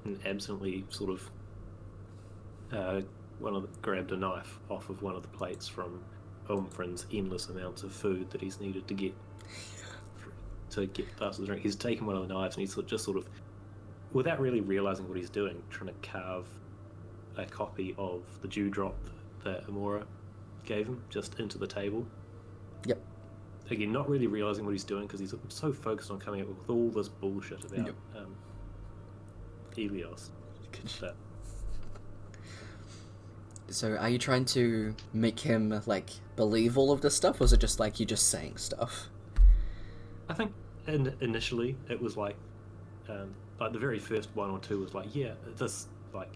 And absently sort of grabbed a knife off of one of the plates from Elmfrin's endless amounts of food that he's needed to get past the drink. He's taken one of the knives and he's just sort of, without really realizing what he's doing, trying to carve a copy of the dewdrop that Amora gave him just into the table. Yep. Again, not really realizing what he's doing because he's so focused on coming up with all this bullshit about Helios. But So are you trying to make him like believe all of this stuff, or is it just like you just saying stuff? I think initially it was like the very first one or two was like, yeah, this, like,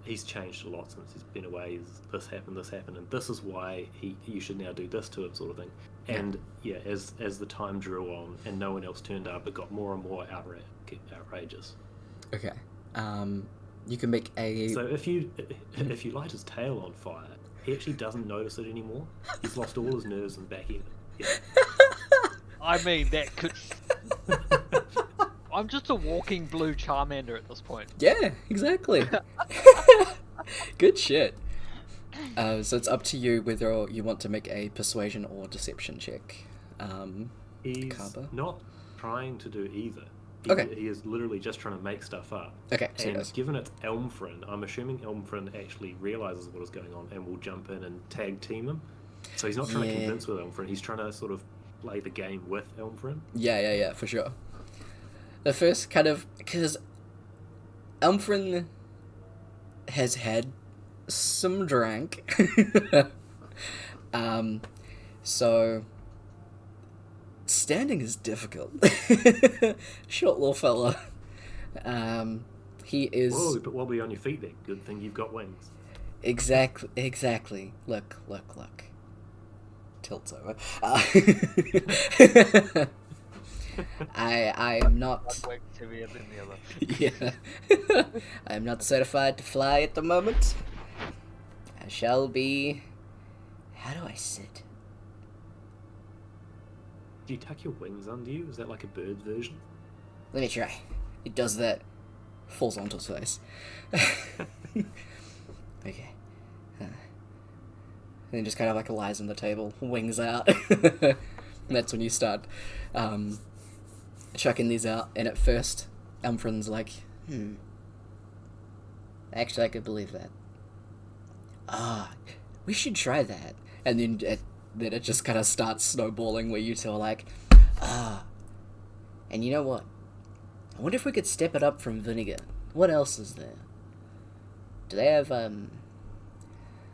he's changed a lot since he's been away. This happened, and this is why you should now do this to him, sort of thing. And yeah, as the time drew on and no one else turned up, it got more and more outrageous. Okay. You can make a... So if you light his tail on fire, he actually doesn't notice it anymore. He's lost all his nerves and back end. Yeah. I mean, that could... I'm just a walking blue Charmander at this point. Yeah, exactly. Good shit. So it's up to you whether you want to make a persuasion or deception check. He's Kaba? not trying to do either. Okay. He is literally just trying to make stuff up. Okay, so And yes. given it's Elmfriend, I'm assuming Elmfriend actually realizes what is going on and will jump in and tag team him. So he's not trying to Yeah. convince with Elmfriend, he's trying to sort of play the game with Elmfriend. Yeah, for sure. The first kind of... Because Elmfriend has had some drink. So... Standing is difficult. Short little fella. He is... Whoa, but wobbly on your feet there. Good thing you've got wings. Exactly. Look. Tilts over. I am not... One wing heavier than the other. Yeah. I am not certified to fly at the moment. I shall be... How do I sit? Do you tuck your wings under you? Is that like a bird version? Let me try. He does that. Falls onto his face. Okay. Then just kind of like lies on the table, wings out. And that's when you start chucking these out. And at first, Elmfriend's like, actually, I could believe that. We should try that. And then it just kind of starts snowballing where you two are like, and you know what? I wonder if we could step it up from vinegar. What else is there? Do they have, what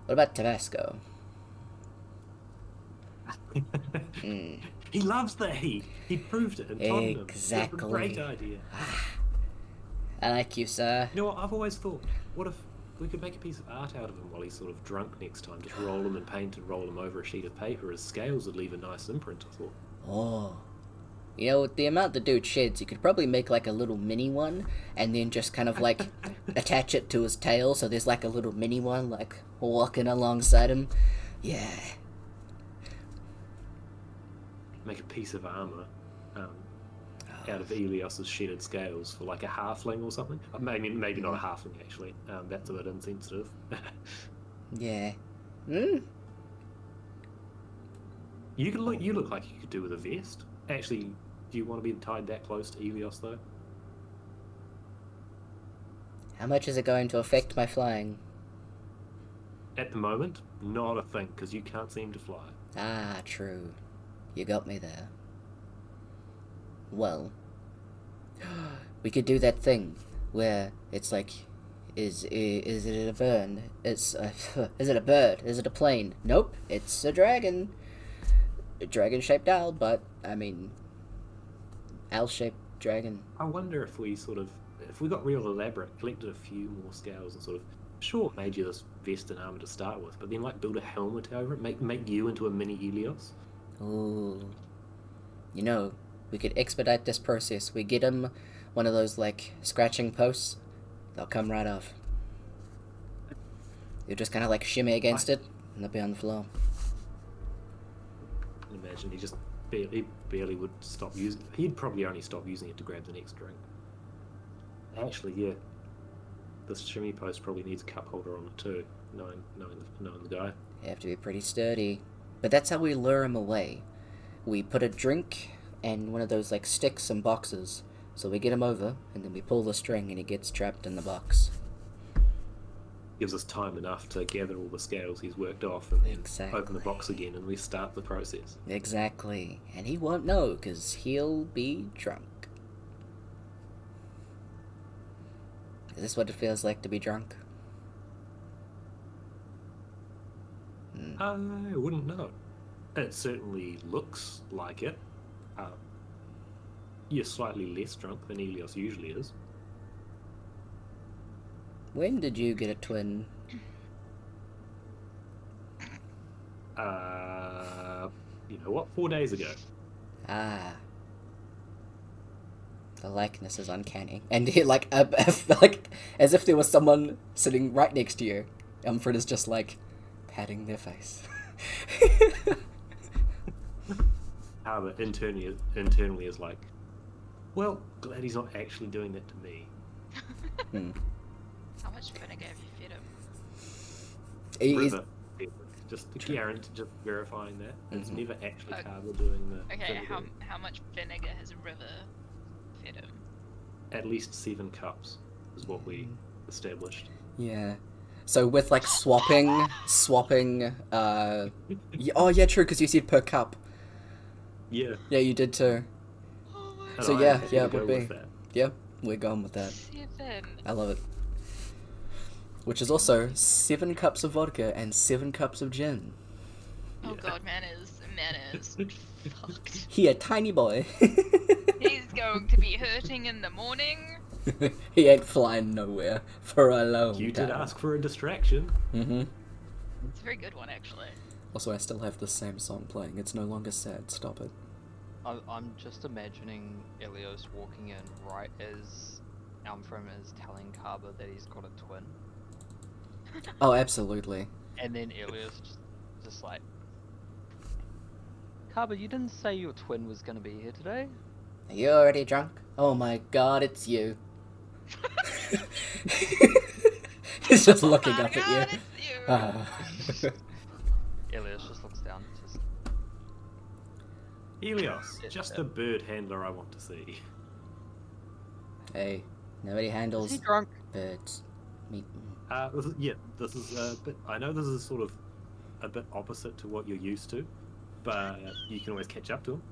about Tabasco? He loves the heat. He proved it in Tottenham. Exactly. It's a great idea. I like you, sir. You know what? I've always thought, what if we could make a piece of art out of him while he's sort of drunk next time? Just roll him in paint and roll him over a sheet of paper. His scales would leave a nice imprint, I thought. Oh. You know, with the amount the dude sheds, you could probably make like a little mini one, and then just kind of like attach it to his tail, so there's like a little mini one, like walking alongside him. Yeah. Make a piece of armour out of Elios's shedded scales for like a halfling or something. Maybe not a halfling actually. That's a bit insensitive. Yeah. You look like you could do with a vest. Actually, do you want to be tied that close to Elios though? How much is it going to affect my flying? At the moment, not a thing, because you can't seem to fly. Ah, true. You got me there. Well, we could do that thing where it's like, is it a bird? Is it a bird? Is it a plane? Nope, it's a dragon. A dragon-shaped owl, but I mean, owl-shaped dragon. I wonder if we got real elaborate, collected a few more scales and sort of, sure, made you this vest and armor to start with, but then like build a helmet over it, make you into a mini Helios. Ooh. You know, we could expedite this process. We get him one of those, like, scratching posts. They'll come right off. You'll just kind of, like, shimmy against it, and they'll be on the floor. Imagine he just barely would stop using it. He'd probably only stop using it to grab the next drink. Actually, yeah. This shimmy post probably needs a cup holder on it too, knowing the guy. You have to be pretty sturdy. But that's how we lure him away. We put a drink and one of those, like, sticks and boxes. So we get him over, and then we pull the string, and he gets trapped in the box. Gives us time enough to gather all the scales he's worked off, and then Exactly. open the box again, and we start the process. Exactly. And he won't know, because he'll be drunk. Is this what it feels like to be drunk? I wouldn't know. It certainly looks like it. You're slightly less drunk than Elios usually is. When did you get a twin? You know what? 4 days ago. Ah. The likeness is uncanny. And he, like, like, as if there was someone sitting right next to you. Umfred is just, like, patting their face. But internally is like, Well, glad he's not actually doing that to me. Hmm. How much vinegar have you fed him? He's- River. Just to guarantee, just verifying that. It's Mhm. never actually Okay. Carver doing the Okay, vinegar. how much vinegar has River fed him? At least 7 cups is what we established. Yeah. So with like swapping, oh yeah, true, because you said per cup. Yeah. Yeah, you did too. Oh my And So I'm yeah, happy yeah, to it go would with be. that. Yeah, we're going with that. 7. I love it. Which is also 7 cups of vodka and 7 cups of gin. Oh Yeah. god, man is fucked. He a tiny boy. He's going to be hurting in the morning. He ain't flying nowhere for a long You time. did ask for a distraction. Mm-hmm. It's a very good one, actually. Also, I still have the same song playing. It's no longer sad. Stop it. I'm just imagining Elios walking in right as Almfrim is telling Carver that he's got a twin, Oh, absolutely. and then Elios just like, Carver, you didn't say your twin was gonna be here today. Are you already drunk? Oh my god, it's you. He's just looking Oh my up at God, you. it's you. Ah. Elios just looks down, just Helios, Yeah. just the bird handler I want to see. Hey, nobody is handles he drunk? birds. Me. This is a bit. I know this is sort of a bit opposite to what you're used to, but you can always catch up to him.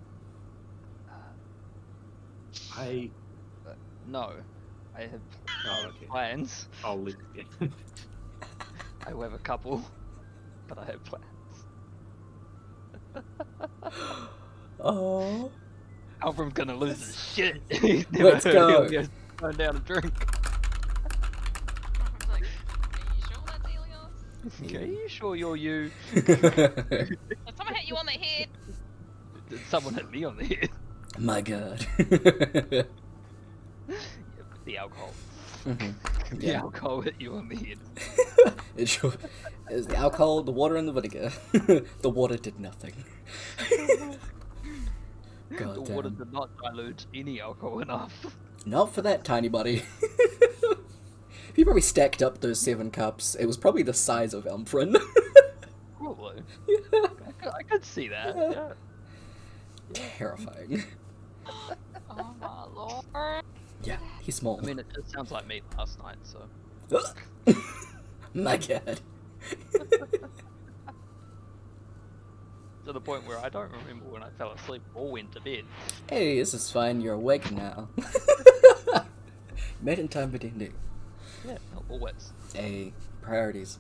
I. No, I have Oh, okay. plans. I'll leave. I will have a couple, but I have plans. Oh. Alfred's gonna lose his shit. He's never Let's heard go. Elios going down a drink. I was like, are you sure that's Helios? Okay, you sure you're you? Did someone hit you on the head? Did someone hit me on the head? My god. Yeah, the alcohol. Mhm. The Yeah. alcohol hit you on the head. It's the alcohol, the water, and the vinegar. The water did nothing. God The water damn. did not dilute any alcohol enough. Not for that tiny buddy. If you probably stacked up those 7 cups, it was probably the size of Elmfrin. Probably. Yeah. I could see that. Yeah. Terrifying. Oh my lord. Yeah, he's small. I mean, it just sounds like me last night, so. My god. To the point where I don't remember when I fell asleep or went to bed. Hey, this is fine, you're awake now. Made in time for D&D. Yeah, not always. Hey, priorities.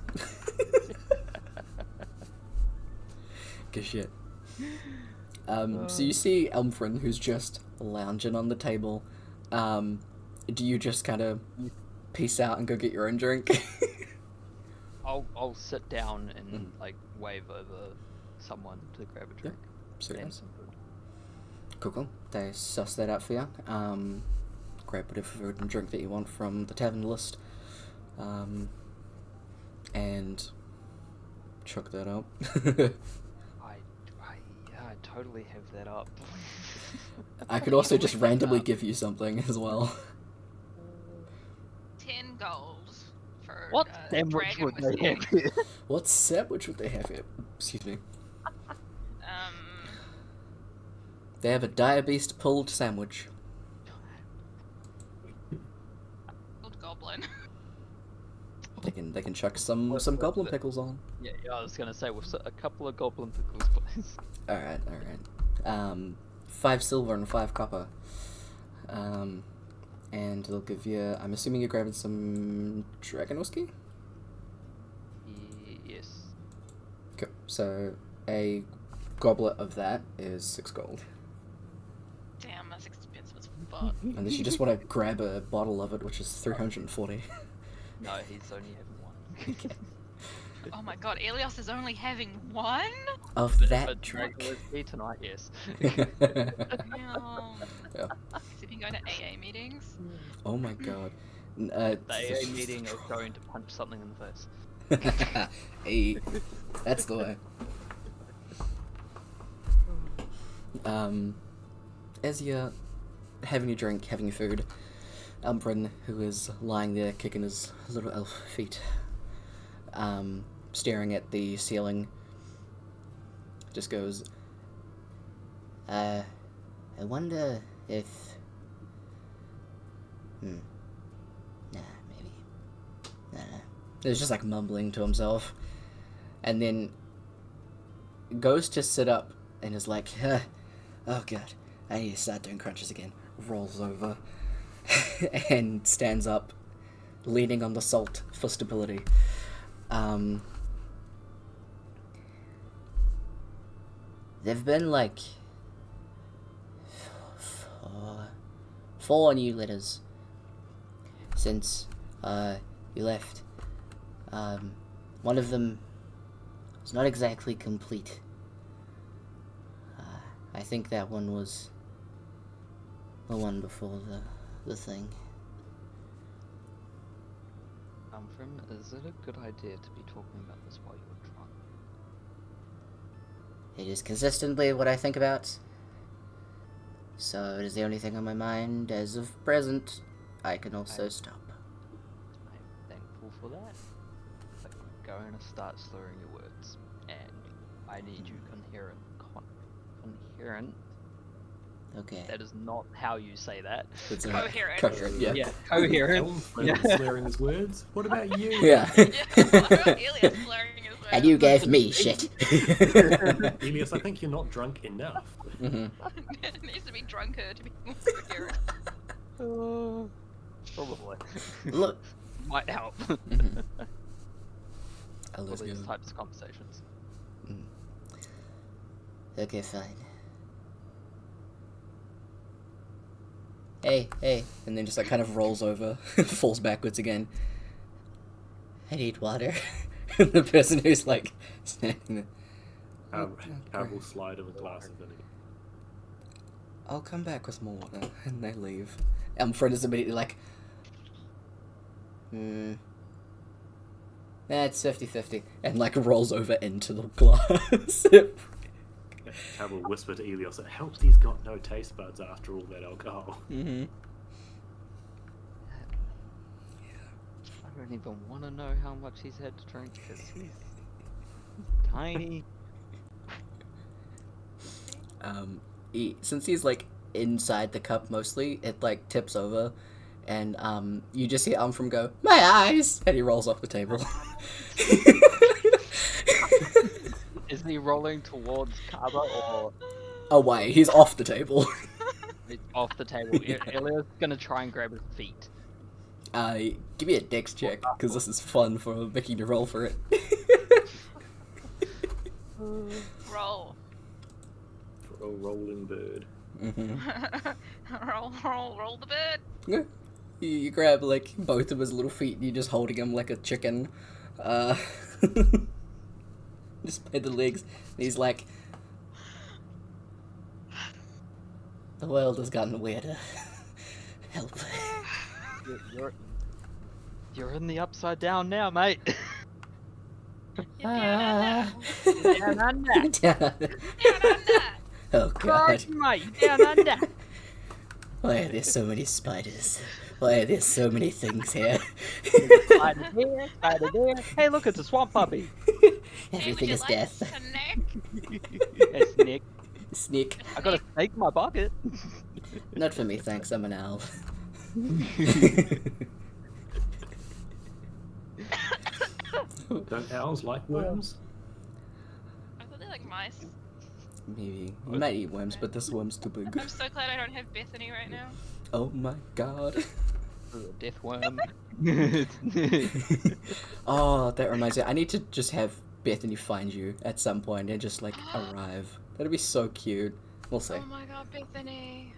Good shit. So you see Elmfrin, who's just lounging on the table. Do you just kind of peace out and go get your own drink? I'll sit down and Mhm. like wave over someone to grab a drink. Sweet and as. some food. Cool. They suss that out for you. Grab whatever food and drink that you want from the tavern list. And chuck that up. I totally have that up. I could also just randomly give you something as well. 10 gold for What sandwich dragon would they whiskey. have here? What sandwich would they have here? Excuse me. They have a diabetes pulled sandwich. Old goblin. They can chuck some What- goblin what- pickles on. Yeah, I was gonna say we'll sit a couple of goblin pickles, please. Alright. 5 silver and 5 copper. And they'll give you. I'm assuming you're grabbing some dragon whiskey? Yes. Cool. So a goblet of that is 6 gold. Damn, that's expensive as fuck. Unless you just want to grab a bottle of it, which is 340. No, he's only having one. Oh my god, Elios is only having one? Of that But drink. dragon whiskey tonight, yes. Damn. Yeah. Has he been going to AA meetings? Oh my god. The AA meeting is going to punch something in the face. Hey, that's the way. As you having your drink, having your food. Umbrin, who is lying there kicking his little elf feet, staring at the ceiling, just goes, I wonder if... Nah, maybe. Nah. He's just like mumbling to himself. And then goes to sit up and is like, oh god, I need to start doing crunches again. Rolls over and stands up, leaning on the salt for stability. There've been like four new letters since you left. One of them is not exactly complete. I think that one was the one before the thing. Is it a good idea to be talking about this while you're drunk? It is consistently what I think about, so it is the only thing on my mind as of present. I can also stop. I'm thankful for that. But you're going to start slurring your words, and I need you coherent. Coherent? Okay. That is not how you say that. It's Coherent. Coherent, yeah. Yeah, coherent. Alan slurring his words. What about you? Yeah. Elias slurring his words. And you gave me shit. Elias, I think you're not drunk enough. Mm-hmm. It needs to be drunker to be more coherent. Probably. Look. Might help. Mm-hmm. For Let's these go. types of conversations. Okay, fine. Hey, and then just like kind of rolls over, falls backwards again. I need water. And the person who's like standing there. Cav will slide him a glass of vinegar. I'll come back with more water, and they leave. Friend is immediately like, that's 50-50, and like rolls over into the glass. Cav will whisper to Elios, it helps he's got no taste buds after all that alcohol. Mm-hmm. I don't even want to know how much he's had to drink because he's tiny. Since he's like inside the cup mostly, it like tips over, and you just see from go, my eyes, and he rolls off the table. Is he rolling towards Kaba or Away, he's off the table. he's off the table? Elia's gonna try and grab his feet. Give me a dex check, because this is fun for Vicky to roll for it. Roll. For a rolling bird. Mm-hmm. roll the bird. Yeah. You grab like both of his little feet and you're just holding him like a chicken. Just by the legs. And he's like, the world has gotten weirder. Help. You're in the upside down now, mate. Ah. Down under. Down under. Oh god. Christ, mate, down under. Why are there so many spiders? Why are there so many things here? Spider here, spider there. Hey, look, it's a swamp puppy. Everything is death. It's Nick. Sneak. I got a snake in my pocket. Not for me, thanks. I'm an owl. Don't owls like worms? I thought they like mice. Maybe. You might eat worms, but this worm's too big. I'm so glad I don't have Bethany right now. Oh my god. Death worm. Oh, that reminds me. I need to just have Bethany find you at some point and just like arrive. That'd be so cute. We'll see. Oh my god, Bethany.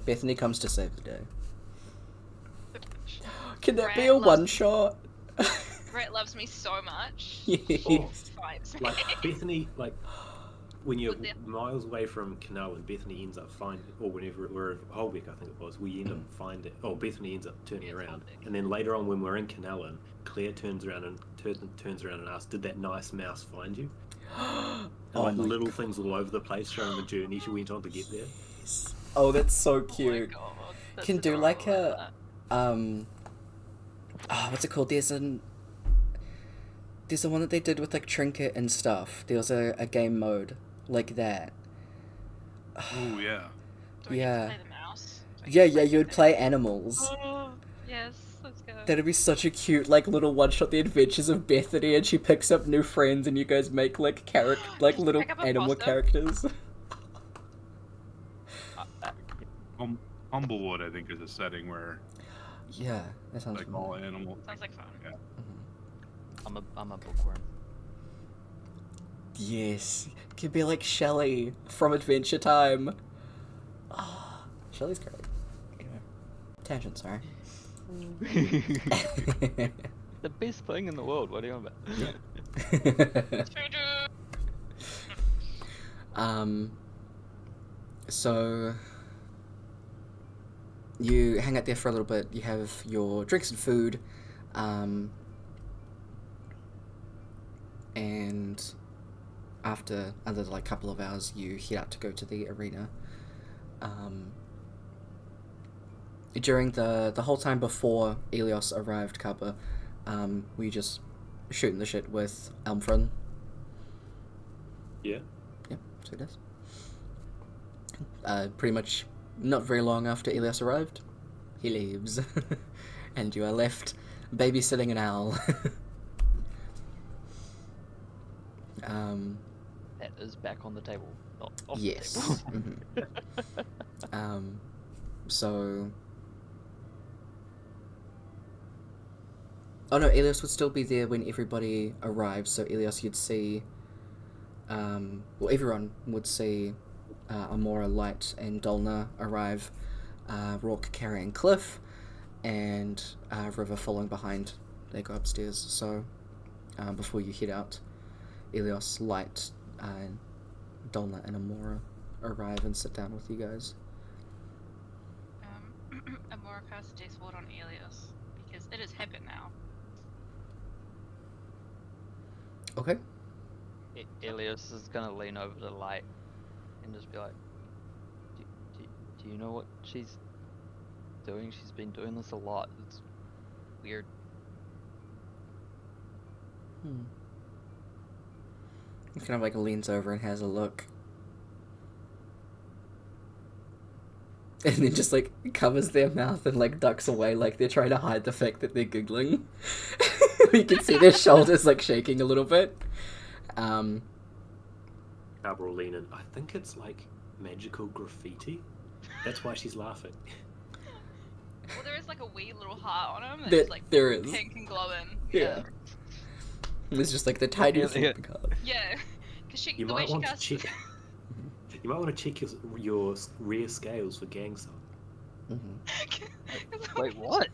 Bethany comes to save the day. Can that be Brett a loves- one shot? Brett loves me so much. Yes. Oh, Fights me. like Bethany, like when you're With the- miles away from Canal and Bethany ends up finding, or whenever we're Holbeck, I think it was, we end up finding. Oh, Bethany ends up turning It's around, Holbeck. and then later on when we're in Canal, Claire turns around and asks, "Did that nice mouse find you?" And Oh like my little things all over the place showing the journey she went on to get there. Yes. Oh, that's so Oh my cute. god. That's Can do like adorable, a what's it called? There's the one that they did with like trinket and stuff. There was a game mode like that. Oh yeah. Do I Yeah. get to play the mouse? Do I Yeah, get to yeah, you would the- play animals. Oh, yes, let's go. That'd be such a cute like little one shot. The Adventures of Bethany, and she picks up new friends, and you guys make like like Did you little pick up a animal possum? characters. Humblewood, I think, is a setting where Yeah, that sounds like fun. all animals. Sounds like fun. Yeah. I'm a bookworm. Yes, could be like Shelley from Adventure Time. Ah, Shelley's great. Anyway, tangent, sorry. The best thing in the world. What are you on about? So you hang out there for a little bit. You have your drinks and food, and after another like couple of hours, you head out to go to the arena. During the whole time before Elios arrived, Kappa, were you just shooting the shit with Elmfrin? Yeah. Yeah, so it is. Pretty much not very long after Elias arrived, he leaves. And you are left babysitting an owl. That is back on the table, not off Yes. the table. Mhm. So... Oh no, Elias would still be there when everybody arrives, so Elias you'd see... well, everyone would see Amora, Light, and Dolna arrive, Rourke carrying Cliff, and River following behind. They go upstairs, so before you head out, Elios, Light, Dolna, and Amora arrive and sit down with you guys. Amora casts Death Ward on Elios, because it has happened now. Okay. Elias is gonna lean over to Light and just be like, do you know what she's doing? She's been doing this a lot. It's weird. He kind of like leans over and has a look. And then just like covers their mouth and like ducks away like they're trying to hide the fact that they're giggling. You can see their shoulders like shaking a little bit. Cabral lean in. I think it's like magical graffiti. That's why she's laughing. Well, there is like a wee little heart on him that's There- like there is. pink and glowing. Yeah. It's just like the tiniest Yeah. little card. Yeah. Because You the way might she want to casts check. You might want to check your rare scales for gang sign. Mm-hmm. Wait, what?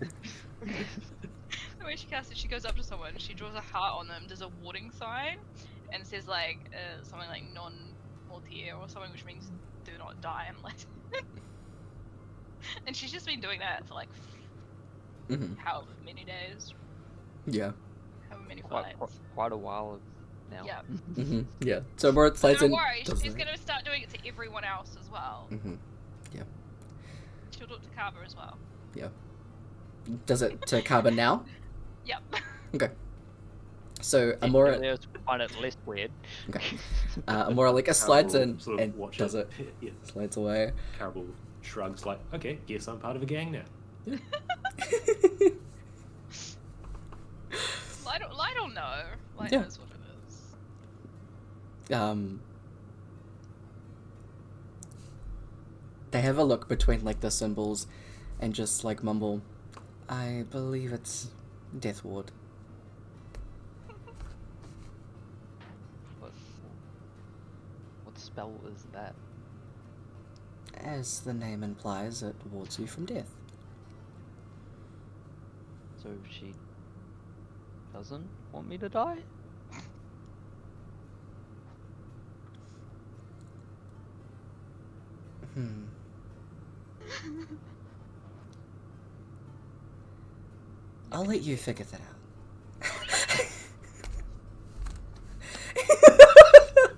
The way she casts it, she goes up to someone, she draws a heart on them, does a warding sign, and says like something like non-mortier or something, which means do not die in Latin. And she's just been doing that for like Mm-hmm. however many days, Yeah. however many Quite, flights. quite a while now. Yeah. Mm-hmm. Yeah. So more slides Don't in. worry, does she's that. gonna start doing it to everyone else as well. Mm-hmm. She'll do it to Carver as well. Does it to Kaba now? Yep. Okay. So Amora, Elias find it less weird. okay. Amora like slides Cabral in sort of and watches does it. Yeah. Slides away. Cabral shrugs like, okay, guess I'm part of a gang now. Light don't know. Light Yeah. knows what it is. They have a look between like the symbols and just like mumble, I believe it's Death Ward. What spell is that? As the name implies, it wards you from death. So she doesn't want me to die? I'll let you figure that out.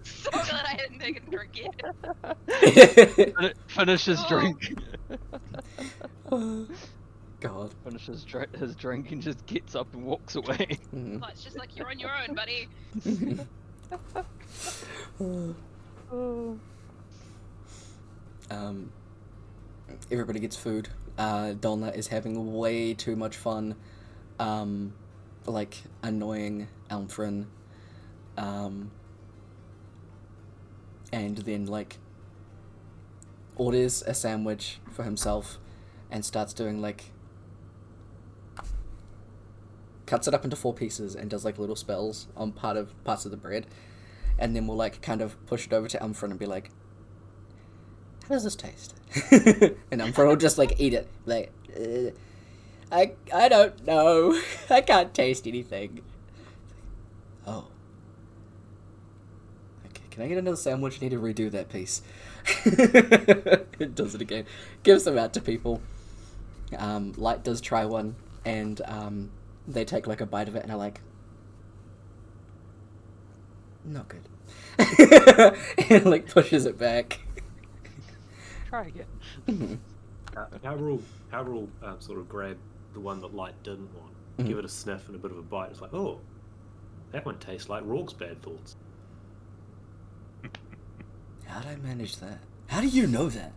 So glad I hadn't taken drink yet. Finish his Oh. drink. God. Finishes his drink and just gets up and walks away. Mm. Well, it's just like you're on your own, buddy. Everybody gets food. Donna is having way too much fun, like annoying Alfrin, and then like orders a sandwich for himself and starts doing like cuts it up into 4 pieces and does like little spells on parts of the bread, and then we'll like kind of push it over to Alfrin and be like, how does this taste? And Alfrin will just like eat it like I don't know. I can't taste anything. Oh. Okay, can I get another sandwich? I need to redo that piece. It does it again. Gives them out to people. Light does try one, and they take like a bite of it and are like, not good. And like pushes it back. Try again. Howard will sort of grab the one that Light didn't want, give it a sniff and a bit of a bite. It's like, oh, that one tastes like Rourke's bad thoughts. How'd I manage that? How do you know that?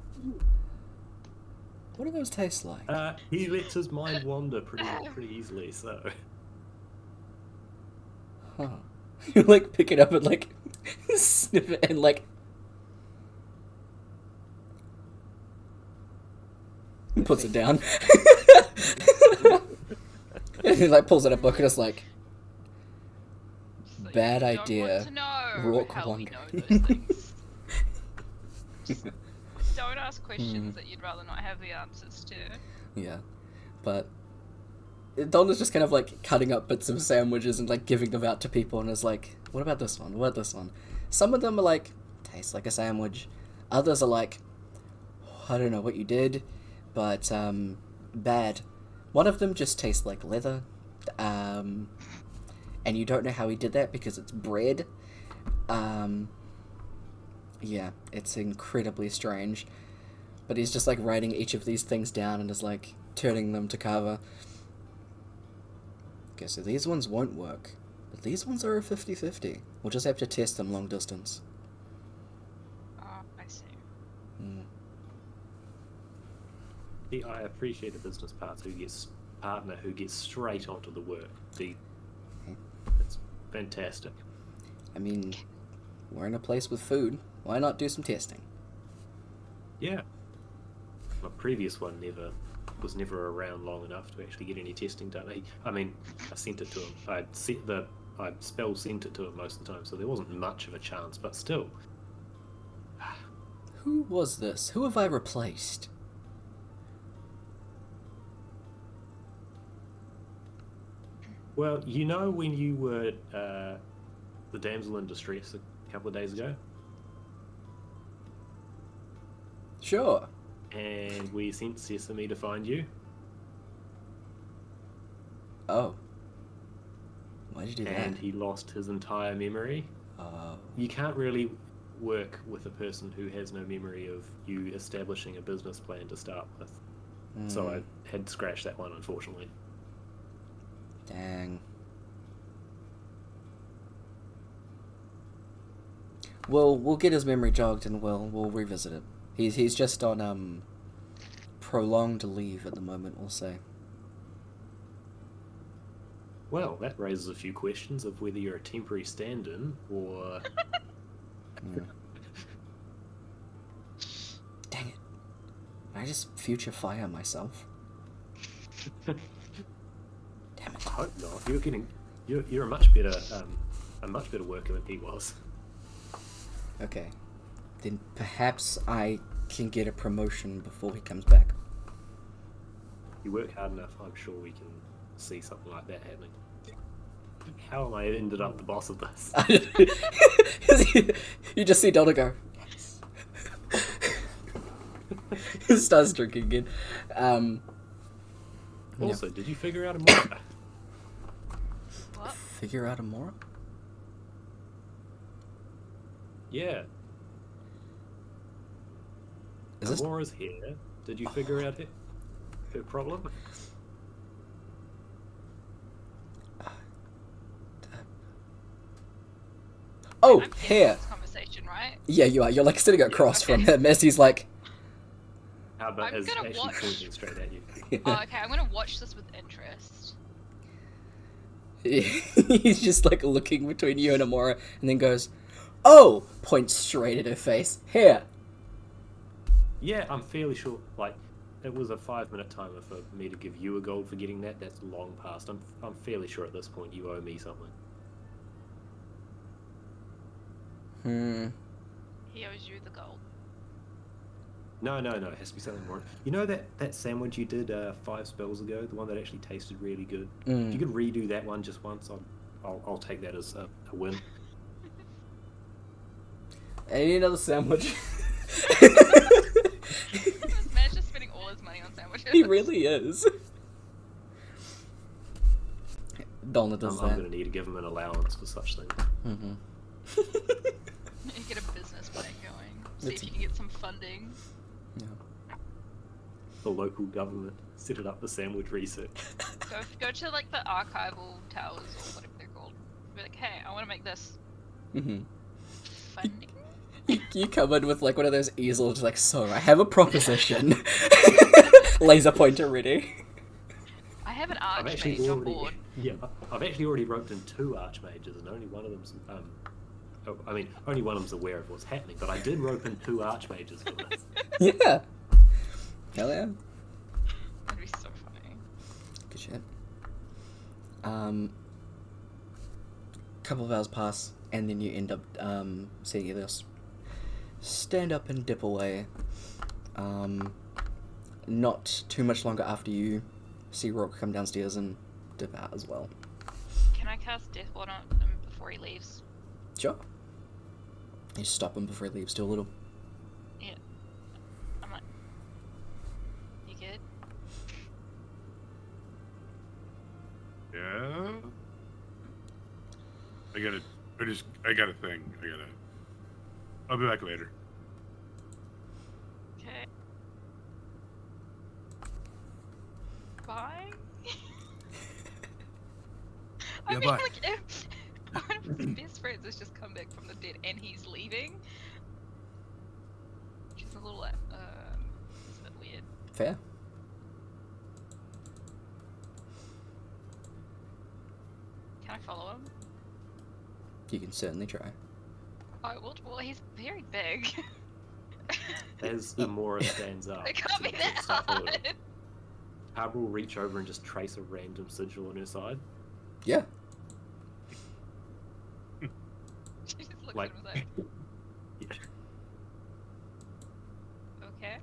What do those taste like? He lets his mind wander pretty easily, so... Huh. You like pick it up and like sniff it and like puts it down. And he like pulls out a book and it's like, So bad you don't idea. Want to know Rourke how we wonder. know those things. Just don't ask questions that you'd rather not have the answers to. Yeah, but Donna's just kind of like cutting up bits of sandwiches and like giving them out to people and is like, what about this one? What about this one? Some of them are like, tastes like a sandwich. Others are like, I don't know what you did, but bad. One of them just tastes like leather, and you don't know how he did that because it's bread. Yeah, it's incredibly strange. But he's just like writing each of these things down and is like turning them to cover. Okay, so these ones won't work. But these ones are a 50-50. We'll just have to test them long distance. Oh, I see. See, I appreciate a business partner who gets straight onto the work. It's fantastic. I mean, we're in a place with food. Why not do some testing? Yeah. My previous one was never around long enough to actually get any testing done. I sent it to him. I spell sent it to him most of the time, so there wasn't much of a chance, but still. Who was this? Who have I replaced? Well, you know when you were the damsel in distress a couple of days ago? Sure. And we sent Sesame to find you? Oh. Why'd you do And that? he lost his entire memory? Oh. You can't really work with a person who has no memory of you establishing a business plan to start with. So I had to scratch that one, unfortunately. Dang. Well, we'll get his memory jogged and we'll revisit it. He's just on prolonged leave at the moment, we'll say. Well, that raises a few questions of whether you're a temporary stand-in or... Dang it. Can I just future fire myself? Damn it. I hope not. You're a much better worker than he was. Okay. Then perhaps I can get a promotion before he comes back. You work hard enough, I'm sure we can see something like that happening. How am I ended up the boss of this? You just see Donna go, yes. He starts drinking again. Also, did you figure out a more? What? Figure out a moral? Yeah. Is this... Aurora's here. Did you figure out her problem? Oh, I'm getting here. this conversation, right? Yeah, you are. You're like sitting across okay. from him as he's like... Albert I'm is gonna actually watch- pointing straight at you. Oh, okay, I'm gonna watch this with interest. He's just like looking between you and Amora and then goes, "Oh!" Points straight at her face. Here. Yeah, I'm fairly sure. Like, it was a 5-minute timer for me to give you a gold for getting that. That's long past. I'm fairly sure at this point you owe me something. He owes you the gold. No, it has to be something more. You know that sandwich you did 5 spells ago, the one that actually tasted really good. If you could redo that one just once, I'll take that as a win. I need another sandwich. This man's just spending all his money on sandwiches. He really is. Donna does I'm that. going to need to give him an allowance for such things. Mm-hmm. You get a business plan going. See That's- if you can get some funding. Yeah. The local government set it up for sandwich research. Go to like the archival towers or whatever they're called. Be like, hey, I want to make this Mm-hmm. funding. You come in with like one of those easels, like, so I have a proposition. Laser pointer ready. I have an I've actually archmage on already, board. yeah, I've actually already roped in 2 archmages, and only one of them's only one of them's aware of what's happening. But I did rope in 2 archmages for this. Yeah. Hell yeah. That'd be so funny. Good shit. Couple of hours pass, and then you end up seeing Elias stand up and dip away. Not too much longer after you see Rourke come downstairs and dip out as well. Can I cast Death Ward on him before he leaves? Sure. You stop him before he leaves, do a little. Yeah. I'm like, you good? Yeah. I got a thing. I'll be back later. Okay. Bye. I Yeah, mean, bye. like, if one of his best friends has just come back from the dead and he's leaving, which is a little, it's a bit weird. Fair. Can I follow him? You can certainly try. Oh, well, he's very big. As Amora stands up, It can't to be that step forward, hard. Harbour will reach over and just trace a random sigil on her side. Yeah. She just looks Like, at him and yeah. is like, okay.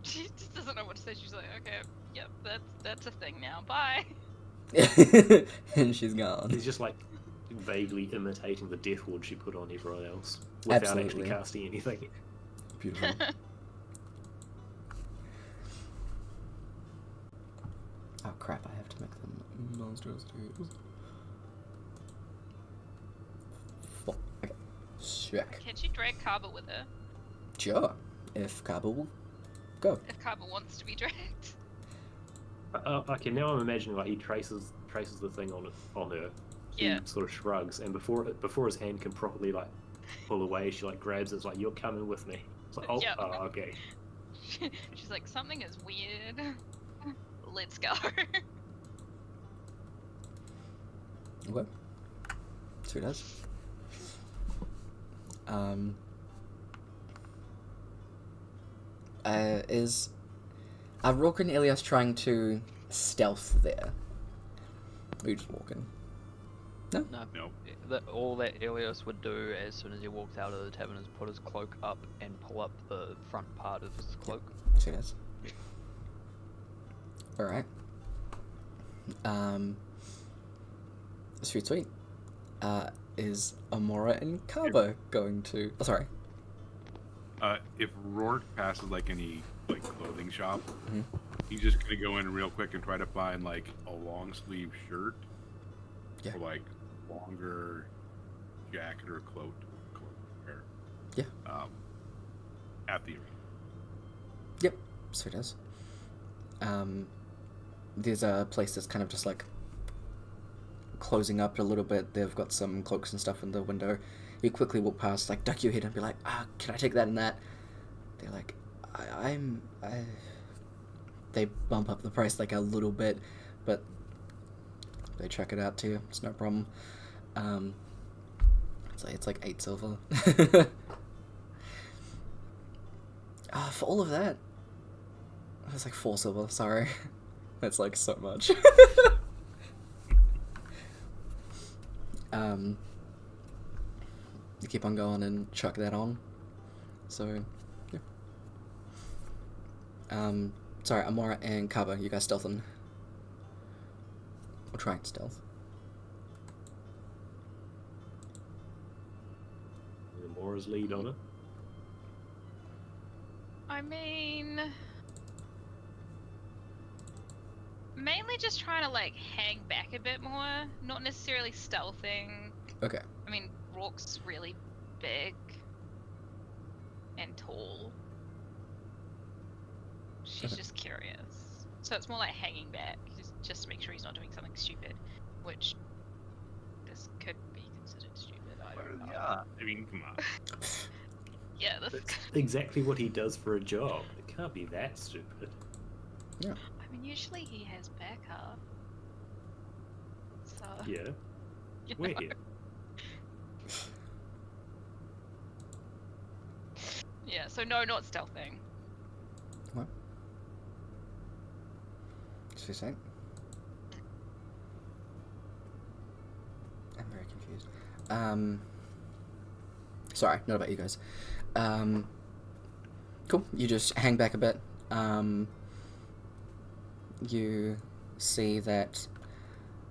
She just doesn't know what to say. She's like, okay, yep, that's a thing now. Bye. And she's gone. He's just like vaguely imitating the death ward she put on everyone else without Absolutely. actually casting anything. Beautiful. Oh crap, I have to make them monsters too. Okay. Check. Can she drag Kaba with her? Sure. If Kaba will go. If Kaba wants to be dragged. Okay, now I'm imagining like he traces the thing on her. He Yeah. sort of shrugs, and before his hand can properly like pull away, she like grabs it. It's like, you're coming with me. It's like, oh, Yep. Okay. She's like, something is weird. Let's go. Okay. So it does. Are Rourke and Elias trying to stealth there? Or you just walking? No. Nope. All that Elias would do as soon as he walked out of the tavern is put his cloak up and pull up the front part of his cloak. So it does. Alright. Sweet. Is Amora and Cabo going to... Oh, sorry. If Rourke passes like any like clothing shop, Mhm. he's just gonna go in real quick and try to find like a long sleeve shirt Yeah. for like longer jacket or coat. Or, Yeah. At the arena. Yep, so it does. There's a place that's kind of just like closing up a little bit. They've got some cloaks and stuff in the window. You quickly walk past, like duck your head and be like, can I take that and that? They're like, They bump up the price like a little bit, but they check it out to you. It's no problem. It's like 8 silver. For all of that, it's like 4 silver. Sorry, that's like so much. You keep on going and chuck that on. So, yeah. Sorry, Amora and Kaba, you guys stealthing. Or trying to stealth. Amora's lead on it. I mean, mainly just trying to like hang back a bit more, not necessarily stealthing. Okay. I mean, Rourke's really big and tall. She's just curious. So it's more like hanging back, just to make sure he's not doing something stupid, which this could be considered stupid, I don't know. Yeah. I mean, come on. Yeah, this That's exactly what he does for a job. It can't be that stupid. Yeah. I mean, usually he has backup. So... Yeah. you We're know. here. Yeah, so no, not stealthing. What? What's he saying? I'm very confused. Sorry, not about you guys. Cool. You just hang back a bit. You see that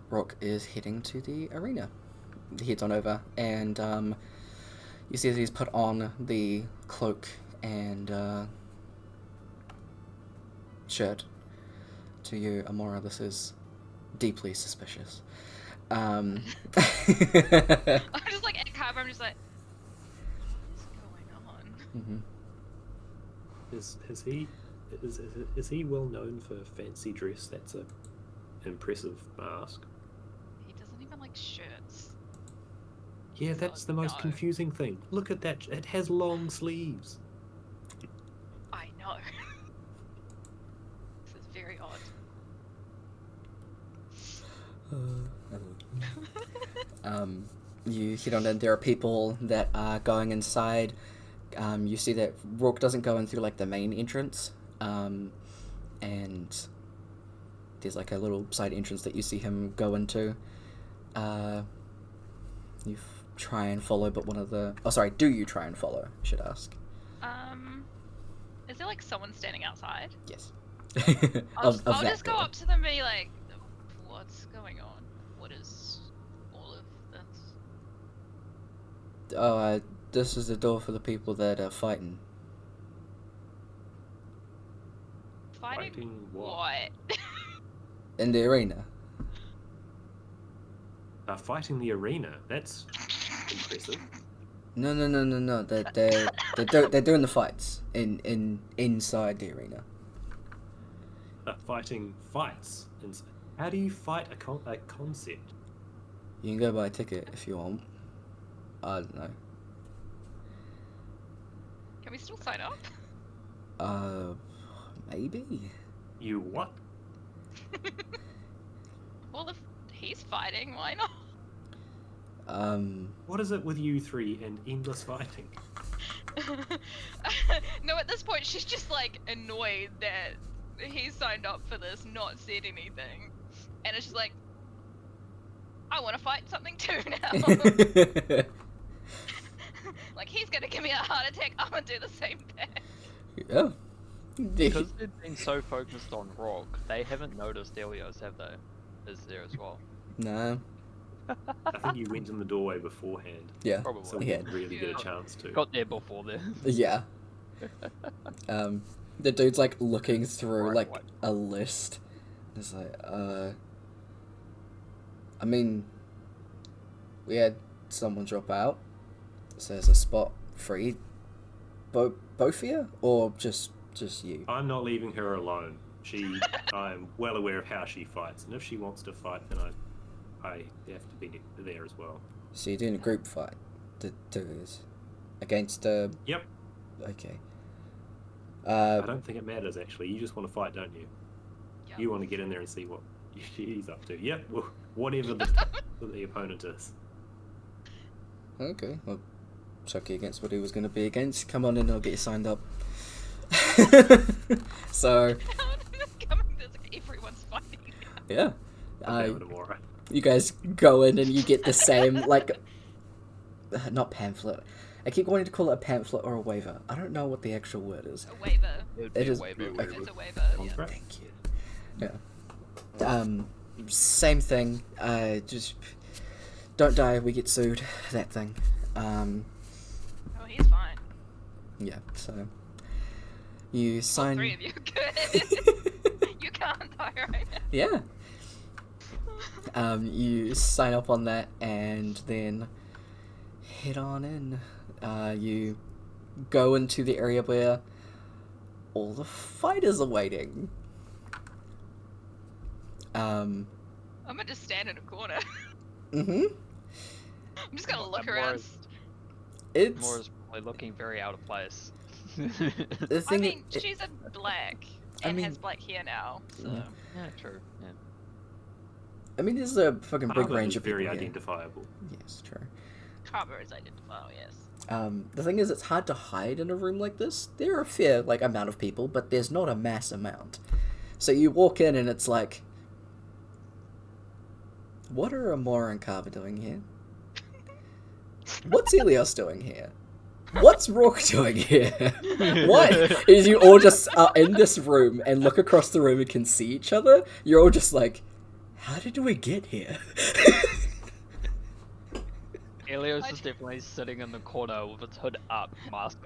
Rock is heading to the arena. He heads on over, and you see that he's put on the cloak and shirt. To you, Amora, this is deeply suspicious. I'm just like at Carver, I'm just like, what's going on? Mm-hmm. Is he well known for fancy dress? That's a impressive mask. He doesn't even like shirts. Yeah, that's the most No. confusing thing. Look at that. It has long sleeves. I know. This is very odd. You head on in. There are people that are going inside. You see that Rourke doesn't go in through like the main entrance, and there's like a little side entrance that you see him go into. You try and follow, but do you try and follow? I should ask. Is there like someone standing outside? Yes. I'll of I'll that just go door. up to them and be like, what's going on? What is all of this? Oh, this is the door for the people that are fighting. Fighting what? what? In the arena. Fighting the arena. That's impressive. No. They're doing the fights inside the arena. Fighting fights. How do you fight a concept? You can go buy a ticket if you want. I don't know. Can we still sign up? Maybe. You what? Well, if he's fighting, why not? What is it with you three and endless fighting? No, at this point, she's just like annoyed that he signed up for this, not said anything. And it's just like, I want to fight something too now. Like, he's gonna give me a heart attack, I'm gonna do the same thing. Yeah. Because they've been so focused on Rock, they haven't noticed Elios, have they? Is there as well? No. I think you went in the doorway beforehand, Yeah. Probably. so we Yeah. didn't really get Yeah. a chance to. Got there before then. Yeah. The dude's like looking through Right, like right. a list. It's like, I mean, We had someone drop out. So there's a spot free. Both of you? Or just you? I'm not leaving her alone. I'm well aware of how she fights, and if she wants to fight, then I have to be there as well. So you're doing a group fight? The two of us? Against Yep. Okay. I don't think it matters, actually. You just want to fight, don't you? Yep. You want to get in there and see what she's up to. Yep, well, whatever the opponent is. Okay, well, chuck you against what he was going to be against. Come on in, I'll get you signed up. So, Everyone's fighting. yeah. Okay, tomorrow. You guys go in and you get the same, like, not pamphlet. I keep wanting to call it a pamphlet or a waiver. I don't know what the actual word is. A waiver. It It is- waiver. okay. It's a waiver. Yeah. Contract? Thank you. Yeah. Same thing. Just don't die. We get sued. That thing. Oh, he's fine. Yeah. So you All sign. three of you. Good. You can't die right now. Yeah. You sign up on that and then head on in. You go into the area where all the fighters are waiting. I'm gonna just stand in a corner. Mm-hmm. I'm just gonna look More around. is- It's Mora's probably looking very out of place. the I thing. mean, she's a black I and mean- has black hair now, so. Yeah. Yeah, true. Yeah. I mean, there's a fucking big Harvard range is of very people here. identifiable. Yes, true. Carver is identifiable, yes. The thing is, it's hard to hide in a room like this. There are a fair, like, amount of people, but there's not a mass amount. So you walk in and it's like, what are Amora and Carver doing here? What's Elios doing here? What's Rourke doing here? What? Is you all just are in this room and look across the room and can see each other? You're all just like, how did we get here? Elios is definitely sitting in the corner with its hood up, mask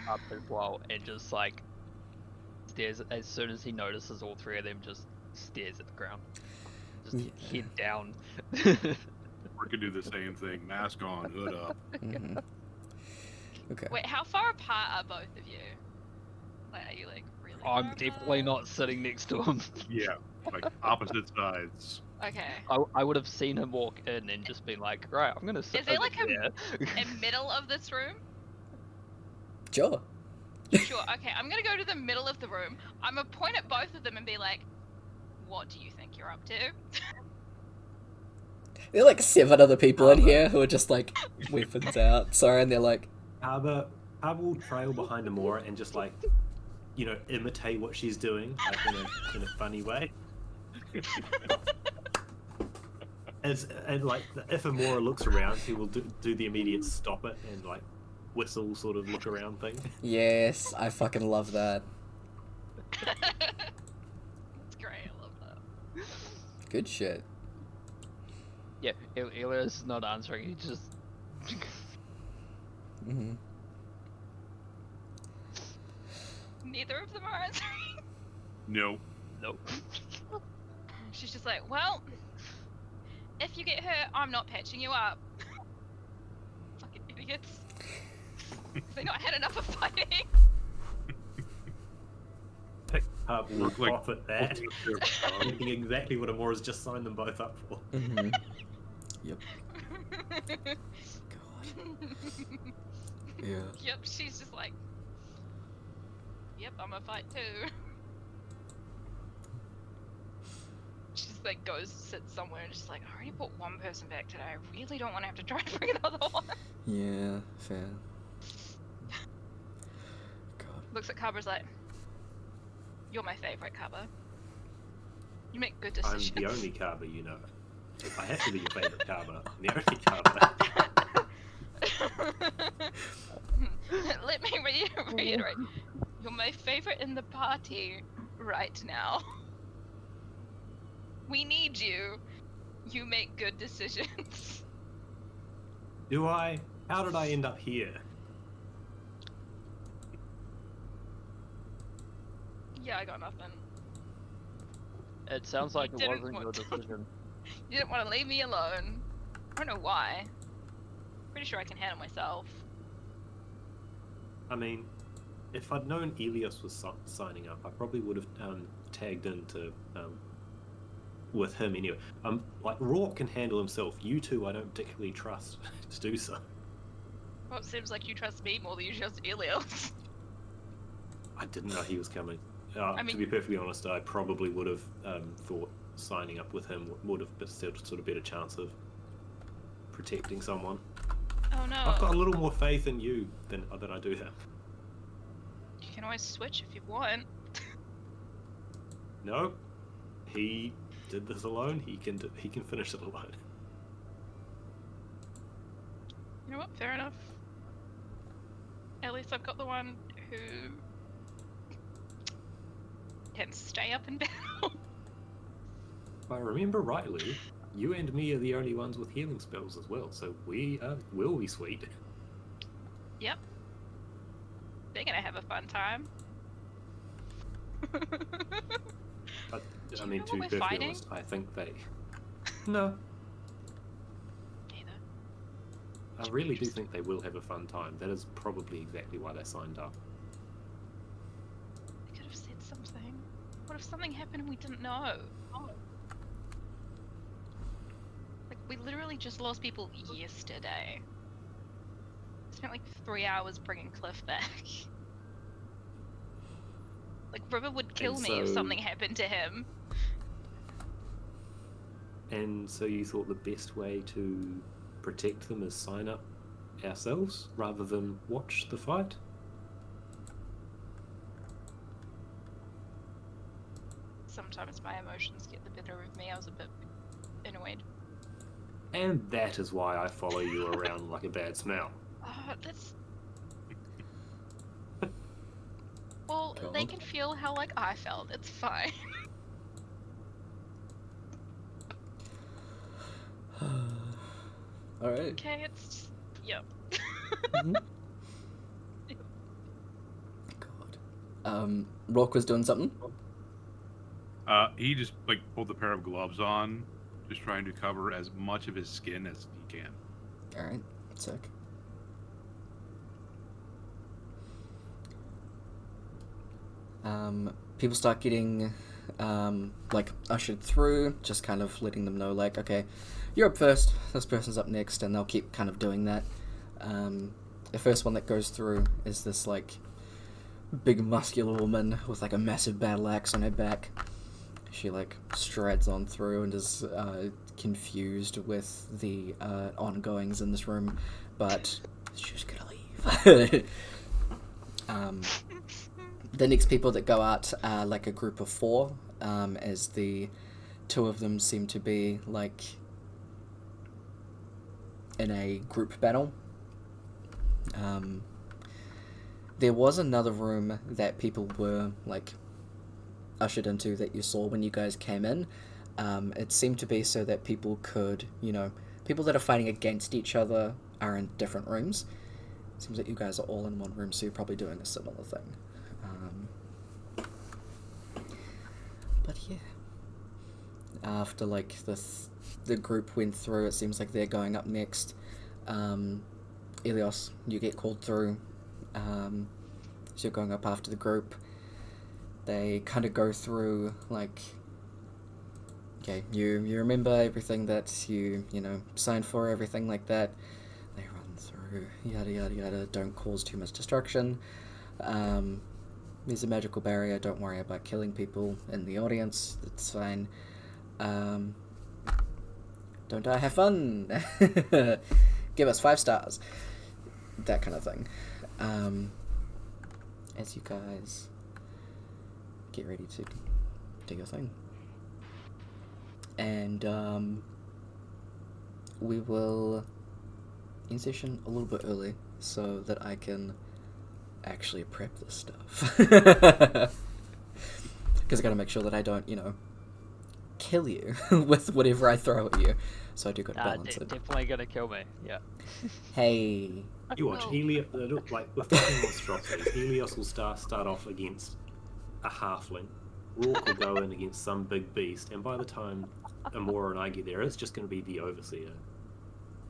up as well, and just like stares. As soon as he notices all three of them, just stares at the ground, just Yeah. head down. We could do the same thing. Mask on, hood up. Mhm. Okay. Wait, how far apart are both of you? Like, are you like really I'm far definitely apart? not sitting next to him. Yeah, like opposite sides. Okay. I would have seen him walk in and just been like, right, I'm gonna sit Is there over like there. a middle of this room? Sure. Sure, okay, I'm gonna go to the middle of the room. I'm gonna point at both of them and be like, what do you think you're up to? There are like 7 other people in here who are just like weapons out. Sorry, and they're like, Harbour will trail behind Amora and just like, imitate what she's doing, like in a funny way. And like, if Amora looks around, he will do the immediate stop it and like whistle sort of look around thing. yes, I fucking love that. That's great, I love that. Good shit. Yeah, Elios is not answering. He just Mm-hmm. Neither of them are answering. No. nope. She's just like, well, if you get hurt, I'm not patching you up. Fucking idiots. They not had enough of fighting. Harbour will Look like- cough at that, thinking exactly what Amora's just signed them both up for. Mm-hmm. Yep. God. Yeah. Yep, she's just like, yep, I'm gonna fight too. She just like goes, sits somewhere and just like, I already put one person back today. I really don't want to have to try and bring another one. Yeah, fair. God. Looks at Carver's like, you're my favorite, Carver. You make good I'm decisions. the only Carver you know. I have to be your favourite Carver. I'm the only Carver. Let me reiterate. You're my favorite in the party right now. We need you. You make good decisions. Do I? How did I end up here? Yeah, I got nothing. It sounds like You it didn't wasn't your want to. decision. You didn't want to leave me alone. I don't know why. pretty sure I can handle myself. I mean, if I'd known Elias was signing up, I probably would have tagged into with him anyway. Like Rourke can handle himself. You two, I don't particularly trust to do so. Well, it seems like you trust me more than you trust Elios. I didn't know he was coming. I mean- To be perfectly honest, I probably would have thought signing up with him would have sort of better chance of protecting someone. Oh no. I've got a little more faith in you than I do him. You can always switch if you want. No, he did this alone. He can finish it alone. You know what? Fair enough. At least I've got the one who can stay up in battle. If I remember rightly, you and me are the only ones with healing spells as well, so we will be sweet. Yep. They're gonna have a fun time. I you mean, know to be what we're perfectly fighting? honest, I think they. No, Neither. I really do think they will have a fun time. That is probably exactly why they signed up. They could have said something. What if something happened and we didn't know? Oh. Like, we literally just lost people yesterday. Spent like 3 hours bringing Cliff back. Like, River would kill And me if so- something happened to him. And so you thought the best way to protect them is sign up ourselves rather than watch the fight? Sometimes my emotions get the better of me. I was a bit annoyed. And that is why I follow you around like a bad smell. Oh, that's... Well, they God. can feel how, like, I felt. It's fine. Alright. Okay, it's... Yep. Mhm. God. Rock was doing something? He just like pulled a pair of gloves on, just trying to cover as much of his skin as he can. Alright, sick. People start getting, like, ushered through, just kind of letting them know, like, okay, you're up first, this person's up next, and they'll keep kind of doing that. The first one that goes through is this, like, big muscular woman with, like, a massive battle axe on her back. She, like, strides on through and is confused with the ongoings in this room, but she's gonna leave. The next people that go out are, like, a group of 4, as the 2 of them seem to be, like, in a group battle. There was another room that people were, like, ushered into that you saw when you guys came in. It seemed to be so that people could, you know, people that are fighting against each other are in different rooms. Seems like you guys are all in one room, so you're probably doing a similar thing. But yeah, after, like, the group went through, it seems like they're going up next. Elios, you get called through, so you're going up after the group. They kind of go through, like, okay, you remember everything that you know, signed for, everything like that. They run through, yada yada yada, don't cause too much destruction. There's a magical barrier, don't worry about killing people in the audience, it's fine. Don't die, have fun! Give us 5 stars. That kind of thing. As you guys get ready to do your thing. And we will end session a little bit early so that I can actually prep this stuff. Because I gotta make sure that I don't, you know, kill you with whatever I throw at you. So I do gotta balance it. Definitely gonna kill me. Yeah. Hey. You watch Helios, like with fucking monstrosities, Helios will start off against a halfling. Rourke will go in against some big beast, and by the time Amora and I get there, it's just going to be the overseer.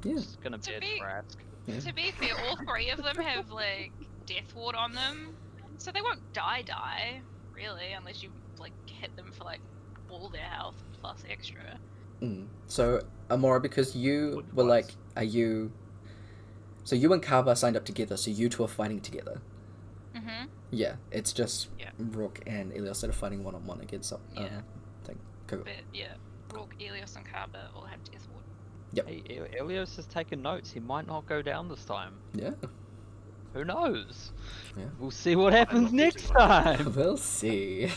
Yeah. It's gonna be To a be- Trask. Yeah. To be fair, all 3 of them have like death ward on them, so they won't die, really, unless you like hit them for like all their health plus extra. So, Amora, because you What were like, twice? are you... So you and Kaba signed up together, so you two are fighting together. Mhm. Yeah, it's just Yeah. Rook and Elios that are fighting one-on-one against some Yeah. thing. Cool. But yeah, Brooke, Elios, and Kaba all have death ward. Hey, Elios has taken notes. He might not go down this time. Yeah, Who knows? Yeah. We'll see what happens not next betting on time. we'll see.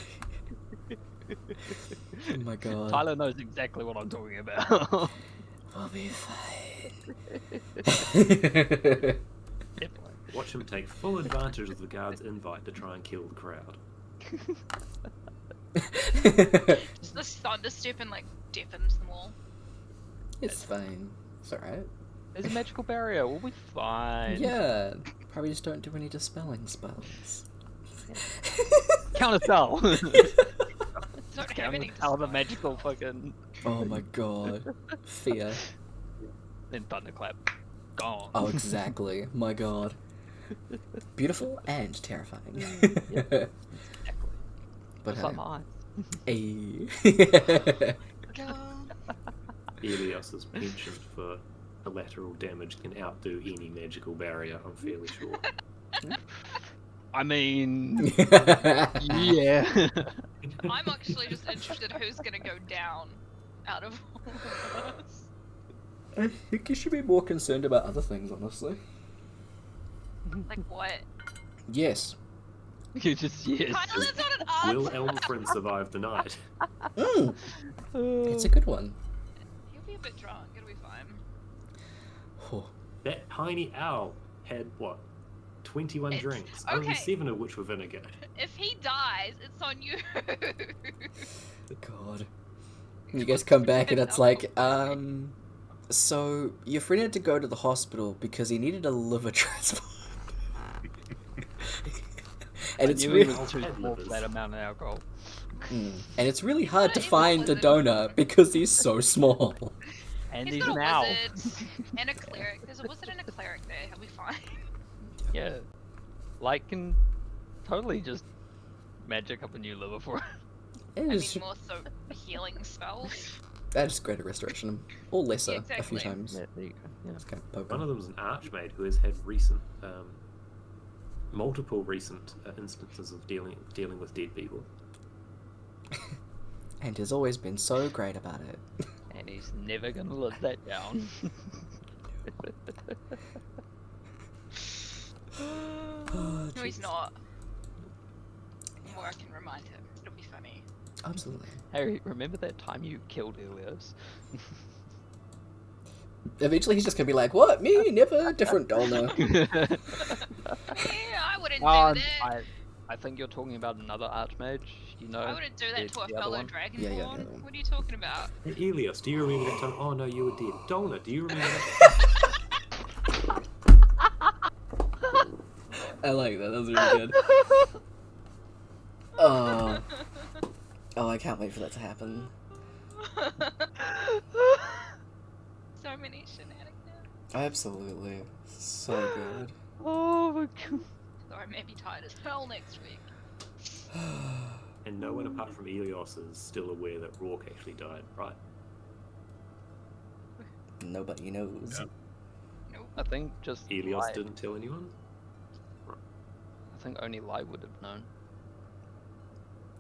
Oh my god. Tyler knows exactly what I'm talking about. We'll be fine. Definitely. Watch him take full advantage of the guard's invite to try and kill the crowd. Just this thunder step and like deafens them all. It's fine. It's alright. There's a magical barrier. We'll be fine. Yeah, probably just don't do any dispelling spells. Counterspell. Don't have any Counterspell the dispel. magical fucking. Oh my god. Fear. Then thunderclap. Gone. Oh, exactly. My god. Beautiful and terrifying. Exactly. But Just like mine. hey. God. Elios's penchant for collateral damage can outdo any magical barrier, I'm fairly sure. I mean, yeah. I'm actually just interested who's gonna go down out of all of us. I think you should be more concerned about other things, honestly. Like what? Yes. You just yes. Tyler, that's not an Will answer! Elmfriend survive the night? It's a good one. He'll be a bit drunk, it'll be fine. Oh. That tiny owl had, what, 21 It's- drinks, only okay. 7 of which were vinegar. If he dies, it's on you. God. You guys come back and it's like, so your friend had to go to the hospital because he needed a liver transplant. And it's I knew really, he was too small for that amount of alcohol. and it's really hard to What is find a wizard? donor because he's so small. And He's he's got an a owl. wizard and a cleric. There's a wizard and a cleric there. He'll be fine. Yeah. Light can totally just magic up a new liver for it. It I mean, is more so healing spells. that's greater restoration, or lesser Yeah, a few exactly. times. Yeah, there you go. Yeah. It's kind of One poking. of them's an archmage who has had recent, multiple recent instances of dealing with dead people. And has always been so great about it. And he's never gonna let that down. Oh, No, he's jeez. not. Or I can remind him. It'll be funny. Absolutely. Harry, remember that time you killed Elios? Eventually, he's just gonna be like, "What? Me? Never. Different donor." Yeah, I wouldn't do Um, that. I think you're talking about another archmage. You know, I wouldn't do that to a the other fellow one? dragonborn. Yeah, the other one. What are you talking about? Hey, Elios, do you remember that time? Oh no, you were dead. Donor, do you remember that? I like that. That was really good. Oh, I can't wait for that to happen. So many shenanigans. Absolutely, so good. Oh my god. So I may be tired as hell next week. And no one apart from Elios is still aware that Rourke actually died, right? Nobody knows. Yeah. Nope. I think just Elios Light, didn't tell anyone? I think only Light would have known.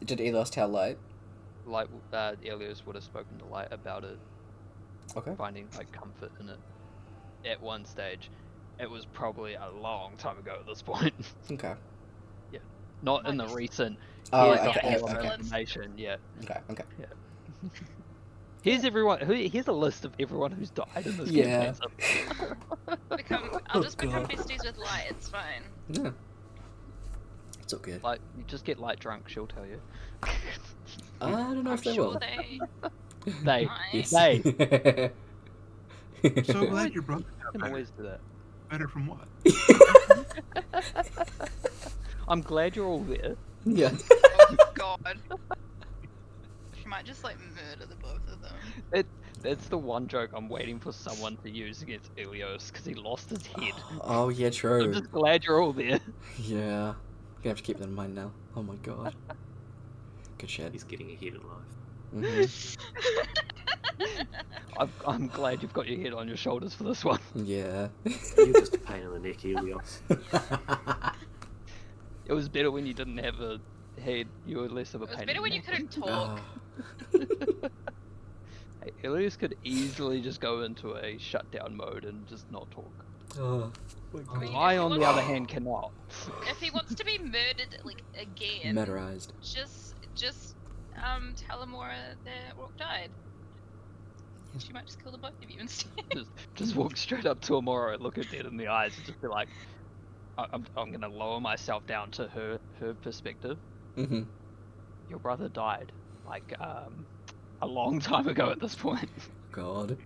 Did Elios tell Light? Light, Elios would have spoken to Light about it, Okay. finding like comfort in it. At one stage, it was probably a long time ago at this point. Okay. Not in Might the be- recent. Oh, here's the okay. whole Okay. information. Yeah. Okay. Okay. Here's everyone. Here's a list of everyone who's died in this Yeah. campaign. I'll just Oh, become God. besties with Light. It's fine. Yeah. It's all good. Like, you just get Light drunk. She'll tell you. I don't know I'm if they sure will. they. They. Nice. They. So glad your brother got can better. always do that. Better from what? I'm glad you're all there. Yeah. Oh God. She might just like murder the both of them. That's the one joke I'm waiting for someone to use against Ilios, because he lost his head. Oh yeah, I'm true. just glad you're all there. Yeah. Gonna have to keep that in mind now. Oh my god. Good shit. He's getting ahead in life. I'm glad you've got your head on your shoulders for this one. Yeah. You're just a pain in the neck, Helios. It was better when you didn't have a head. You were less of a It was pain. better in when the you neck. couldn't talk. Hey, Ilias could easily just go into a shutdown mode and just not talk. Oh. I mean, I, if he on the wants- other hand, cannot. If he wants to be murdered like again, Murderized. just tell Amora that Rourke died. She might just kill the both of you instead. Just walk straight up to Amora and look her dead in the eyes and just be like, I'm gonna lower myself down to her perspective. Your brother died like a long time ago at this point. God.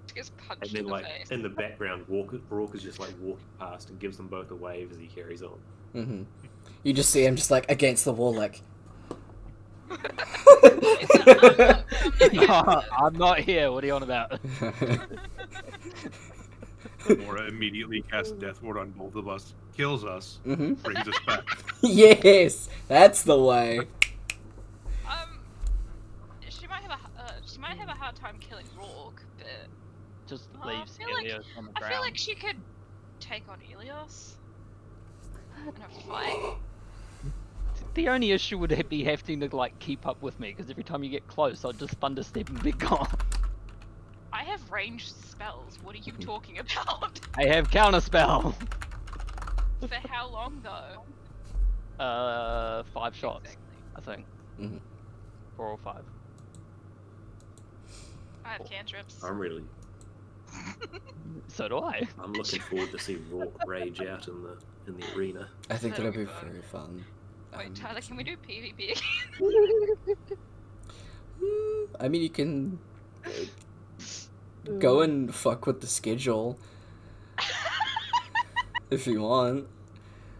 She gets And punched then, in the like, face. in the background, Rourke is just, like, walking past and gives them both a wave as he carries on. You just see him just like against the wall, like. I'm not here. What are you on about? Mora immediately casts Death Ward on both of us, kills us, brings us back. Yes, that's the way. She might have a hard time killing Rourke, but Just I leaves feel like- Ilios on the I ground. feel like she could take on Helios in a fight. The only issue would be having to like keep up with me, because every time you get close, I'll just thunder step and be gone. I have ranged spells. What are you talking about? I have counterspell. For how long though? 5 shots, Exactly. I think. 4 or 5. I have cantrips. I'm So do I. I'm looking forward to see Rourke rage out in the arena. I think That'll that'll be be fun. very fun. Wait, Tyler, can we do PvP again? I mean, you can go and fuck with the schedule if you want.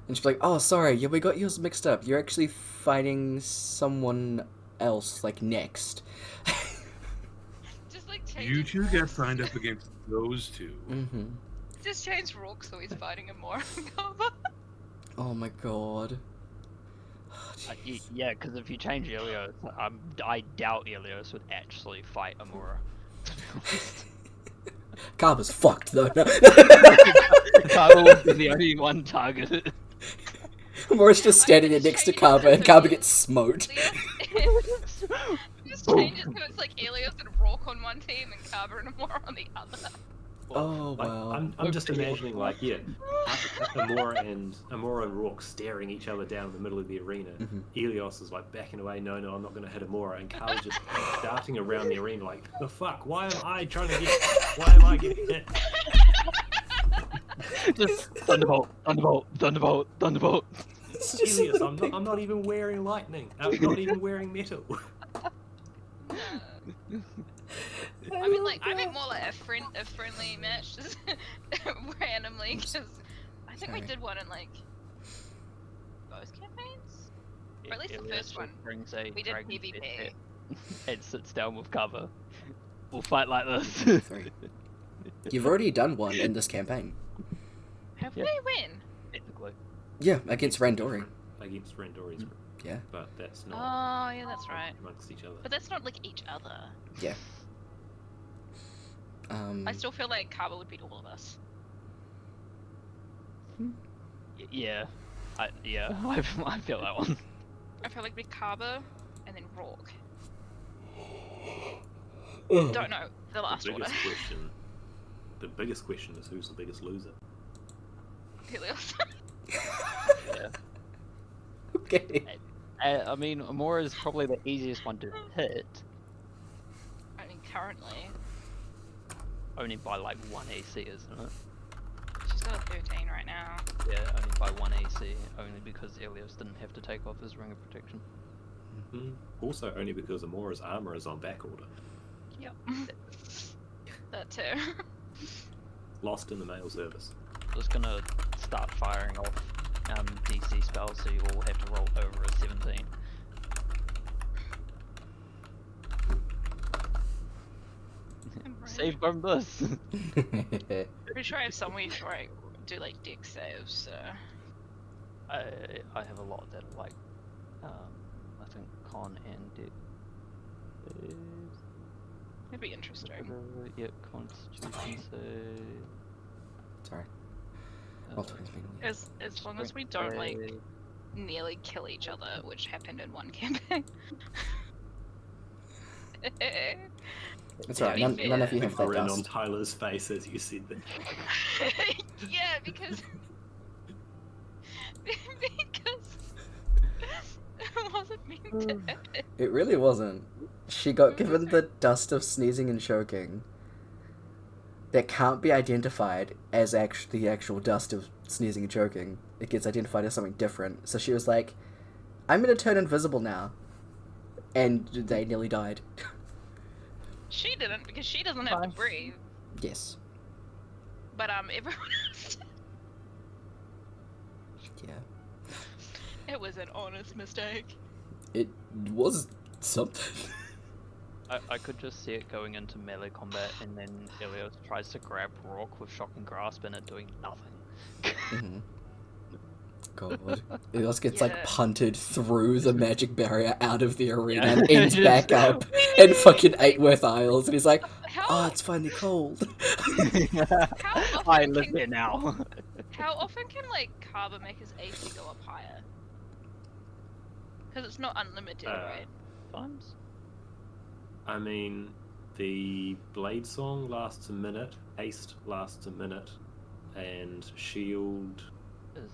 And she's like, "Oh, sorry, yeah, we got yours mixed up. You're actually fighting someone else, like next." Just like change. You two get signed up against those two. Just change Rourke so he's fighting him more. Cover. Oh my god. Yeah, because if you change Ilios, I doubt Ilios would actually fight Amora. Carver's fucked though. No. Carver would be the only one targeted. Morris just standing there next to Carver, and Carver gets smoked. Just change it so it's like Elios and Rourke on one team and Carver and Amora on the other. Oh Like, wow. I'm just imagining, like, Amora and Rourke staring each other down in the middle of the arena. Ilios is like backing away, no, I'm not going to hit Amora, and Carl's just darting around the arena like, the fuck, why am I getting hit? Just Thunderbolt, Thunderbolt, Thunderbolt, Thunderbolt. Ilios, I'm not even wearing lightning. I'm not even wearing metal. I mean, like, I meant more like a friendly match, just randomly, because I think we Sorry. did one in like both campaigns, or at least the Ilios first one. brings a We did dragon's PvP. head and sits down with cover. We'll fight like this. 3. You've already done one in this campaign. Have Yeah. we win? Technically. Yeah, against Randori. Against Randori's group. Yeah. But that's not Oh, yeah, that's right. amongst each other. But that's not like each other. Yeah. I still feel like Carver would beat all of us. Yeah. I feel that one. I feel like it'd be Carver and then Rourke. Ugh. Don't know the last order. The biggest question is who's the biggest loser? Helios. Yeah. Okay. I mean, Amora is probably the easiest one to hit, I mean, currently only by like 1 AC, isn't it? she's got a 13 right now. Yeah, only by 1 AC, only because Ilios didn't have to take off his ring of protection. Also, only because Amora's armor is on back order. Yep. That too. Lost in the mail service. Just gonna start firing off DC spells, so you all have to roll over a 17. save from this. Pretty sure I have some way to like do like deck saves. So I have a lot that are like, I think con and deck. it'd be interesting. Yep, constitution save. Sorry. Roll 20's been weird. As long as we don't like nearly kill each other, which happened in one campaign. It's alright, none of you The have that grin on dust. Tyler's face as you said that. Yeah, because it wasn't meant to happen. It really wasn't. She got given the dust of sneezing and choking that can't be identified as the actual dust of sneezing and choking. It gets identified as something different. So she was like, I'm gonna turn invisible now. And they nearly died. She didn't because she doesn't have to breathe. Yes. But everyone else did. Yeah. It was an honest mistake. It was something. I could just see it going into melee combat, and then Ilios tries to grab Rock with shocking grasp, and it doing nothing. Mm-hmm. God. Ilios gets Yeah. like punted through the magic barrier out of the arena and ends back up in fucking Eightworth Isles, and he's like, oh, it's finally cold. How often I live can- there now. How often can like Kaba make his AC go up higher? Because it's not unlimited, right? Times. I mean, the Blade Song lasts a minute, Haste lasts a minute, and Shield Is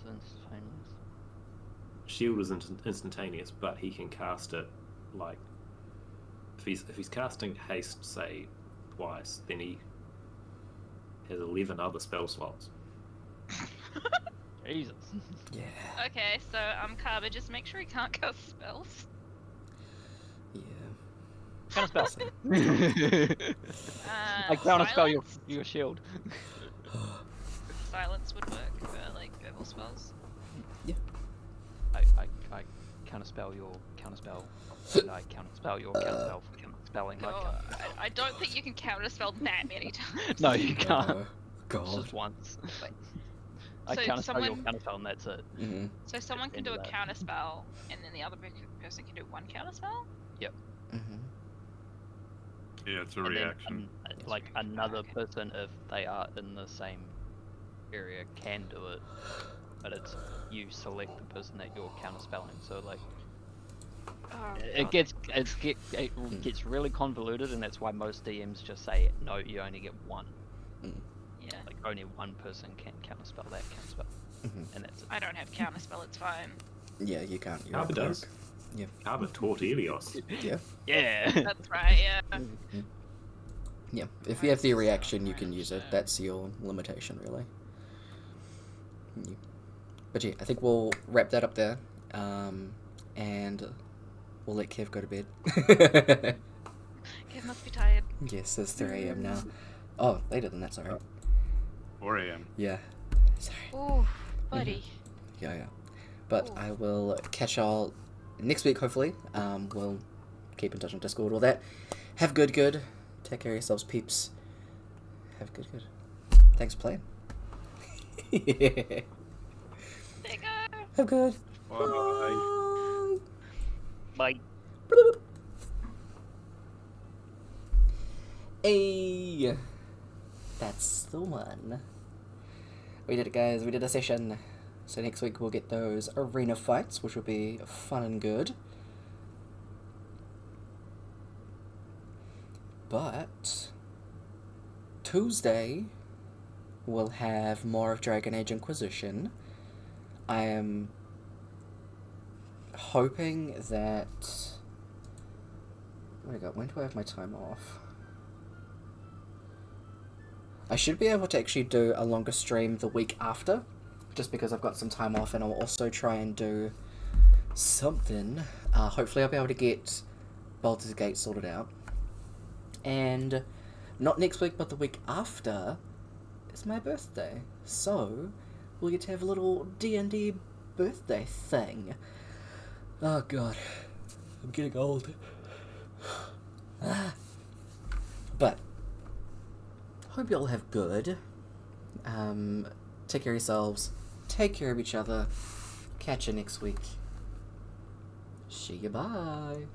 instantaneous. is instantaneous, but he can cast it like if he's casting Haste, say twice, then he has 11 other spell slots. Jesus. Yeah. Okay, so Kaba, just make sure he can't cast spells. Yeah. Counter spell. I counter spell your shield. Silence would work for like verbal spells. I counterspell your counterspell. And I counterspell your counterspell for counterspelling my Oh, I don't think you can counterspell that many times. No, you can't. Oh, God. Just once. Wait. I So counterspell your someone- counterspell and that's it. Mm-hmm. So someone can do a Into that. counterspell, and then the other person can do one counterspell? Mm-hmm. Yeah, it's a And then, reaction. like another Okay. person, if they are in the same area, can do it. But it's you select the person that you're counterspelling. So like Oh, it God. gets really convoluted, and that's why most DMs just say no. You only get one. Yeah. Like only one person can counterspell that counterspell, Mm-hmm. and that's it. I don't have counterspell, it's fine. Yeah, you can't. You're Kaba a cleric. does. Kaba taught Helios. Yeah. Yeah. That's right, yeah. Yeah. If you have the reaction, you can use it. That's your limitation, really. Yeah. But yeah, I think we'll wrap that up there. And we'll let Kev go to bed. Kev must be tired. Yes, it's 3 a.m. now. Oh, later than that's alright. 4 a.m. Yeah. Sorry. Ooh, buddy. Yeah. But Ooh. I will catch y'all next week, hopefully. We'll keep in touch on Discord, all that. Have good. Take care of yourselves, peeps. Have good. Thanks for playing. There you go. Have good. Bye. Bye. Hey, that's the one. We did it, guys. We did a session. So next week we'll get those arena fights, which will be fun and good. But Tuesday we'll have more of Dragon Age Inquisition. I am hoping that... Where do I go? When do I have my time off? I should be able to actually do a longer stream the week after, just because I've got some time off, and I'll also try and do something. Hopefully I'll be able to get Baldur's Gate sorted out. And not next week, but the week after is my birthday. So we'll get to have a little D&D birthday thing. Oh god, I'm getting old. But Hope you all have good. Take care of yourselves. Take care of each other. Catch you next week. See you, bye.